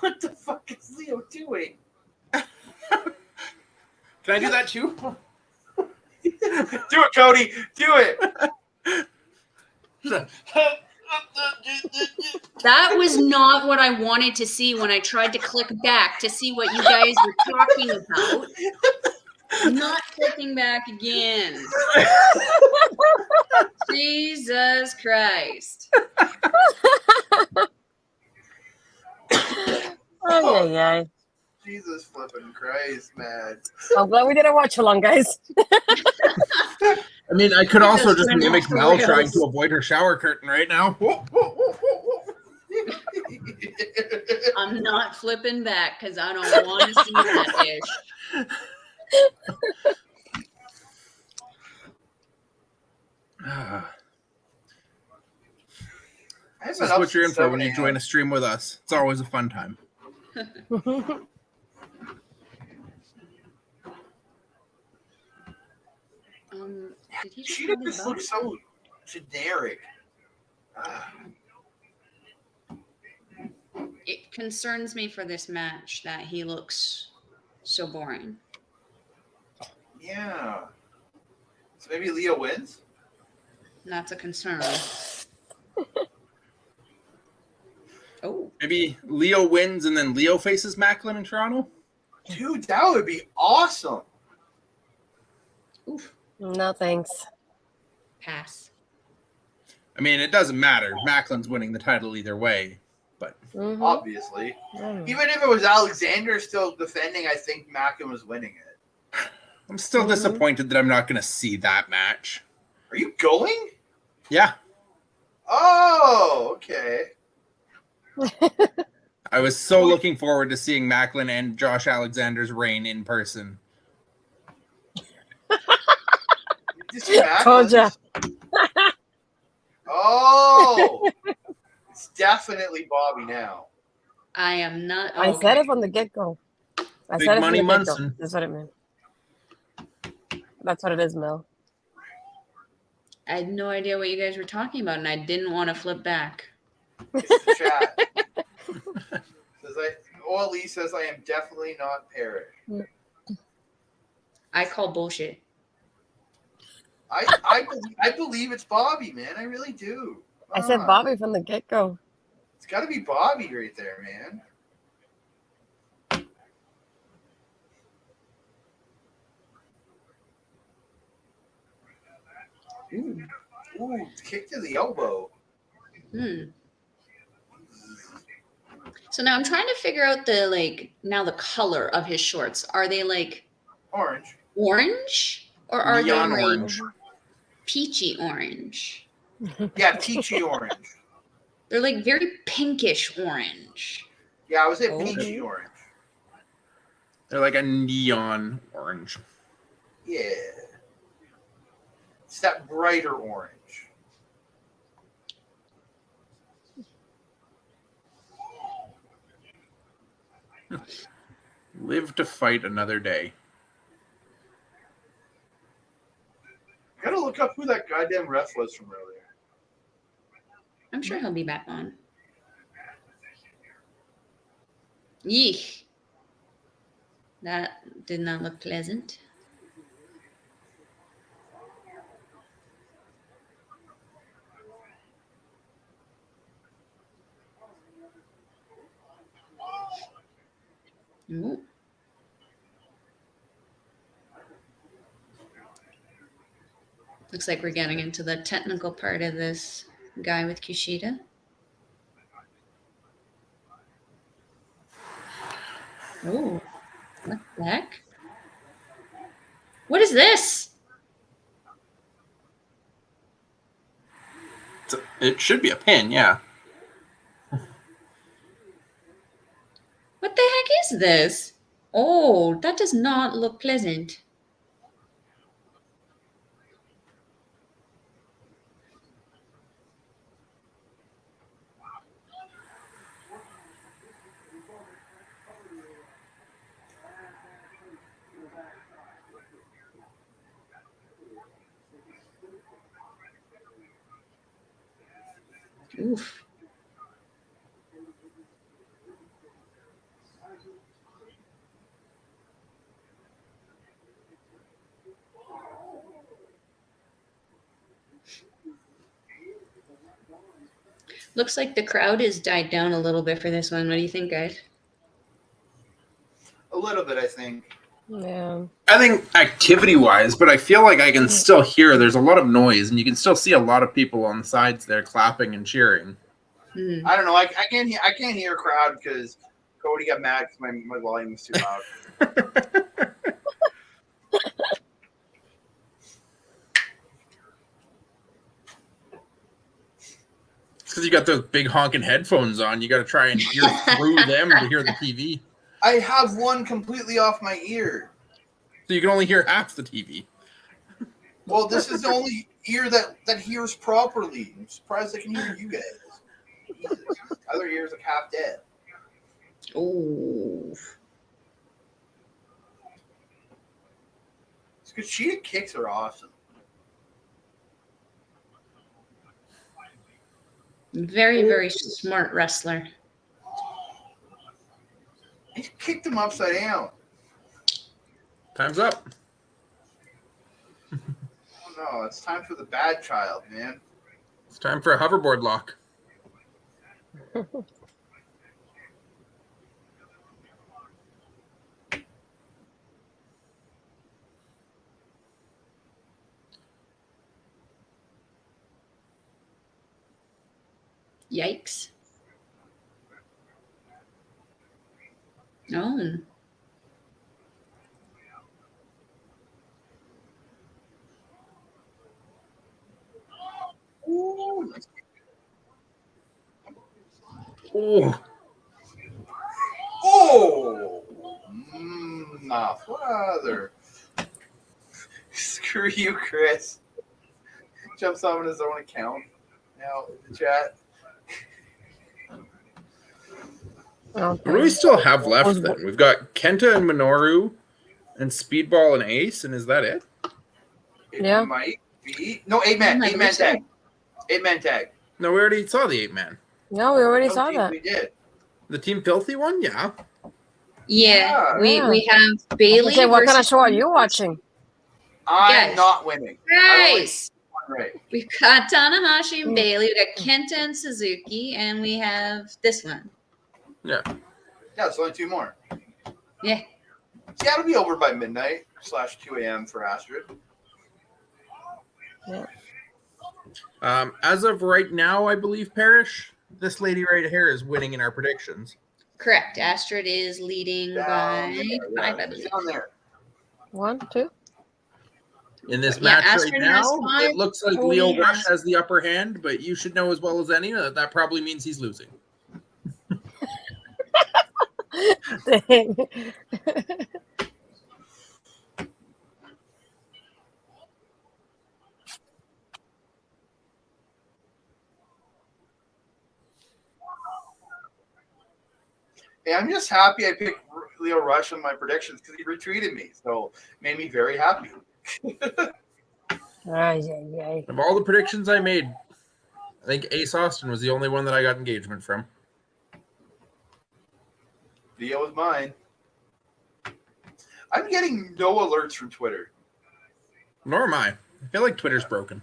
Speaker 3: What the fuck is Leo doing?
Speaker 2: Can I do that too?
Speaker 3: Do it, Cody. Do it.
Speaker 4: That was not what I wanted to see when I tried to click back to see what you guys were talking about. Not clicking back again. Jesus Christ.
Speaker 1: Oh yeah.
Speaker 3: Jesus flipping Christ, man.
Speaker 1: I'm glad we did a watch along, guys.
Speaker 2: I mean, I could also just
Speaker 4: went
Speaker 2: mimic
Speaker 4: off the
Speaker 2: Mel
Speaker 4: rails.
Speaker 2: trying to avoid her shower curtain right now.
Speaker 4: I'm not flipping back because I don't want to see that ish.
Speaker 2: This is what you're in for when you join a stream with us. It's always a fun time.
Speaker 4: Did he
Speaker 3: She
Speaker 4: just
Speaker 3: just looks so generic.
Speaker 4: It concerns me for this match that he looks so boring.
Speaker 3: Yeah. So maybe Leo wins?
Speaker 4: That's a concern.
Speaker 2: Maybe Leo wins and then Leo faces Macklin in Toronto.
Speaker 3: Dude, that would be awesome.
Speaker 4: Oof.
Speaker 1: No thanks.
Speaker 4: Pass.
Speaker 2: I mean, it doesn't matter. Macklin's winning the title either way. But
Speaker 1: Mhm.
Speaker 3: Obviously.
Speaker 1: Mm.
Speaker 3: Even if it was Alexander still defending, I think Macklin was winning it.
Speaker 2: I'm still disappointed that I'm not going to see that match.
Speaker 3: Are you going?
Speaker 2: Yeah.
Speaker 3: Oh, okay.
Speaker 2: I was so looking forward to seeing Macklin and Josh Alexander's reign in person.
Speaker 3: Did you see
Speaker 1: Told ya.
Speaker 3: Macklin's? Oh, it's definitely Bobby now.
Speaker 4: I am not.
Speaker 1: I
Speaker 4: okay.
Speaker 1: said it from the get-go. I
Speaker 2: Big
Speaker 1: said it from
Speaker 2: Money
Speaker 1: the get-go.
Speaker 2: Munson.
Speaker 1: That's what it meant. That's what it is, Mel.
Speaker 4: I had no idea what you guys were talking about, and I didn't want to flip back.
Speaker 3: It's the chat. Oli says I am definitely not Parrish.
Speaker 4: I call bullshit.
Speaker 3: I believe it's Bobby, man. I really do.
Speaker 1: I said Bobby from the get-go.
Speaker 3: It's got to be Bobby right there, man. Ooh, kick to the elbow.
Speaker 4: So now I'm trying to figure out the color of his shorts. Are they like
Speaker 3: Orange.
Speaker 4: orange or are
Speaker 2: Neon
Speaker 4: they like
Speaker 2: orange.
Speaker 4: peachy orange?
Speaker 3: Yeah, peachy orange.
Speaker 4: They're like very pinkish orange.
Speaker 3: Yeah, I was at peachy orange.
Speaker 2: They're like a neon orange.
Speaker 3: Yeah. It's that brighter orange.
Speaker 2: Live to fight another day.
Speaker 3: Gotta look up who that goddamn ref was from earlier.
Speaker 4: I'm sure he'll be back on. Yeesh. That did not look pleasant. Ooh. Looks like we're getting into the technical part of this guy with Kushida. Oh, what the heck? What is this?
Speaker 2: It should be a pin, yeah.
Speaker 4: What the heck is this? Oh, that does not look pleasant. Oof. Looks like the crowd has died down a little bit for this one. What do you think, guys?
Speaker 3: A little bit, I think.
Speaker 1: Yeah.
Speaker 2: I think activity-wise, but I feel like I can still hear there's a lot of noise, and you can still see a lot of people on the sides there clapping and cheering.
Speaker 3: I don't know. I can't hear a crowd because Cody got mad because my volume was too loud.
Speaker 2: It's because you got those big honking headphones on. You got to try and hear through them to hear the TV.
Speaker 3: I have one completely off my ear.
Speaker 2: So you can only hear half the TV.
Speaker 3: Well, this is the only ear that hears properly. I'm surprised I can hear you guys. Jesus. Other ears are half dead.
Speaker 4: Oh.
Speaker 3: It's because Kushida kicks are awesome.
Speaker 4: Very, very smart wrestler.
Speaker 3: He kicked him upside down.
Speaker 2: Time's up.
Speaker 3: Oh no, it's time for the bad child, man.
Speaker 2: It's time for a hoverboard lock.
Speaker 4: Yikes. Oh.
Speaker 3: Ooh, nice.
Speaker 2: Oh,
Speaker 3: Oh, my father. Screw you, Chris. Jumps on his own account now in the chat.
Speaker 2: what do we still have left then? We've got Kenta and Minoru and Speedball and Ace, and is that it?
Speaker 3: It
Speaker 1: Yeah.
Speaker 3: might be. No, 8-man. 8-man tag. 8-man tag.
Speaker 2: No, we already saw the 8-man.
Speaker 1: No, we already saw
Speaker 3: Team,
Speaker 1: that.
Speaker 3: we did.
Speaker 2: The Team Filthy one? Yeah.
Speaker 4: Yeah,
Speaker 3: Yeah.
Speaker 4: we have Bailey.
Speaker 1: Okay, what kind of
Speaker 4: versus-
Speaker 1: show are you watching?
Speaker 3: I'm
Speaker 4: Guys.
Speaker 3: not winning.
Speaker 4: Guys,
Speaker 3: Right.
Speaker 4: we've got Tanahashi and Bailey. We got Kenta and Suzuki, and we have this one.
Speaker 2: Yeah.
Speaker 3: Yeah, it's only 2 more.
Speaker 4: Yeah.
Speaker 3: Yeah, it'll be over by midnight / 2 a.m. for Astrid.
Speaker 2: As of right now, I believe, Parrish, this lady right here is winning in our predictions.
Speaker 4: Correct. Astrid is leading by
Speaker 3: Down
Speaker 4: 5, I
Speaker 3: there.
Speaker 4: believe.
Speaker 3: Down there.
Speaker 1: 1, 2.
Speaker 2: In this
Speaker 4: Yeah,
Speaker 2: match
Speaker 4: Astrid
Speaker 2: right now,
Speaker 4: has 5,
Speaker 2: it looks like
Speaker 4: Cody
Speaker 2: Leo Rush
Speaker 4: has-
Speaker 2: has the upper hand, but you should know as well as any that that probably means he's losing.
Speaker 1: Dang.
Speaker 3: Hey, I'm just happy I picked Leo Rush on my predictions because he retweeted me. So made me very happy.
Speaker 1: Ay, ay, ay.
Speaker 2: Of all the predictions I made, I think Ace Austin was the only one that I got engagement from.
Speaker 3: Leo was mine. I'm getting no alerts from Twitter.
Speaker 2: Nor am I. I feel like Twitter's broken.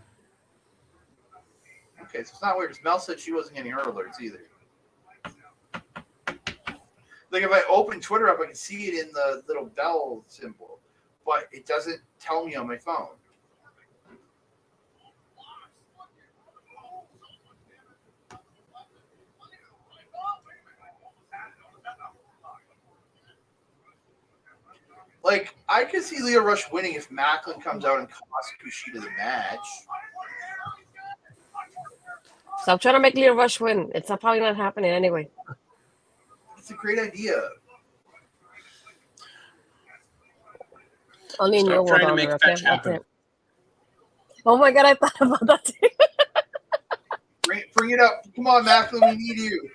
Speaker 3: Okay, so it's not weird. Mel said she wasn't getting her alerts either. Like if I open Twitter up, I can see it in the little bell symbol, but it doesn't tell me on my phone. Like, I could see Leo Rush winning if Macklin comes out and costs Kushida the match.
Speaker 1: Stop trying to make Leo Rush win. It's not probably not happening anyway.
Speaker 3: It's a great idea.
Speaker 1: Only in your
Speaker 2: Stop
Speaker 1: world,
Speaker 2: trying to make
Speaker 1: Oliver,
Speaker 2: fetch
Speaker 1: okay? That's
Speaker 2: happen.
Speaker 1: it. Oh my god, I thought about that too.
Speaker 3: Bring it up. Come on, Macklin, we need you.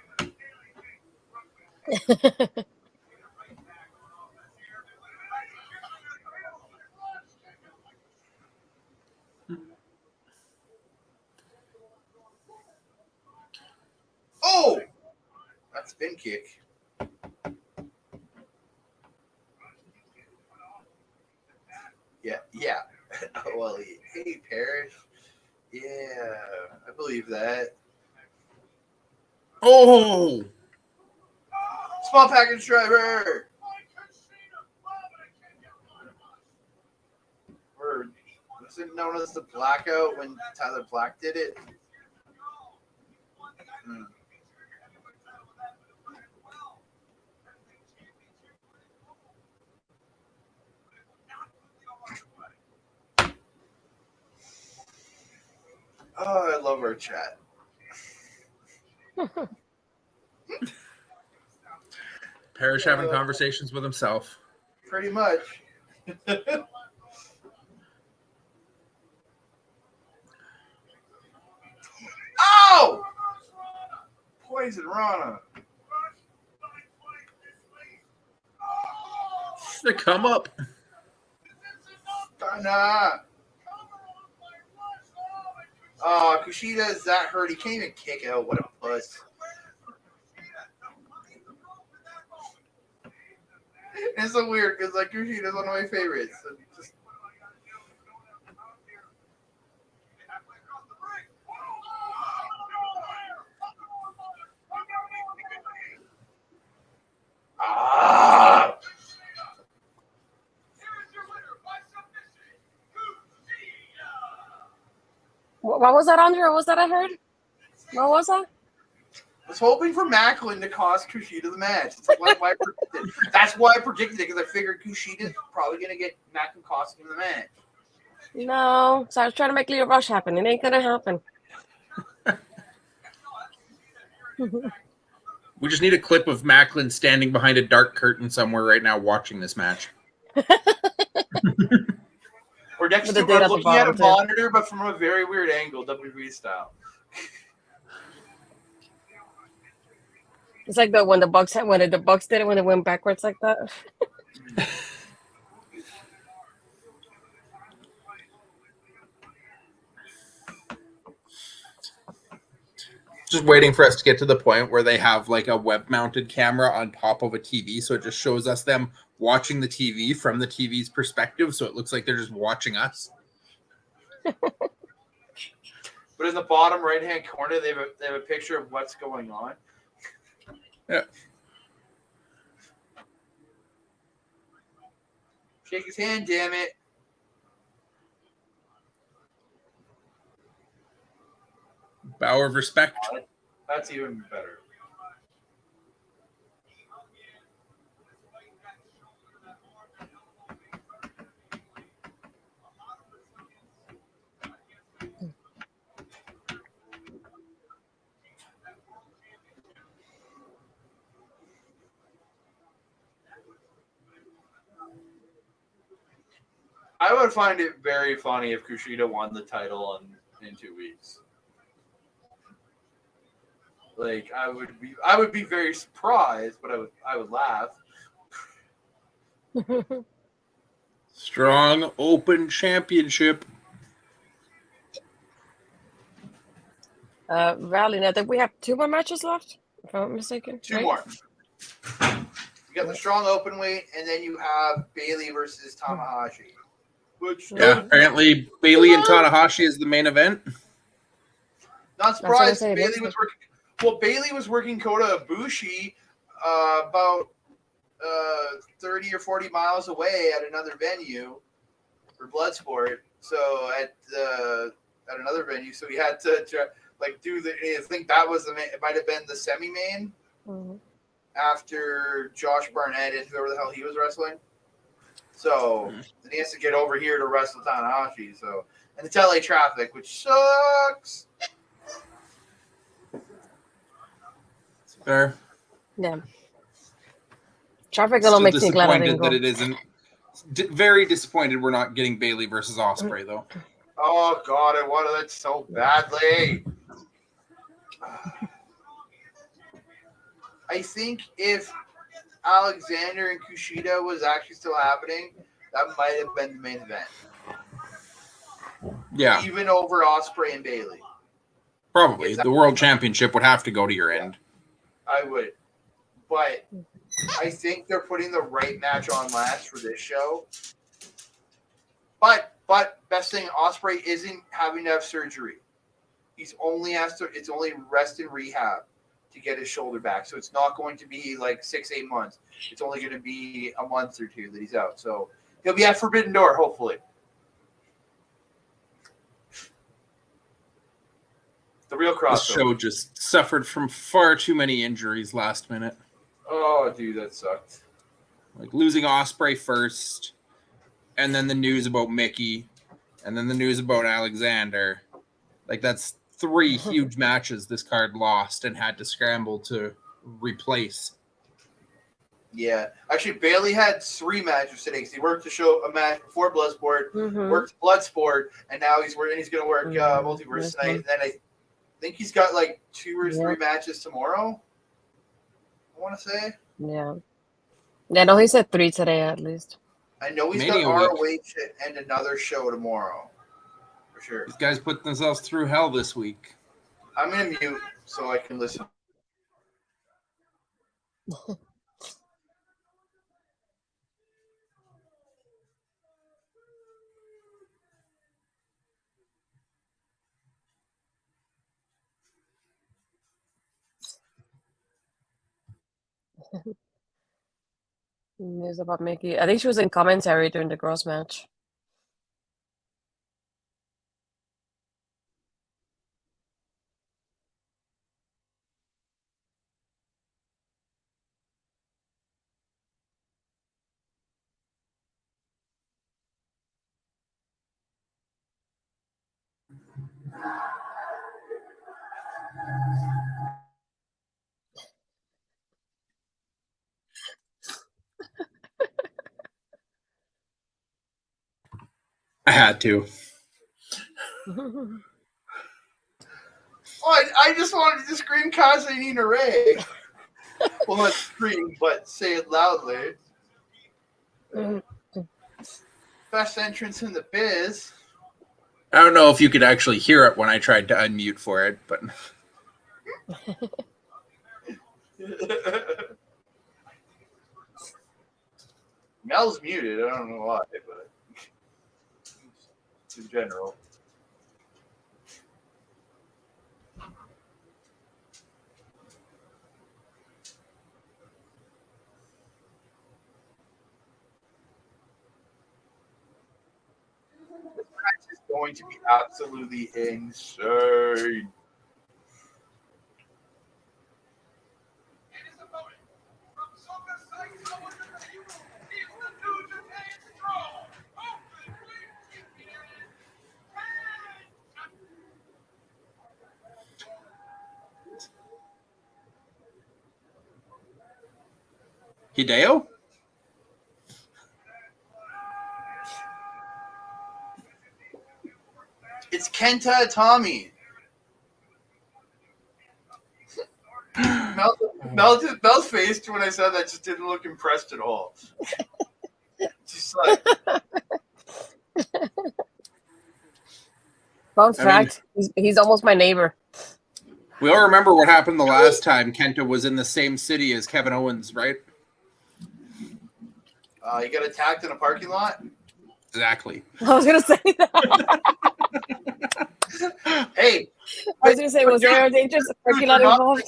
Speaker 3: Oh! That spin kick. Yeah. Well, hey, Parrish. Yeah, I believe that.
Speaker 2: Oh!
Speaker 3: Small package driver. Or was it known as the blackout when Tyler Black did it? Oh, I love our chat.
Speaker 2: Parrish having conversations with himself.
Speaker 3: Pretty much. Ow! Poison Rana.
Speaker 2: The come up.
Speaker 3: Nah. Oh, Kushida is that hurt. He can't even kick out. What a puss. It's so weird because like Kushida is one of my favorites. So just... Ah!
Speaker 1: What was that, Andre? What was that I heard? What was that?
Speaker 3: I was hoping for Macklin to cost Kushida the match. That's why I predicted it, because I figured Kushida's probably going to get Macklin costing him the match.
Speaker 1: No, so I was trying to make Leo Rush happen. It ain't gonna happen.
Speaker 2: We just need a clip of Macklin standing behind a dark curtain somewhere right now watching this match.
Speaker 3: Or next
Speaker 1: With
Speaker 3: to
Speaker 1: the date
Speaker 3: or
Speaker 1: at the
Speaker 3: looking at a
Speaker 1: bottom, too.
Speaker 3: monitor, but from a very weird angle, WWE style.
Speaker 1: It's like when the Bucks did it when it went backwards like that.
Speaker 2: Just waiting for us to get to the point where they have like a web-mounted camera on top of a TV, so it just shows us them watching the TV from the TV's perspective, so it looks like they're just watching us.
Speaker 3: But in the bottom right-hand corner, they have a picture of what's going on.
Speaker 2: Yeah.
Speaker 3: Shake his hand, damn it.
Speaker 2: Bow of respect.
Speaker 3: That's even better. I would find it very funny if Kushida won the title in 2 weeks. Like I would be very surprised, but I would laugh.
Speaker 2: Strong Open Championship.
Speaker 1: Rally, I think we have 2 more matches left, if I'm not mistaken.
Speaker 3: Two
Speaker 1: right?
Speaker 3: more. You got the strong open weight, and then you have Bailey versus Tanahashi. Which
Speaker 2: Yeah, apparently Bailey and Tanahashi is the main event.
Speaker 3: Not surprised.
Speaker 1: saying,
Speaker 3: Bailey was working. Well, Bailey was working Kota Ibushi about 30 or 40 miles away at another venue for Bloodsport. So at another venue, so he had to do the. I think that was the main, it might have been the semi-main after Josh Barnett and whoever the hell he was wrestling. So then he has to get over here to wrestle Tanahashi. So and it's LA traffic, which sucks.
Speaker 2: Fair.
Speaker 1: Yeah. Traffic alone makes me glad I didn't go.
Speaker 2: That it isn't. Very disappointed we're not getting Bailey versus Ospreay though.
Speaker 3: Oh God, I wanted it so badly. I think if Alexander and Kushida was actually still happening, that might have been the main event.
Speaker 2: Yeah.
Speaker 3: Even over Ospreay and Bailey.
Speaker 2: Probably. The World Championship would have to go to your end.
Speaker 3: I would. But I think they're putting the right match on last for this show. But best thing, Ospreay isn't having to have surgery. It's only rest and rehab to get his shoulder back. So it's not going to be like 6-8 months. It's only going to be a month or two that he's out. So he'll be at Forbidden Door, hopefully. The real crossover.
Speaker 2: This show just suffered from far too many injuries last minute.
Speaker 3: Oh, dude, that sucked.
Speaker 2: Like losing Ospreay first, and then the news about Mickey, and then the news about Alexander. Like that's 3 huge matches this card lost and had to scramble to replace.
Speaker 3: Yeah, actually, Bailey had 3 matches today. He worked to show a match before Bloodsport, worked Bloodsport, and now he's going to work Multiverse tonight. And then I think he's got like 2 or 3 matches tomorrow. I want to say.
Speaker 1: Yeah. Yeah, no, he said 3 today at least.
Speaker 3: I know he's
Speaker 2: Mania
Speaker 3: got
Speaker 2: week.
Speaker 3: ROH and another show tomorrow. For sure.
Speaker 2: These guys put themselves through hell this week.
Speaker 3: I'm going to mute so I can listen.
Speaker 1: News about Mickey. I think she was in commentary during the girls' match.
Speaker 2: I had to.
Speaker 3: Oh, I just wanted to scream Kaze Nina Ray. Well, not scream, but say it loudly. Best entrance in the biz.
Speaker 2: I don't know if you could actually hear it when I tried to unmute for it, but
Speaker 3: Mel's muted. I don't know why, but in general. It's going to be absolutely insane.
Speaker 2: Hideo?
Speaker 3: It's Kenta Tommy. Mel's face when I said that just didn't look impressed at all. Just like,
Speaker 1: Fun fact, he's almost my neighbor.
Speaker 2: We all remember what happened the last time Kenta was in the same city as Kevin Owens, right?
Speaker 3: he got attacked in a parking lot.
Speaker 2: Exactly.
Speaker 1: I was gonna say that.
Speaker 3: Hey,
Speaker 1: I was gonna say, was there a dangerous parking lot involved?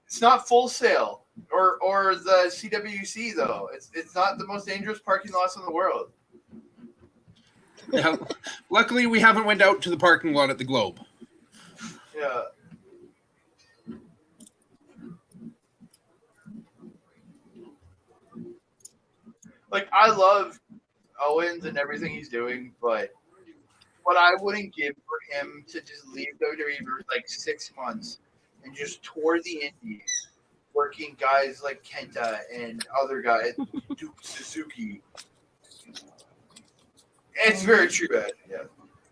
Speaker 3: It's not Full Sail or the CWC though. It's not the most dangerous parking lots in the world.
Speaker 2: Yeah. Luckily, we haven't went out to the parking lot at the Globe.
Speaker 3: Yeah. Like, I love Owens and everything he's doing, but what I wouldn't give for him to just leave WWE for like 6 months and just tour the indies, working guys like Kenta and other guys, Duke Suzuki. It's very true, Ed. Yeah.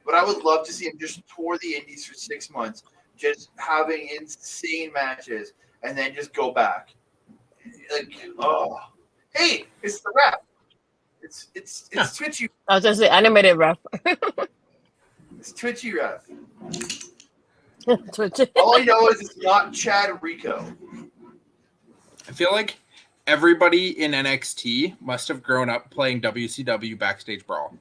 Speaker 3: But I would love to see him just tour the indies for 6 months, just having insane matches, and then just go back. Like, oh, hey, it's the rap. It's Twitchy.
Speaker 1: I was just say animated ref.
Speaker 3: It's Twitchy rap.
Speaker 1: Twitch.
Speaker 3: All I know is it's not Chad Rico.
Speaker 2: I feel like everybody in NXT must have grown up playing WCW Backstage Brawl.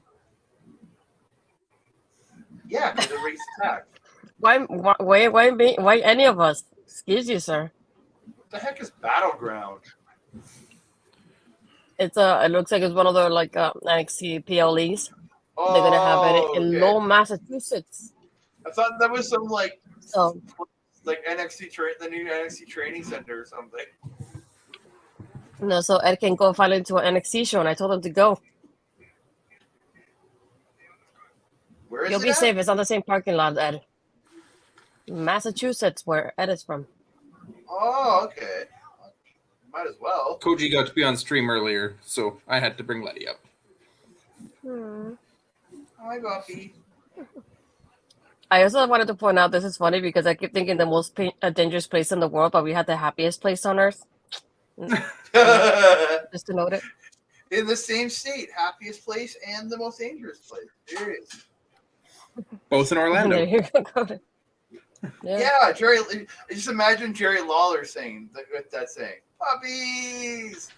Speaker 3: Yeah, because the race attack.
Speaker 1: Why any of us? Excuse you, sir.
Speaker 3: What the heck is Battleground?
Speaker 1: It looks like it's one of the NXT PLEs.
Speaker 3: Oh,
Speaker 1: They're gonna have it in
Speaker 3: okay.
Speaker 1: Lowell, Massachusetts.
Speaker 3: I thought that was some like
Speaker 1: NXT
Speaker 3: the new NXT training center or something.
Speaker 1: No, so Ed can go finally to an NXT show, and I told him to go.
Speaker 3: Where is
Speaker 1: You'll
Speaker 3: it
Speaker 1: be
Speaker 3: at?
Speaker 1: safe. It's on the same parking lot, Ed. Massachusetts, where Ed is from.
Speaker 3: Oh, okay. Might as well.
Speaker 2: Koji got to be on stream earlier, so I had to bring Letty up.
Speaker 3: Hi, Buffy.
Speaker 1: I also wanted to point out, this is funny because I keep thinking the most dangerous place in the world, but we had the happiest place on earth. Just to note it.
Speaker 3: In the same state, happiest place and the most dangerous place. Serious.
Speaker 2: Both in Orlando.
Speaker 1: There you go.
Speaker 3: Yeah, Jerry. Just imagine Jerry Lawler saying that saying, "Puppies."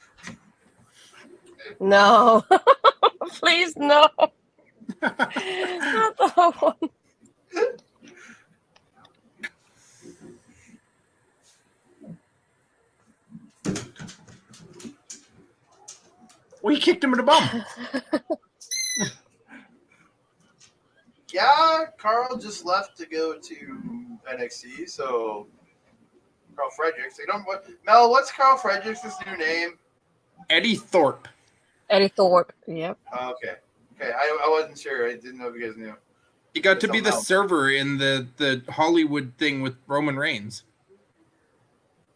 Speaker 1: No, please no. Not the one.
Speaker 2: We kicked him in the bum.
Speaker 3: Yeah, Carl just left to go to NXT, so Carl Fredericks. Mel, what's Carl Fredericks' new name?
Speaker 2: Eddie Thorpe.
Speaker 1: Eddie Thorpe. Yep.
Speaker 3: Okay. I wasn't sure. I didn't know if you guys knew.
Speaker 2: He got to be the server in the Hollywood thing with Roman Reigns.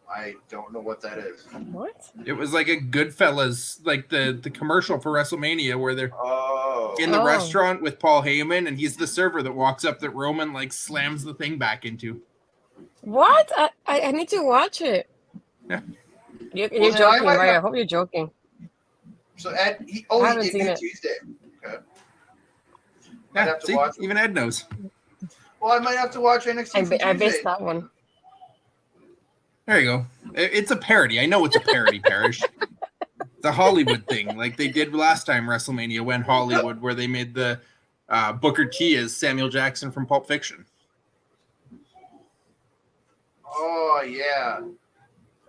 Speaker 3: I don't know what that is.
Speaker 1: What?
Speaker 2: It was like a Goodfellas, like the commercial for WrestleMania where they're in the restaurant with Paul Heyman, and he's the server that walks up that Roman like slams the thing back into.
Speaker 1: What? I need to watch it.
Speaker 2: Yeah.
Speaker 1: You're joking, right? I hope you're joking.
Speaker 3: So Ed, he
Speaker 1: haven't
Speaker 3: did
Speaker 1: seen it.
Speaker 3: Tuesday. Okay.
Speaker 2: Yeah, see, even Ed knows.
Speaker 3: Well, I might have to watch NXT.
Speaker 1: I missed that one.
Speaker 2: There you go. It's a parody. I know it's a parody, Parrish. The Hollywood thing, like they did last time WrestleMania went Hollywood, where they made the Booker T as Samuel Jackson from Pulp Fiction.
Speaker 3: Oh yeah.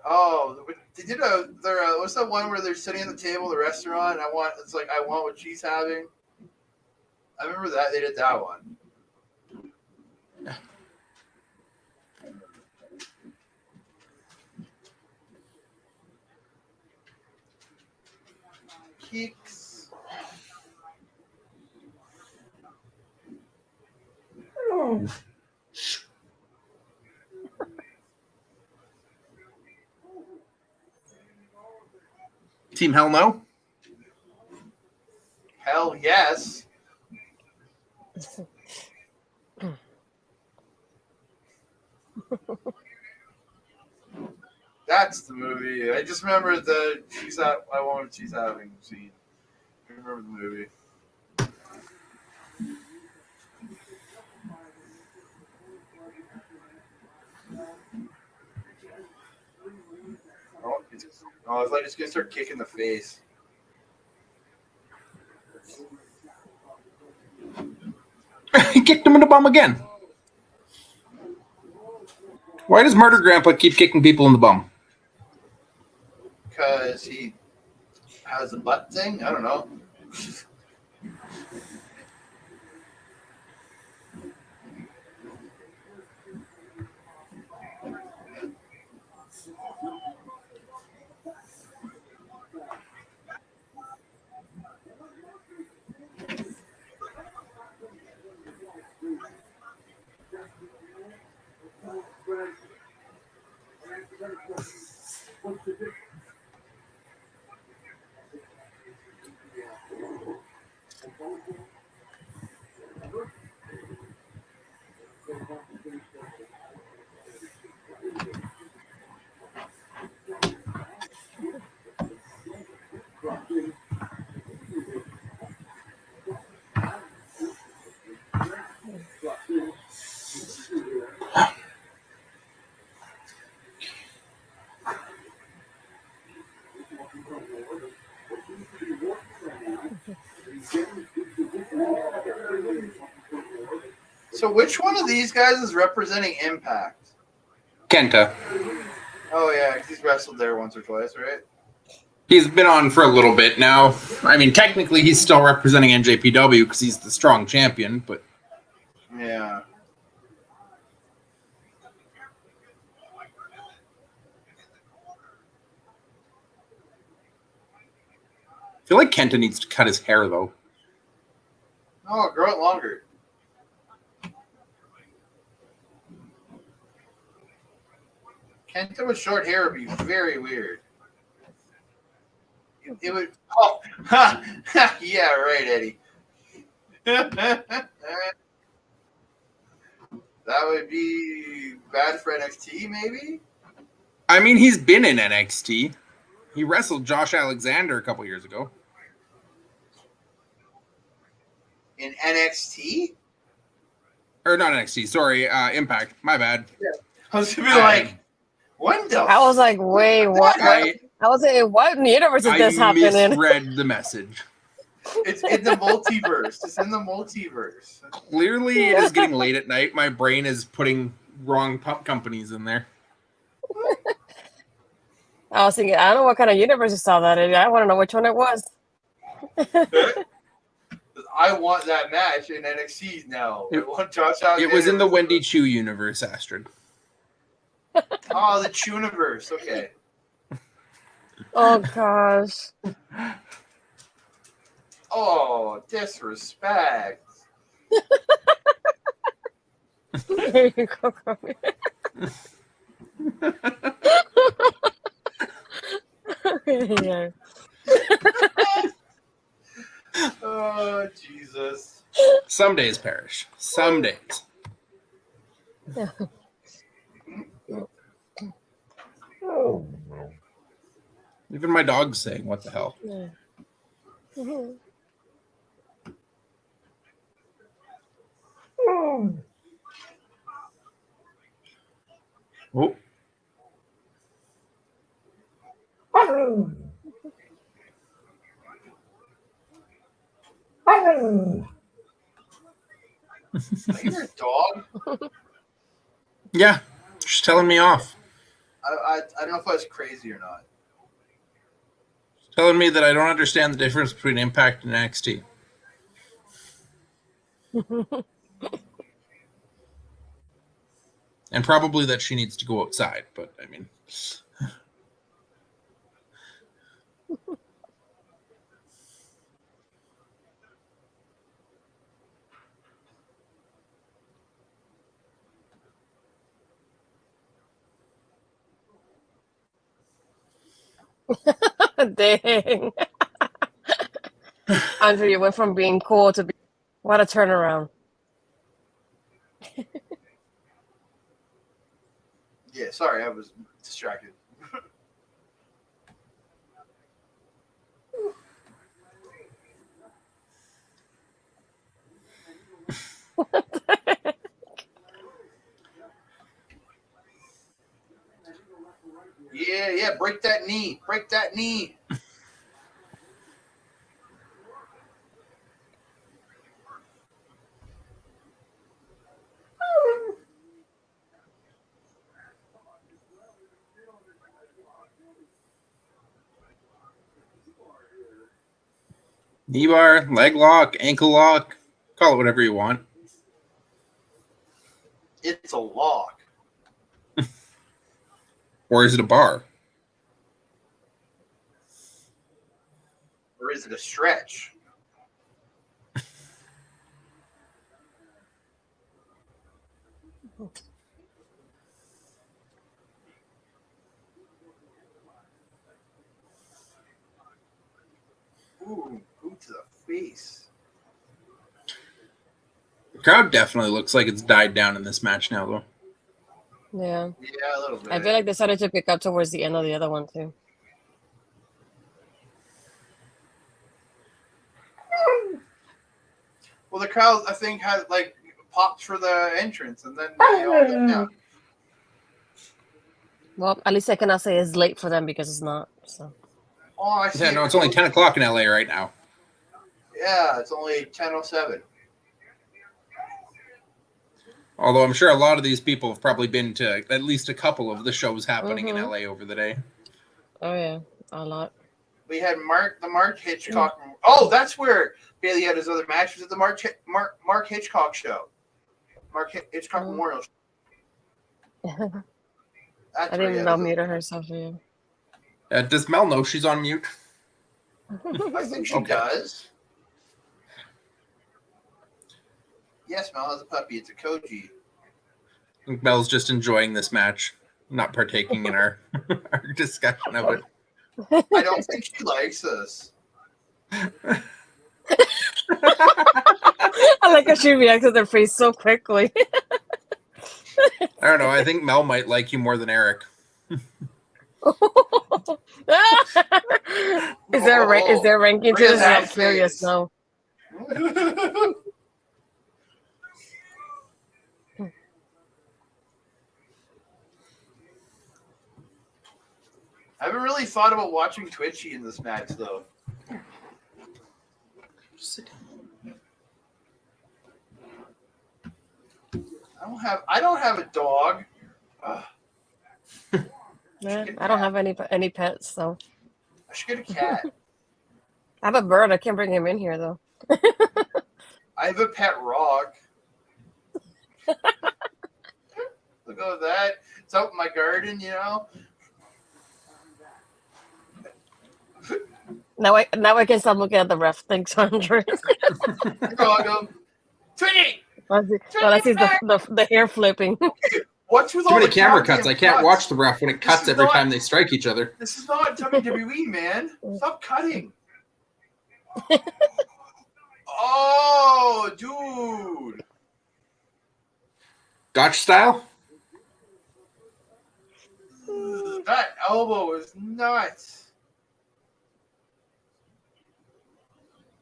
Speaker 3: Oh, they did what's that one where they're sitting at the table at the restaurant? I want what she's having. I remember that they did that one. Kicks.
Speaker 1: Oh.
Speaker 2: Team Hell No?
Speaker 3: Hell yes. That's the movie. I just remember I want what she's having scene. I remember the movie. It's like it's gonna start kicking the face.
Speaker 2: He kicked him in the bum again. Why does Murder Grandpa keep kicking people in the bum?
Speaker 3: Because he has a butt thing? I don't know. So which one of these guys is representing Impact?
Speaker 2: Kenta.
Speaker 3: Oh yeah, 'cause he's wrestled there once or twice, right?
Speaker 2: He's been on for a little bit now. I mean, technically, he's still representing NJPW because he's the strong champion, but...
Speaker 3: Yeah.
Speaker 2: I feel like Kenta needs to cut his hair, though.
Speaker 3: Oh, grow it longer. Kenta with short hair would be very weird. It would. Oh, ha, ha, yeah, right, Eddie. That would be bad for NXT, maybe.
Speaker 2: I mean, he's been in NXT. He wrestled Josh Alexander a couple years ago.
Speaker 3: In NXT?
Speaker 2: Or not NXT, sorry, Impact. My bad.
Speaker 3: Yeah. I was going to be like, when the
Speaker 1: I was like, wait, what? I was like, what universe is this happening in?
Speaker 2: I misread the message.
Speaker 3: It's in the multiverse. It's in the multiverse.
Speaker 2: Clearly, it is getting late at night. My brain is putting wrong companies in there.
Speaker 1: I was thinking, I don't know what kind of universe you saw that in. I want to know which one it was.
Speaker 3: I want that match in NXT now.
Speaker 2: It was in the Wendy Chu universe, Astrid.
Speaker 3: Oh, the Chuniverse. Okay.
Speaker 1: Oh, gosh.
Speaker 3: Oh, disrespect.
Speaker 1: There you go, Chloe. Yeah.
Speaker 3: Oh, Jesus.
Speaker 2: Some days, Parrish. Some days. Even my dog's saying, "What the hell?"
Speaker 1: Yeah. Mhm.
Speaker 2: Oh,
Speaker 3: Is that your dog?
Speaker 2: yeah. She's telling me off.
Speaker 3: I don't know if I was crazy or not.
Speaker 2: Telling me that I don't understand the difference between Impact and NXT. And probably that she needs to go outside, but I mean.
Speaker 1: Dang. Andrew, you went from being cool to be. What a turnaround.
Speaker 3: Yeah, sorry, I was distracted. Yeah, break that knee. Break that knee.
Speaker 2: Knee bar, leg lock, ankle lock, call it whatever you want.
Speaker 3: It's a lock.
Speaker 2: Or is it a bar?
Speaker 3: Or is it a stretch? Ooh, boot to the face.
Speaker 2: The crowd definitely looks like it's died down in this match now, though.
Speaker 1: Yeah.
Speaker 3: Yeah, a little bit.
Speaker 1: I feel like they started to pick up towards the end of the other one, too.
Speaker 3: Well, the crowd, I think, had like popped for the entrance, and then they all went down.
Speaker 1: Well, at least I cannot say it's late for them because it's not. So.
Speaker 3: Oh, I see.
Speaker 2: Yeah, no, it's only 10 o'clock in LA right now.
Speaker 3: Yeah, it's only 10:07.
Speaker 2: Although I'm sure a lot of these people have probably been to at least a couple of the shows happening in LA over the day.
Speaker 1: Oh, yeah. A lot.
Speaker 3: We had the Mark Hitchcock. Oh, that's where Bailey had his other match. Was at the Mark Hitchcock show. Mark Hitchcock Memorial show.
Speaker 1: I didn't even know muted herself. Yeah.
Speaker 2: Does Mel know she's on mute?
Speaker 3: I think she does. Yes, Mel has a puppy. It's a Koji.
Speaker 2: I think Mel's just enjoying this match, not partaking in our discussion of it.
Speaker 3: I don't think she likes us.
Speaker 1: I like how she reacted to their face so quickly.
Speaker 2: I don't know. I think Mel might like you more than Eric.
Speaker 1: Is there ranking to this? I'm curious now.
Speaker 3: I haven't really thought about watching Twitchy in this match, though. I don't have a dog.
Speaker 1: Yeah, I don't have any pets, so
Speaker 3: I should get a cat.
Speaker 1: I have a bird. I can't bring him in here though.
Speaker 3: I have a pet rock. Look at that. It's out in my garden, you know.
Speaker 1: Now I can stop looking at the ref. Thanks, Andre.
Speaker 3: Go. Twitchy!
Speaker 1: All I see is the hair flipping.
Speaker 3: What's with
Speaker 5: Too
Speaker 3: all
Speaker 5: many
Speaker 3: the
Speaker 5: camera
Speaker 3: goddamn
Speaker 5: cuts. I can't watch the ref when it cuts
Speaker 3: is
Speaker 5: every
Speaker 3: not-
Speaker 5: time they strike each other.
Speaker 3: This is not WWE, man. Stop cutting. Oh, dude.
Speaker 5: Gotch style?
Speaker 3: That elbow is nuts.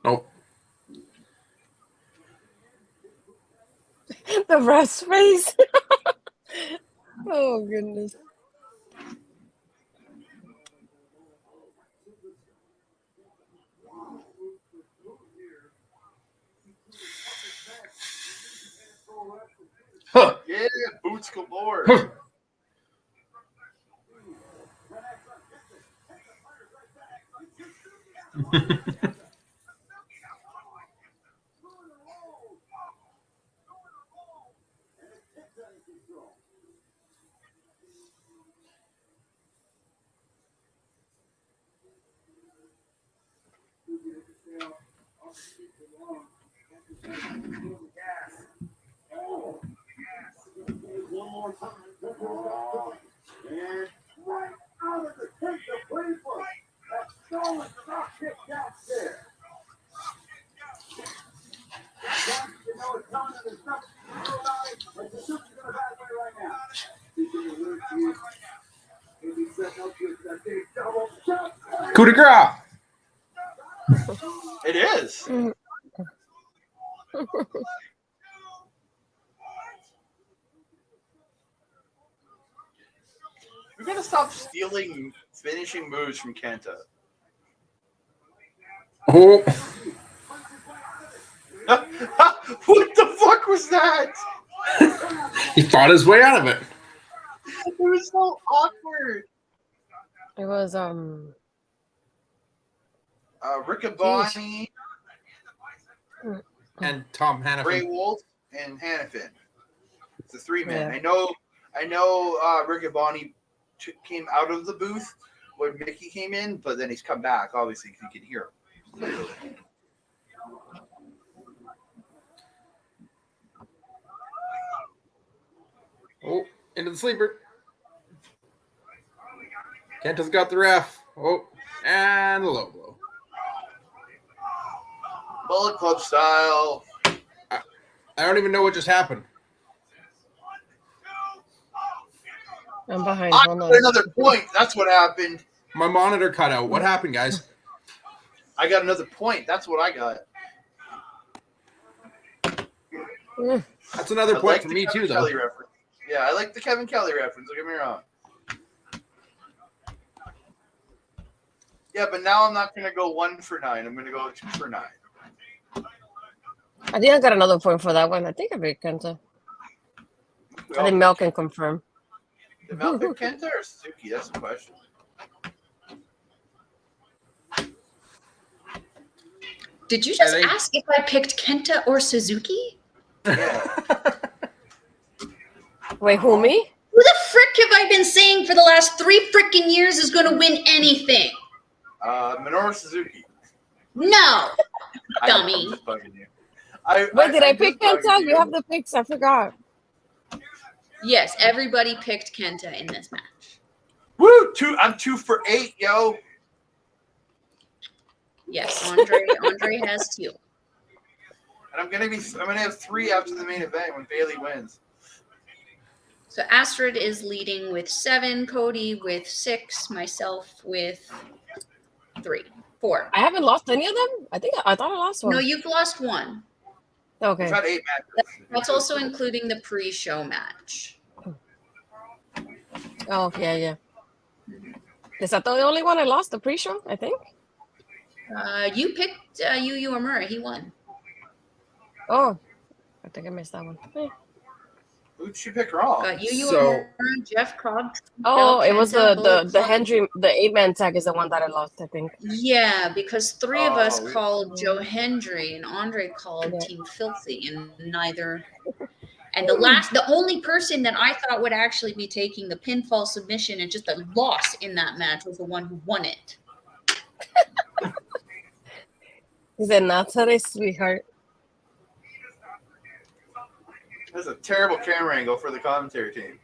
Speaker 5: Nope.
Speaker 1: The ref's face. Oh goodness.
Speaker 5: Huh.
Speaker 3: Yeah, boots galore.
Speaker 5: Huh. Coup de grace.
Speaker 3: It is. We're gonna stop stealing finishing moves from Kenta.
Speaker 5: Oh,
Speaker 3: What the fuck was that?
Speaker 5: he fought his way out of it.
Speaker 3: It was so awkward.
Speaker 1: It was
Speaker 3: Riccaboni,
Speaker 5: And Tom
Speaker 3: Ray
Speaker 5: Hannafin.
Speaker 3: Wolf, and Hannafin. It's a three-man.
Speaker 1: Yeah.
Speaker 3: I know. Riccaboni came out of the booth when Mickey came in, but then he's come back. Obviously, because you can hear him.
Speaker 5: Oh, into the sleeper. Kenta's got the ref. Oh, and the low blow.
Speaker 3: Bullet Club style.
Speaker 5: I don't even know what just happened.
Speaker 1: I'm behind.
Speaker 3: I
Speaker 1: Hold
Speaker 3: got
Speaker 1: on.
Speaker 3: another point. That's what happened.
Speaker 5: My monitor cut out. What happened, guys?
Speaker 3: I got another point. That's what I got.
Speaker 5: That's another
Speaker 3: I
Speaker 5: point
Speaker 3: like
Speaker 5: for
Speaker 3: the
Speaker 5: me,
Speaker 3: Kevin
Speaker 5: too, though.
Speaker 3: Kelly reference. Yeah, I like the Kevin Kelly reference. Don't get me wrong. Yeah, but now I'm not going to go 1 for 9. I'm going to go 2 for 9.
Speaker 1: I think I got another point for that one. I think I beat Kenta. I think Mel can confirm.
Speaker 3: Did Mel pick Kenta or Suzuki? That's the question.
Speaker 4: Did you just
Speaker 5: I think-
Speaker 4: ask if I picked Kenta or Suzuki?
Speaker 3: Yeah.
Speaker 1: Wait, who, me?
Speaker 4: Who the frick have I been saying for the last 3 frickin' years is going to win anything?
Speaker 3: Minoru Suzuki.
Speaker 4: No.
Speaker 3: I'm
Speaker 4: Dummy.
Speaker 3: just bugging you.
Speaker 1: Wait, did I
Speaker 3: I'm
Speaker 1: pick
Speaker 3: just bugging
Speaker 1: Kenta? You have the picks. I forgot.
Speaker 4: Yes, everybody picked Kenta in this match.
Speaker 3: Woo! I'm 2 for 8, yo.
Speaker 4: Yes, Andre has 2.
Speaker 3: And I'm gonna have 3 after the main event when Bailey wins.
Speaker 4: So Astrid is leading with 7, Cody with 6, myself with 4.
Speaker 1: I haven't lost any of them. I thought I lost one.
Speaker 4: No, you've lost 1.
Speaker 1: Okay.
Speaker 3: We've had 8 matches.
Speaker 4: That's also including the pre-show match.
Speaker 1: Oh yeah. Is that the only one I lost? The pre-show, I think.
Speaker 4: You picked Yu Amura. He won.
Speaker 1: Oh, I think I missed that one.
Speaker 3: Who'd she pick wrong?
Speaker 4: Got Yu
Speaker 5: So-
Speaker 4: Amura, Jeff Cobb.
Speaker 1: Oh, it was
Speaker 4: Kenta,
Speaker 1: the
Speaker 4: Bullet Club.
Speaker 1: Hendry, the 8-man tag is the one that I lost. I think.
Speaker 4: Yeah, because 3 of us
Speaker 3: Oh,
Speaker 4: called Joe Hendry and Andre called
Speaker 1: Yeah.
Speaker 4: Team Filthy, and neither. And the only person that I thought would actually be taking the pinfall submission and just a loss in that match was the one who won it.
Speaker 1: He said, "Not today, sweetheart."
Speaker 3: That's a terrible camera angle for the commentary team.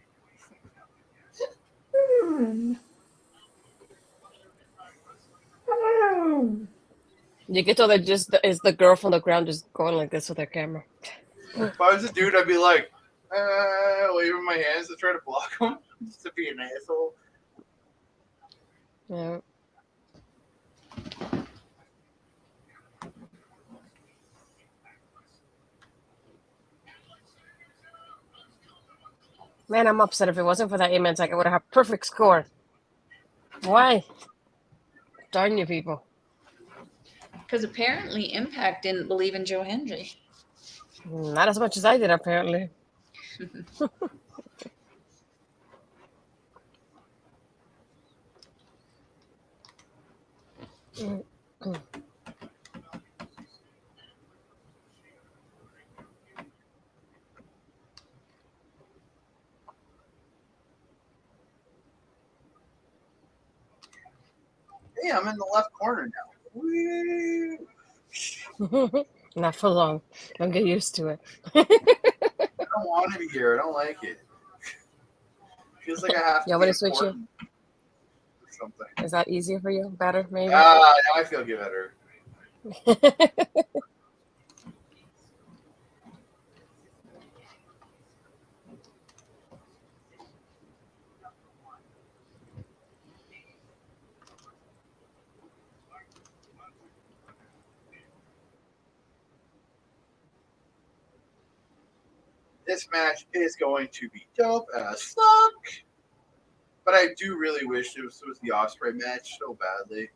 Speaker 1: You get to that is the girl from the ground just going like this with her camera.
Speaker 3: If I was a dude, I'd be like, waving my hands to try to block him, just to be an asshole.
Speaker 1: Yeah. Man, I'm upset. If it wasn't for that amen tag, I would have had perfect score. Why? Darn you people.
Speaker 4: Because apparently Impact didn't believe in Joe Hendry.
Speaker 1: Not as much as I did, apparently.
Speaker 3: Hey, I'm in the left corner now. Whee!
Speaker 1: Not for long. Don't get used to it.
Speaker 3: I don't want to be here. I don't like it. Feels like I have to
Speaker 1: You want
Speaker 3: be
Speaker 1: me to switch you?
Speaker 3: important or something.
Speaker 1: Is that easier for you? Better, maybe?
Speaker 3: Now I feel better. This match is going to be dope as fuck. But I do really wish this was the Osprey match so badly.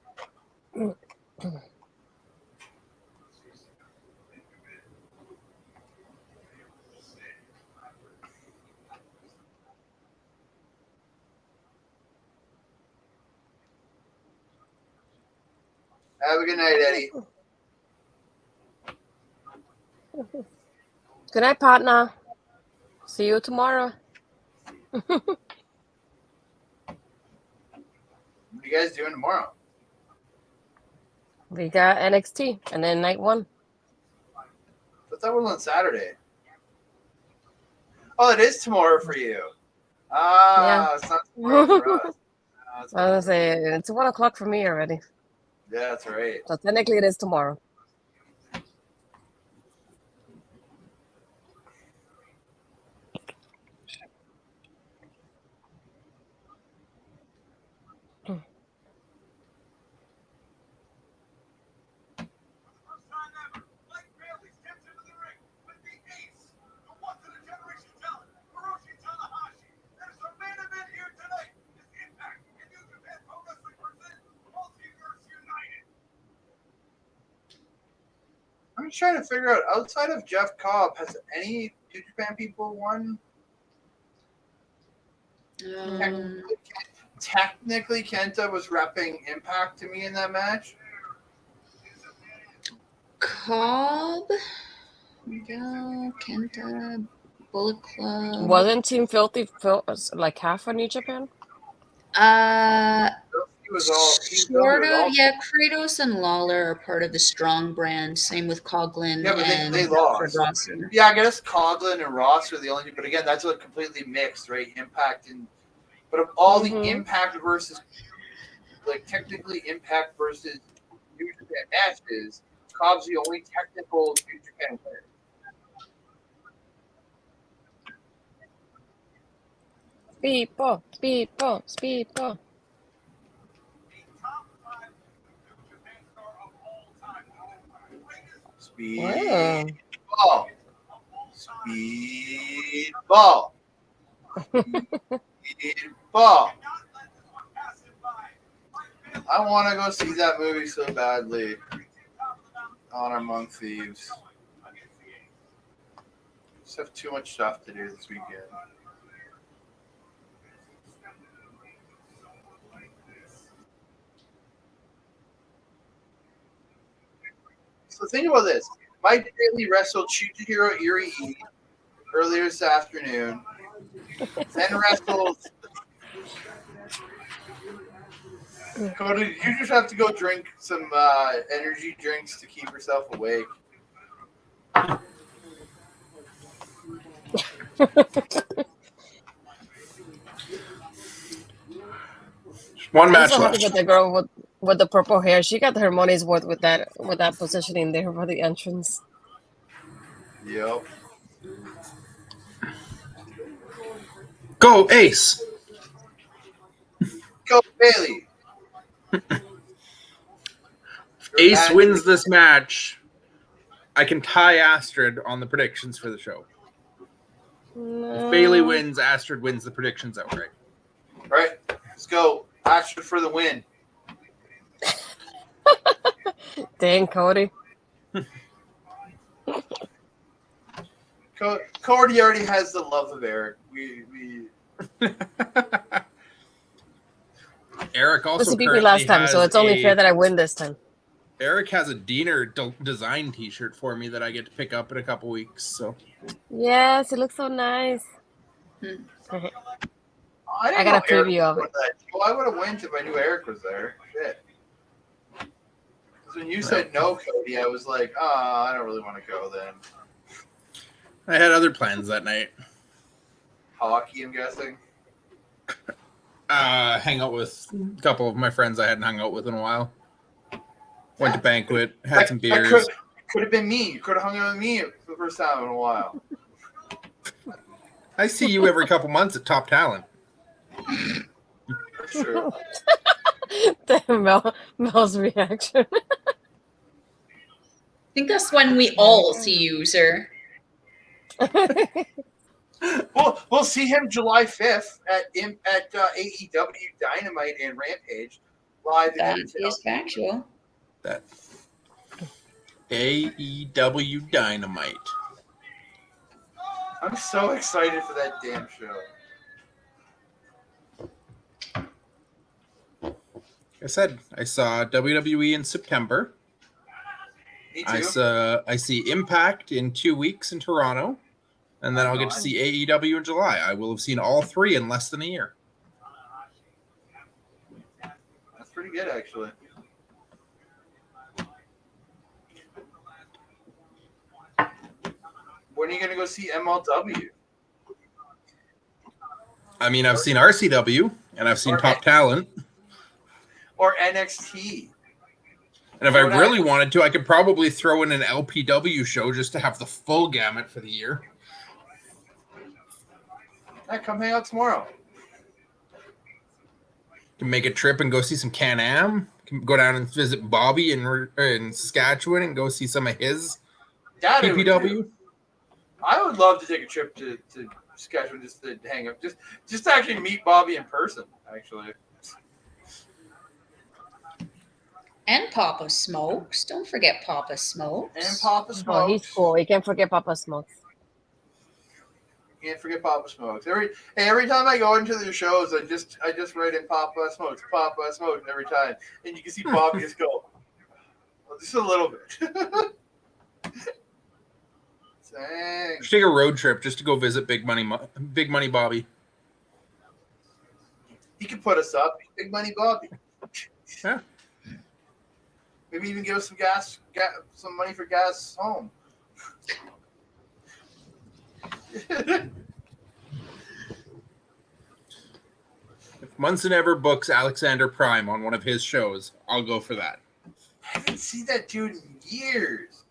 Speaker 3: Have a good night, Eddie.
Speaker 1: Good night, partner. See you tomorrow.
Speaker 3: What are you guys doing tomorrow?
Speaker 1: We got NXT and then night one.
Speaker 3: But that was on Saturday. Oh, it is tomorrow for you.
Speaker 1: Yeah.
Speaker 3: It's not tomorrow for us.
Speaker 1: I was gonna say it's 1 o'clock for me already.
Speaker 3: Yeah, that's right.
Speaker 1: So technically it is tomorrow.
Speaker 3: I'm just trying to figure out, outside of Jeff Cobb, has any New Japan people won? Technically, Kenta was repping Impact to me in that match.
Speaker 4: Cobb, Miguel, Kenta, Bullet Club.
Speaker 1: Wasn't Team Filthy like half of New Japan?
Speaker 3: He was all
Speaker 4: Sort of, yeah. Kratos and Lawler are part of the Strong brand. Same with Coughlin.
Speaker 3: Yeah, but
Speaker 4: and
Speaker 3: they lost.
Speaker 4: Rosser.
Speaker 3: Yeah, I guess Coughlin and Ross are the only. But again, that's what completely mixed, right? Impact and but of all the Impact versus, like technically Impact versus New Japan matches, Cobb's the only technical New Japan player.
Speaker 1: Speedball, speedball, speedball.
Speaker 3: Speedball. Speedball. Speedball. I want to go see that movie so badly. Honor Among Thieves. Just have too much stuff to do this weekend. So think about this. Mike Daly wrestled Chujihiro Irie earlier this afternoon. Then wrestled. Cody, you just have to go drink some energy drinks to keep yourself awake.
Speaker 5: One
Speaker 1: I'm
Speaker 5: match
Speaker 1: so happy
Speaker 5: left.
Speaker 1: with the girl with the purple hair. She got her money's worth with that positioning there for the entrance.
Speaker 3: Yep.
Speaker 2: Go Ace.
Speaker 3: Go Bailey.
Speaker 2: Ace wins this match. I can tie Astrid on the predictions for the show.
Speaker 1: No.
Speaker 2: If Bailey wins, Astrid wins the predictions outright.
Speaker 3: Right. Let's go. Astrid for the win.
Speaker 1: Dang, Cody.
Speaker 3: Cody already has the love of Eric. We
Speaker 2: Eric
Speaker 1: Was
Speaker 2: also
Speaker 1: he beat me
Speaker 2: currently
Speaker 1: last time,
Speaker 2: has
Speaker 1: so it's only fair that I win this time.
Speaker 2: Eric has a Diener design T-shirt for me that I get to pick up in a couple weeks. So
Speaker 1: Yes, it looks so nice. I got a preview of it.
Speaker 3: Well, I would have went if I knew Eric was there. Shit. Because when you said no, Cody, I was like, I don't really want to go then.
Speaker 2: I had other plans that night.
Speaker 3: Hockey, I'm guessing.
Speaker 2: Hang out with a couple of my friends I hadn't hung out with in a while. Went to banquet, had some beers.
Speaker 3: Could have been me. You could have hung out with me for the first time in a while.
Speaker 2: I see you every couple months at Top Talent.
Speaker 3: That's true.
Speaker 1: Mel's reaction.
Speaker 4: I think that's when we all see you, sir.
Speaker 3: We'll see him July 5th at AEW Dynamite and Rampage live in
Speaker 4: That
Speaker 3: Edmonton.
Speaker 4: is factual.
Speaker 2: That AEW Dynamite.
Speaker 3: I'm so excited for that damn show.
Speaker 2: Like I said, I saw WWE in September.
Speaker 3: Me too.
Speaker 2: I see Impact in 2 weeks in Toronto, and then I'll get to see AEW in July. I will have seen all three in less than a year.
Speaker 3: That's pretty good, actually. When are you going to go see MLW?
Speaker 2: I mean, I've seen RCW, and I've seen Top Talent.
Speaker 3: Or NXT?
Speaker 2: And if I really wanted to, I could probably throw in an LPW show just to have the full gamut for the year.
Speaker 3: Yeah, come hang out tomorrow.
Speaker 2: Can make a trip and go see some Can-Am. Can go down and visit Bobby in Saskatchewan and go see some of his PPW.
Speaker 3: I would love to take a trip to Saskatchewan just to hang up, just to actually meet Bobby in person. Actually,
Speaker 4: And Papa Smokes. Don't forget Papa Smokes.
Speaker 3: and Papa Smokes.
Speaker 1: Oh, he's cool. You can't forget Papa Smokes.
Speaker 3: Can't forget Papa Smokes. Every time I go into the shows, I just write in Papa Smokes every time, and you can see Bobby just go, just a little bit. Thanks.
Speaker 2: Just take a road trip just to go visit Big Money Bobby.
Speaker 3: He can put us up. Big Money Bobby.
Speaker 2: Yeah.
Speaker 3: Maybe even give us some money for gas home.
Speaker 2: If Munson ever books Alexander Prime on one of his shows, I'll go for that.
Speaker 3: I haven't seen that dude in years.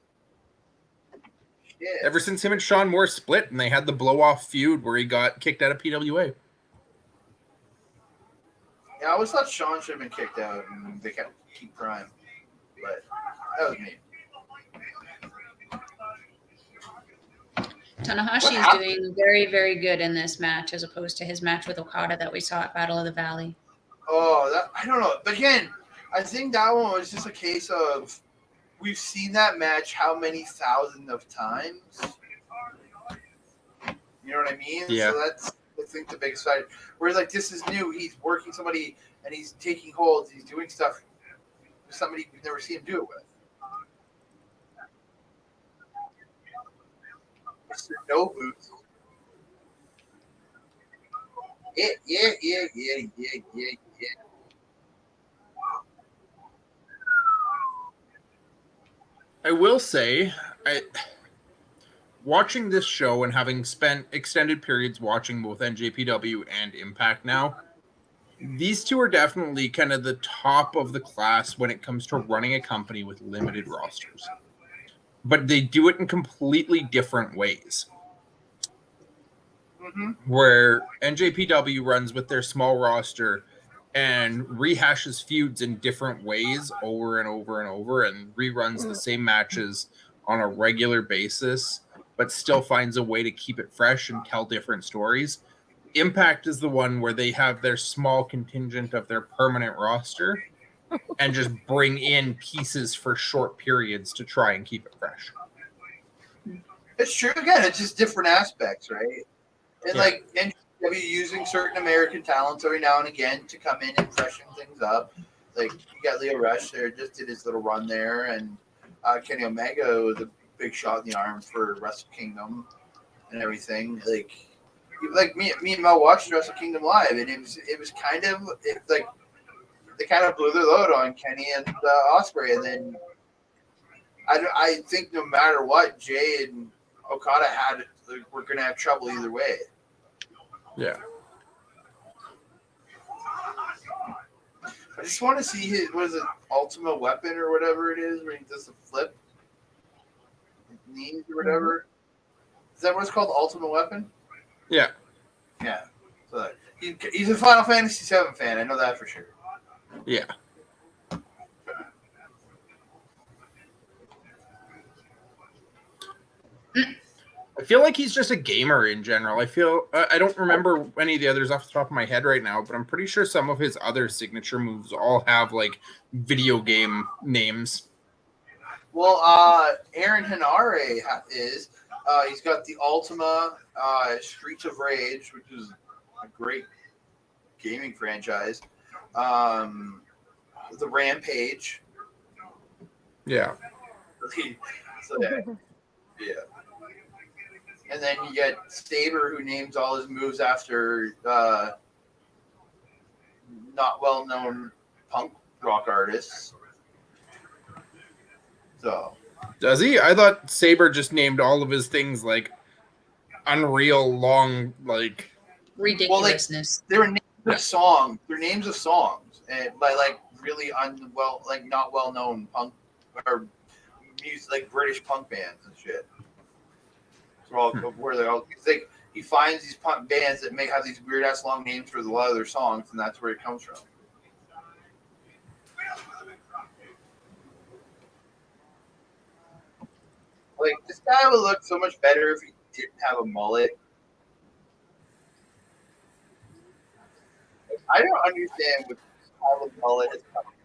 Speaker 3: Shit.
Speaker 2: Ever since him and Sean Moore split and they had the blow-off feud where he got kicked out of PWA.
Speaker 3: Yeah, I always thought Sean should have been kicked out and they kept keep Prime. But that was me.
Speaker 4: Tanahashi is doing very, very good in this match as opposed to his match with Okada that we saw at Battle of the Valley.
Speaker 3: Oh, I don't know. But again, I think that one was just a case of we've seen that match how many thousands of times. You know what I mean?
Speaker 2: Yeah.
Speaker 3: So that's, I think, the biggest side. Whereas, like, this is new. He's working somebody and he's taking holds. He's doing stuff with somebody you've never seen him do it with. Mr. No Boots. Yeah.
Speaker 2: I will say, watching this show and having spent extended periods watching both NJPW and Impact now, these two are definitely kind of the top of the class when it comes to running a company with limited rosters. But they do it in completely different ways.
Speaker 3: Mm-hmm.
Speaker 2: Where NJPW runs with their small roster and rehashes feuds in different ways over and over and over and reruns the same matches on a regular basis, but still finds a way to keep it fresh and tell different stories. Impact is the one where they have their small contingent of their permanent roster and just bring in pieces for short periods to try and keep it fresh.
Speaker 3: It's true. Again, it's just different aspects, right? And
Speaker 2: Yeah.
Speaker 3: like NJPW using certain American talents every now and again to come in and freshen things up. Like you got Leo Rush there, just did his little run there, and Kenny Omega was a big shot in the arm for Wrestle Kingdom and everything. Like me and Mel watched Wrestle Kingdom live, and it was kind of like they kind of blew their load on Kenny and Ospreay, and then I think no matter what, Jay and Okada had, we're gonna have trouble either way.
Speaker 2: Yeah.
Speaker 3: I just want to see his, what is it, Ultimate Weapon or whatever it is, where he does the flip knees or whatever. Is that what it's called, Ultimate Weapon?
Speaker 2: Yeah.
Speaker 3: Yeah. So he's a Final Fantasy VII fan. I know that for sure.
Speaker 2: Yeah. I feel like he's just a gamer in general. I don't remember any of the others off the top of my head right now, but I'm pretty sure some of his other signature moves all have like video game names.
Speaker 3: Well, Aaron Henare is. He's got the Ultima Streets of Rage, which is a great gaming franchise. The Rampage.
Speaker 2: Yeah.
Speaker 3: So, yeah. And then you get Saber, who names all his moves after not well-known punk rock artists. So.
Speaker 2: Does he? I thought Saber just named all of his things like unreal long, like
Speaker 4: ridiculousness.
Speaker 3: Well, like, they were names of songs. They're names of songs, and by like really not well-known punk or music, like British punk bands and shit. Where they're all, like, he finds these punk bands that have these weird ass long names for a lot of their songs, and that's where it comes from. Like, this guy would look so much better if he didn't have a mullet. Like, I don't understand what how the mullet is coming from.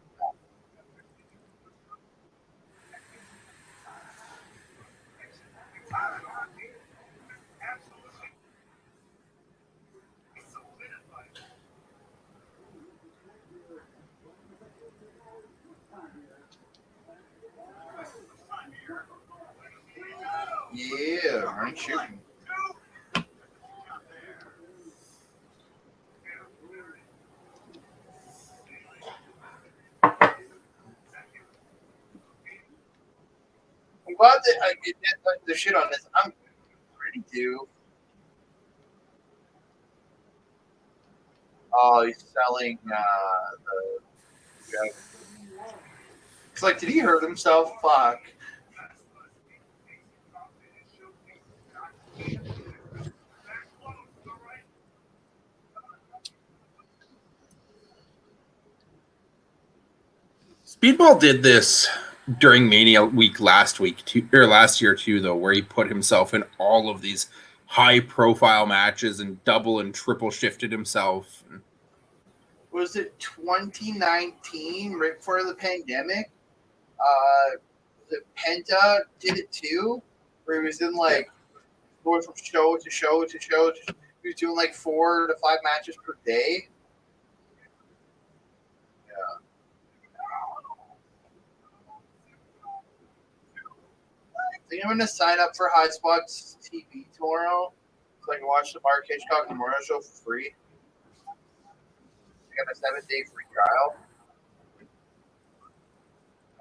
Speaker 3: Yeah, running shooting. I'm glad that I get the shit on this. I'm ready to. Oh, he's selling the. It's like, did he hurt himself? Fuck.
Speaker 2: Speedball did this during Mania week last year too, though, where he put himself in all of these high-profile matches and double and triple shifted himself.
Speaker 3: Was it 2019, right before the pandemic? The Penta did it too, where he was in like going from show to show to show. He was doing like 4 to 5 matches per day. Yeah. I think I'm gonna sign up for High Spots TV tomorrow so I can watch the Mark Hitchcock Memorial Show for free. I got a 7-day free trial.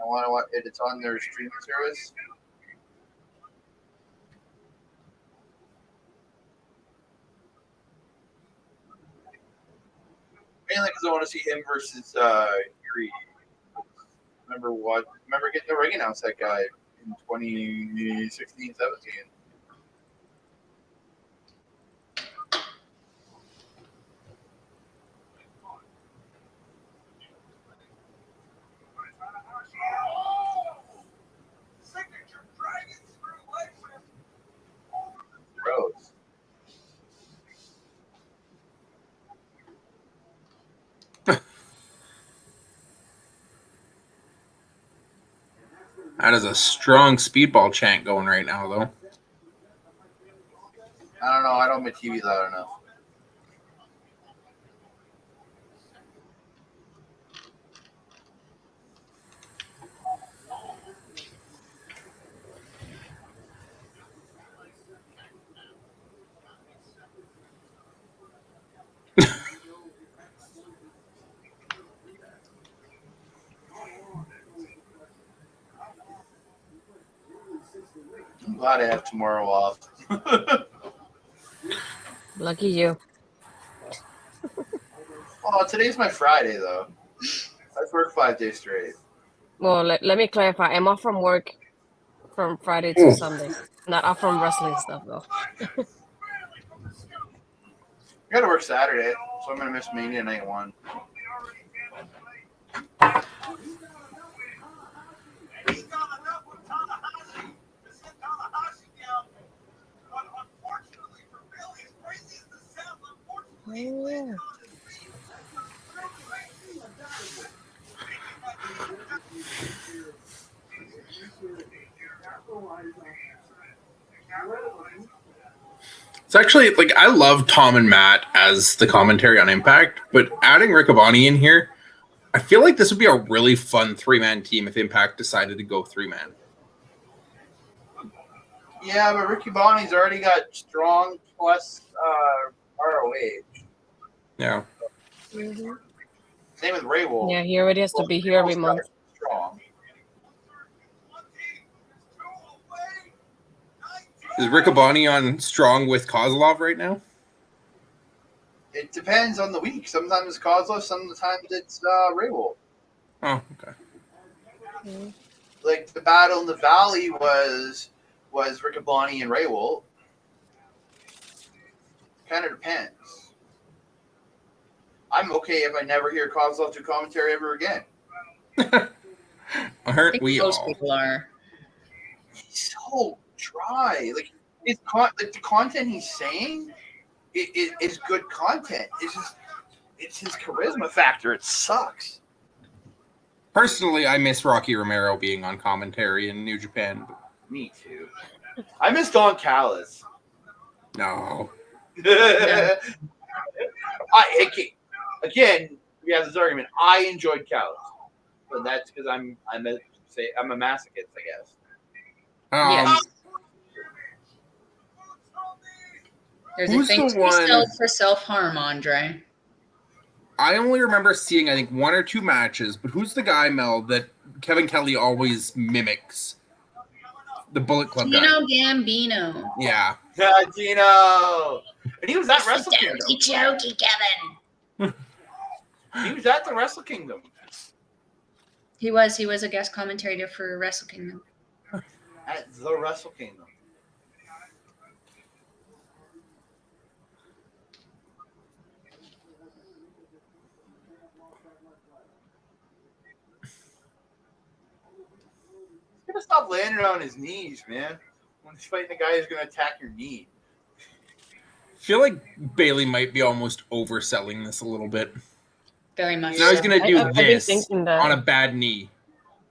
Speaker 3: I want to watch it. It's on their streaming service. Mainly because I want to see him versus Yuri. Remember getting the ring announced that guy in 2016, 17. Gross.
Speaker 2: That is a strong speedball chant going right now, though.
Speaker 3: I don't know. I don't make TV loud enough. I'm glad I have tomorrow off.
Speaker 1: Lucky you.
Speaker 3: Oh, today's my Friday though. I work 5 days straight.
Speaker 1: Well, let me clarify. I'm off from work from Friday to Sunday. Not off from wrestling stuff though.
Speaker 3: I gotta work Saturday, so I'm gonna miss Mania Night 1.
Speaker 1: Oh, yeah.
Speaker 2: It's actually like I love Tom and Matt as the commentary on Impact, but adding Riccaboni in here, I feel like this would be a really fun 3-man team if Impact decided to go 3-man.
Speaker 3: Yeah, but Ricky Bonnie's already got strong plus ROH.
Speaker 2: Yeah.
Speaker 1: Mhm.
Speaker 3: Same with Ray Wolf.
Speaker 1: Yeah, he already has to be here every month.
Speaker 3: Strong.
Speaker 2: Is Riccaboni on strong with Kozlov right now?
Speaker 3: It depends on the week. Sometimes it's Kozlov, sometimes it's Ray Wolf.
Speaker 2: Oh, okay.
Speaker 1: Mhm.
Speaker 3: Like the battle in the Valley was Riccaboni and Ray Wolf. Kind of depends. I'm okay if I never hear Kozlov do commentary ever again.
Speaker 2: Aren't we
Speaker 4: Most
Speaker 2: all?
Speaker 4: people are.
Speaker 3: He's so dry. Like the content he's saying is good content. It's his charisma factor. It sucks.
Speaker 2: Personally, I miss Rocky Romero being on commentary in New Japan. But
Speaker 3: Me too. I miss Don Callis.
Speaker 2: no.
Speaker 3: Again, we have this argument. I enjoyed Callis, but that's because I'm a masochist, I guess.
Speaker 4: Yes. There's a
Speaker 2: Who's
Speaker 4: thing
Speaker 2: the
Speaker 4: to be
Speaker 2: one-
Speaker 4: said for self-harm, Andre.
Speaker 2: I only remember seeing, I think, 1 or 2 matches, but who's the guy, Mel, that Kevin Kelly always mimics? The Bullet Club guy.
Speaker 4: Dino Gambino.
Speaker 2: Yeah.
Speaker 3: Gino, and he was at Wrestle Kingdom.
Speaker 4: Jokey, Kevin.
Speaker 3: He was at the Wrestle Kingdom.
Speaker 4: He was a guest commentator for Wrestle Kingdom.
Speaker 3: At the Wrestle Kingdom. He's gonna stop landing on his knees, man. When he's fighting the guy who's gonna attack your knee.
Speaker 2: I feel like Bailey might be almost overselling this a little bit.
Speaker 4: Very much.
Speaker 2: Now he's going to do
Speaker 1: I've been
Speaker 2: this
Speaker 1: thinking that.
Speaker 2: on a bad knee.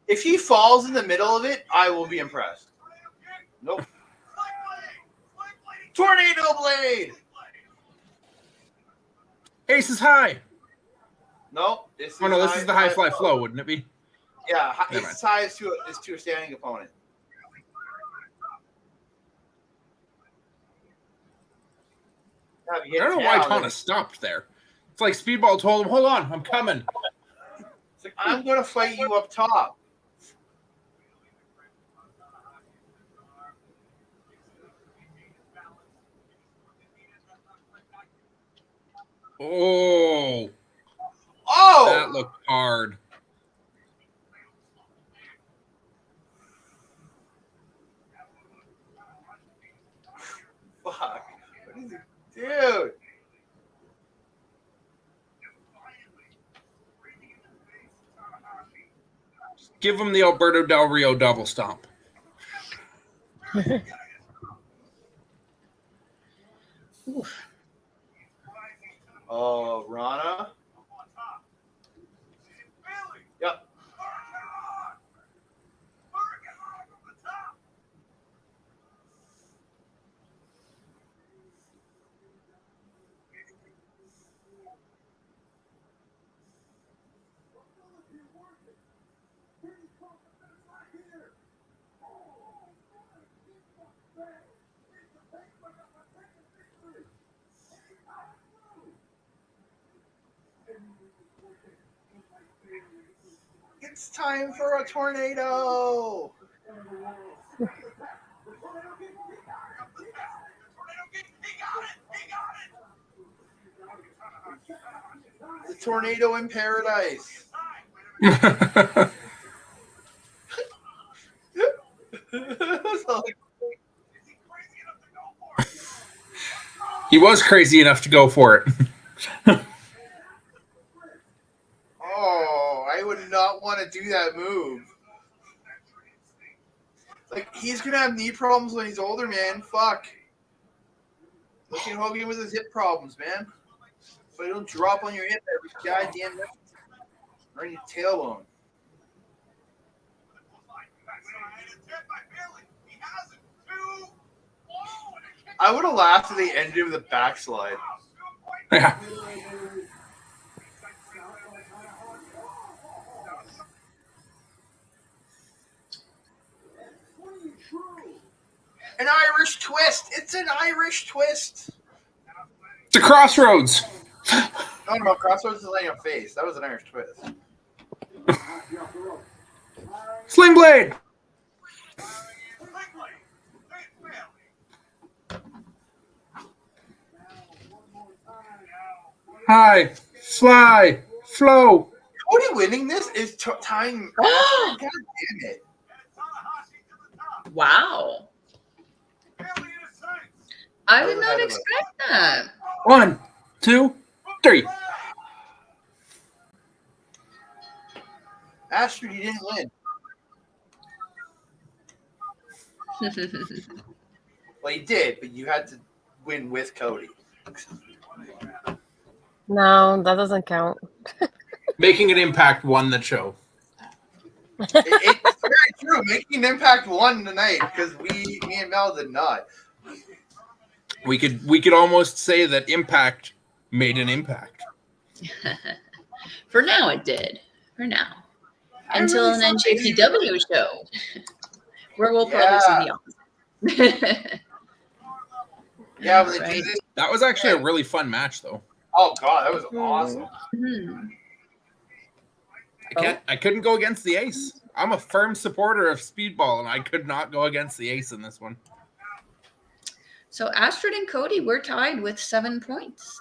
Speaker 3: If he falls in the middle of it, I will be impressed. Nope. Tornado Blade!
Speaker 2: Ace is high.
Speaker 3: Nope. This
Speaker 2: Oh, no, this is the high fly flow, wouldn't it be?
Speaker 3: Yeah,
Speaker 2: Never
Speaker 3: Ace high is to a standing opponent.
Speaker 2: I don't know why Tana stopped there. It's like Speedball told him, hold on, I'm coming.
Speaker 3: It's like, I'm going to fight you up top.
Speaker 2: Oh.
Speaker 3: Oh!
Speaker 2: That looked hard.
Speaker 3: Fuck. What is it? Dude.
Speaker 2: Give him the Alberto Del Rio double stomp.
Speaker 4: Oof.
Speaker 3: Oh, Rana. Yep. It's time for a tornado. The tornado in paradise.
Speaker 2: He was crazy enough to go for it.
Speaker 3: Oh, I would not want to do that move. Like, he's going to have knee problems when he's older, man. Fuck. Look at Hogan with his hip problems, man. So you don't drop on your hip every goddamn minute. Or on your tailbone. I would have laughed at the end of the backslide.
Speaker 2: Yeah.
Speaker 3: An Irish twist. It's an Irish twist.
Speaker 2: It's a crossroads.
Speaker 3: No, Crossroads is laying on face. That was an Irish twist.
Speaker 2: Sling blade. High, fly, flow.
Speaker 3: Cody winning this is tying. God damn it.
Speaker 4: Wow. I did not expect that.
Speaker 2: 1, 2, 3.
Speaker 3: Astrid, you didn't win. Well, you did, but you had to win with Cody.
Speaker 1: No, that doesn't count.
Speaker 2: Making an impact won the show.
Speaker 3: It's very true. Making an impact won tonight because me and Mel did not.
Speaker 2: We could almost say that Impact made an impact.
Speaker 4: For now, it did. For now.
Speaker 3: I
Speaker 4: Until
Speaker 3: really
Speaker 4: an
Speaker 3: thought maybe-
Speaker 4: NJPW show, where we'll probably see the opposite.
Speaker 3: Yeah, when they
Speaker 4: Right.
Speaker 3: do this.
Speaker 2: That was actually a really fun match, though.
Speaker 3: Oh god, that was awesome.
Speaker 4: Mhm.
Speaker 2: I couldn't go against the ace. I'm a firm supporter of Speedball, and I could not go against the ace in this one.
Speaker 4: So Astrid and Cody were tied with 7 points.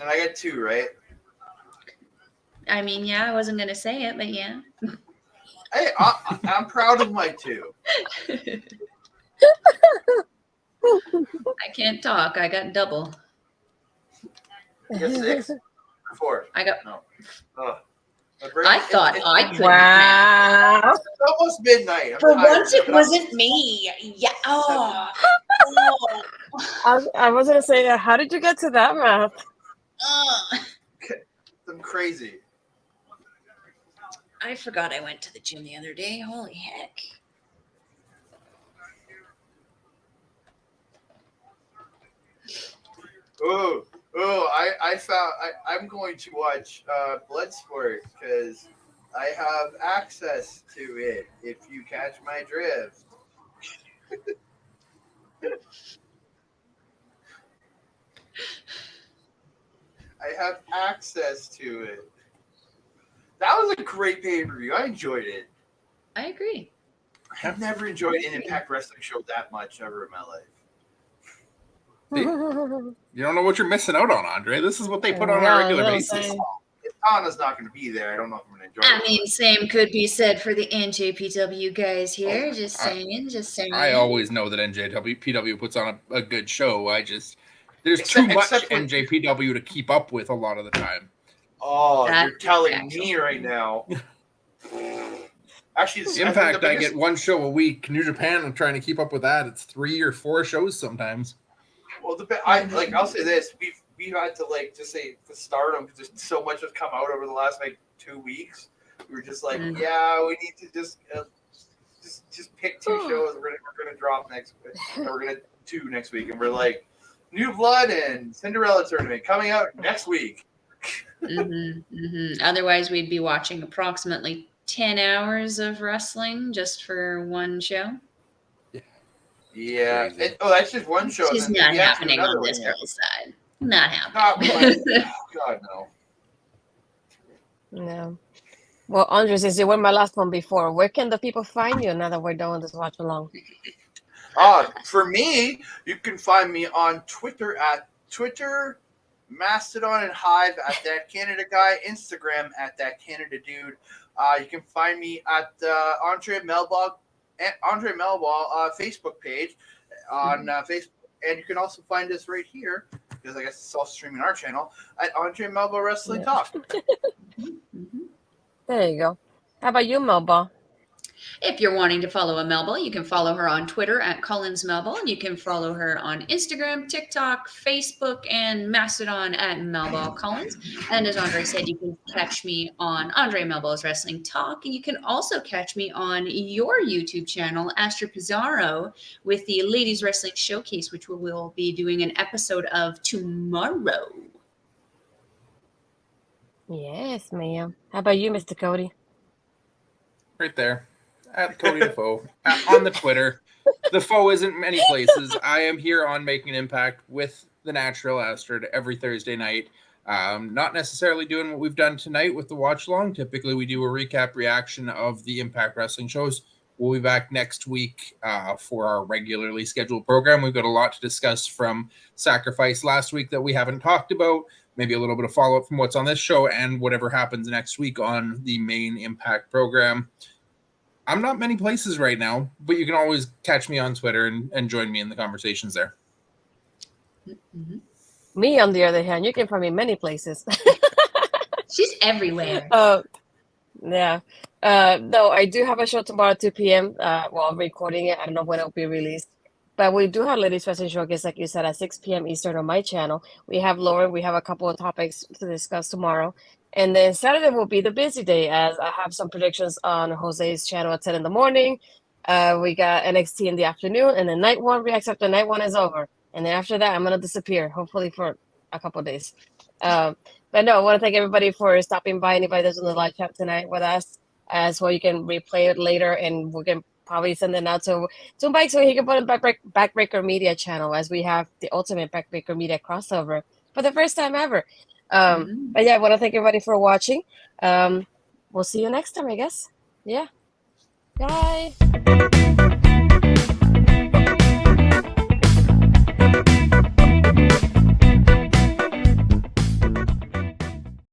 Speaker 3: And I got 2, right?
Speaker 4: I mean, yeah, I wasn't going to say it, but yeah.
Speaker 3: Hey, I'm proud of my 2.
Speaker 4: I can't talk. I got double.
Speaker 3: You got 6 or 4?
Speaker 4: I got.
Speaker 3: No. Oh. My brain-
Speaker 4: I thought I could.
Speaker 1: Wow.
Speaker 3: It's almost midnight. I'm
Speaker 6: For
Speaker 3: tired.
Speaker 6: once, it wasn't me. Yeah. Oh.
Speaker 1: I was gonna say, how did you get to that math?
Speaker 3: I'm crazy.
Speaker 4: I forgot I went to the gym the other day. Holy heck.
Speaker 3: I found I'm going to watch Bloodsport because I have access to it. If you catch my drift. I have access to it. That was a great pay-per-view. I enjoyed it.
Speaker 4: I agree.
Speaker 3: I've never enjoyed an Impact Wrestling show that much ever in my life.
Speaker 2: You don't know what you're missing out on, Andre. This is what they put on
Speaker 1: Yeah,
Speaker 2: a regular
Speaker 1: that's what I'm
Speaker 2: basis.
Speaker 1: saying.
Speaker 3: If Anna's not going to be there, I don't know if I'm going to enjoy
Speaker 4: I
Speaker 3: it.
Speaker 4: mean, same could be said for the NJPW guys here. Just
Speaker 2: I-
Speaker 4: saying, just saying.
Speaker 2: I always know that NJPW puts on a good show. There's too much
Speaker 3: Except for-
Speaker 2: NJPW to keep up with a lot of the time.
Speaker 3: Oh,
Speaker 4: That's
Speaker 3: you're telling
Speaker 4: factual.
Speaker 3: me right now. Actually, it's,
Speaker 2: Impact,
Speaker 3: I
Speaker 2: I
Speaker 3: think the
Speaker 2: get one show a week. New Japan, I'm trying to keep up with that. It's 3 or 4 shows sometimes.
Speaker 3: Well, I'll say this: we've had to just say the stardom because there's so much has come out over the last 2 weeks. We were just like, yeah, we need to just pick 2 shows. We're gonna drop next week. And we're gonna do next week, and we're like, New Blood and Cinderella tournament coming out next week.
Speaker 4: Otherwise, we'd be watching approximately 10 hours of wrestling just for one show.
Speaker 3: Yeah.
Speaker 2: Crazy.
Speaker 3: That's just one show.
Speaker 4: Which is
Speaker 3: and
Speaker 4: not
Speaker 3: then we have to do
Speaker 4: happening
Speaker 3: another
Speaker 4: on this
Speaker 3: one.
Speaker 4: girl's side. Not
Speaker 3: Not
Speaker 4: happening.
Speaker 3: God no.
Speaker 1: No. Well, Andre, since you were my last one before, where can the people find you now that we're done with this watch along?
Speaker 3: For me, you can find me on Twitter at Twitter, Mastodon and Hive at That Canada Guy, Instagram at That Canada Dude. You can find me at Andre Melball Facebook page on Facebook, and you can also find us right here because I guess it's also streaming our channel at Andre Melball Wrestling Talk.
Speaker 1: There you go. How about you, Melball?
Speaker 4: If you're wanting to follow a Melball, you can follow her on Twitter at Collins Melball, and you can follow her on Instagram, TikTok, Facebook, and Mastodon at Melball Collins. And as Andre said, you can catch me on Andre Melball's Wrestling Talk, and you can also catch me on your YouTube channel, Astrid Pizarro, with the Ladies Wrestling Showcase, which we will be doing an episode of tomorrow.
Speaker 1: Yes, ma'am. How about you, Mr. Cody?
Speaker 2: Right there. At Cody the Foe. On the Twitter. The Foe isn't many places. I am here on Making Impact with the natural Astrid every Thursday night. Not necessarily doing what we've done tonight with the watch along. Typically, we do a recap reaction of the Impact Wrestling shows. We'll be back next week for our regularly scheduled program. We've got a lot to discuss from Sacrifice last week that we haven't talked about. Maybe a little bit of follow-up from what's on this show and whatever happens next week on the main Impact program. I'm not many places right now, but you can always catch me on Twitter and join me in the conversations there.
Speaker 1: Me, on the other hand, you can find me many places.
Speaker 4: She's everywhere.
Speaker 1: Yeah. No, I do have a show tomorrow at 2 p.m. Well, I'm recording it. I don't know when it'll be released. But we do have Ladies Wrestling Showcase, like you said, at 6 p.m. Eastern on my channel. We have Lauren. We have a couple of topics to discuss tomorrow. And then Saturday will be the busy day, as I have some predictions on Jose's channel at 10 in the morning. We got NXT in the afternoon, and then night one reacts after night one is over. And then after that, I'm going to disappear, hopefully for a couple of days. But no, I want to thank everybody for stopping by. Anybody that's on the live chat tonight with us, as well, you can replay it later, and we can probably send it out to Mike so he can put it on Backbreaker Media channel, as we have the ultimate Backbreaker Media crossover for the first time ever. But yeah, I want to thank everybody for watching. We'll see you next time, I guess. Yeah. Bye.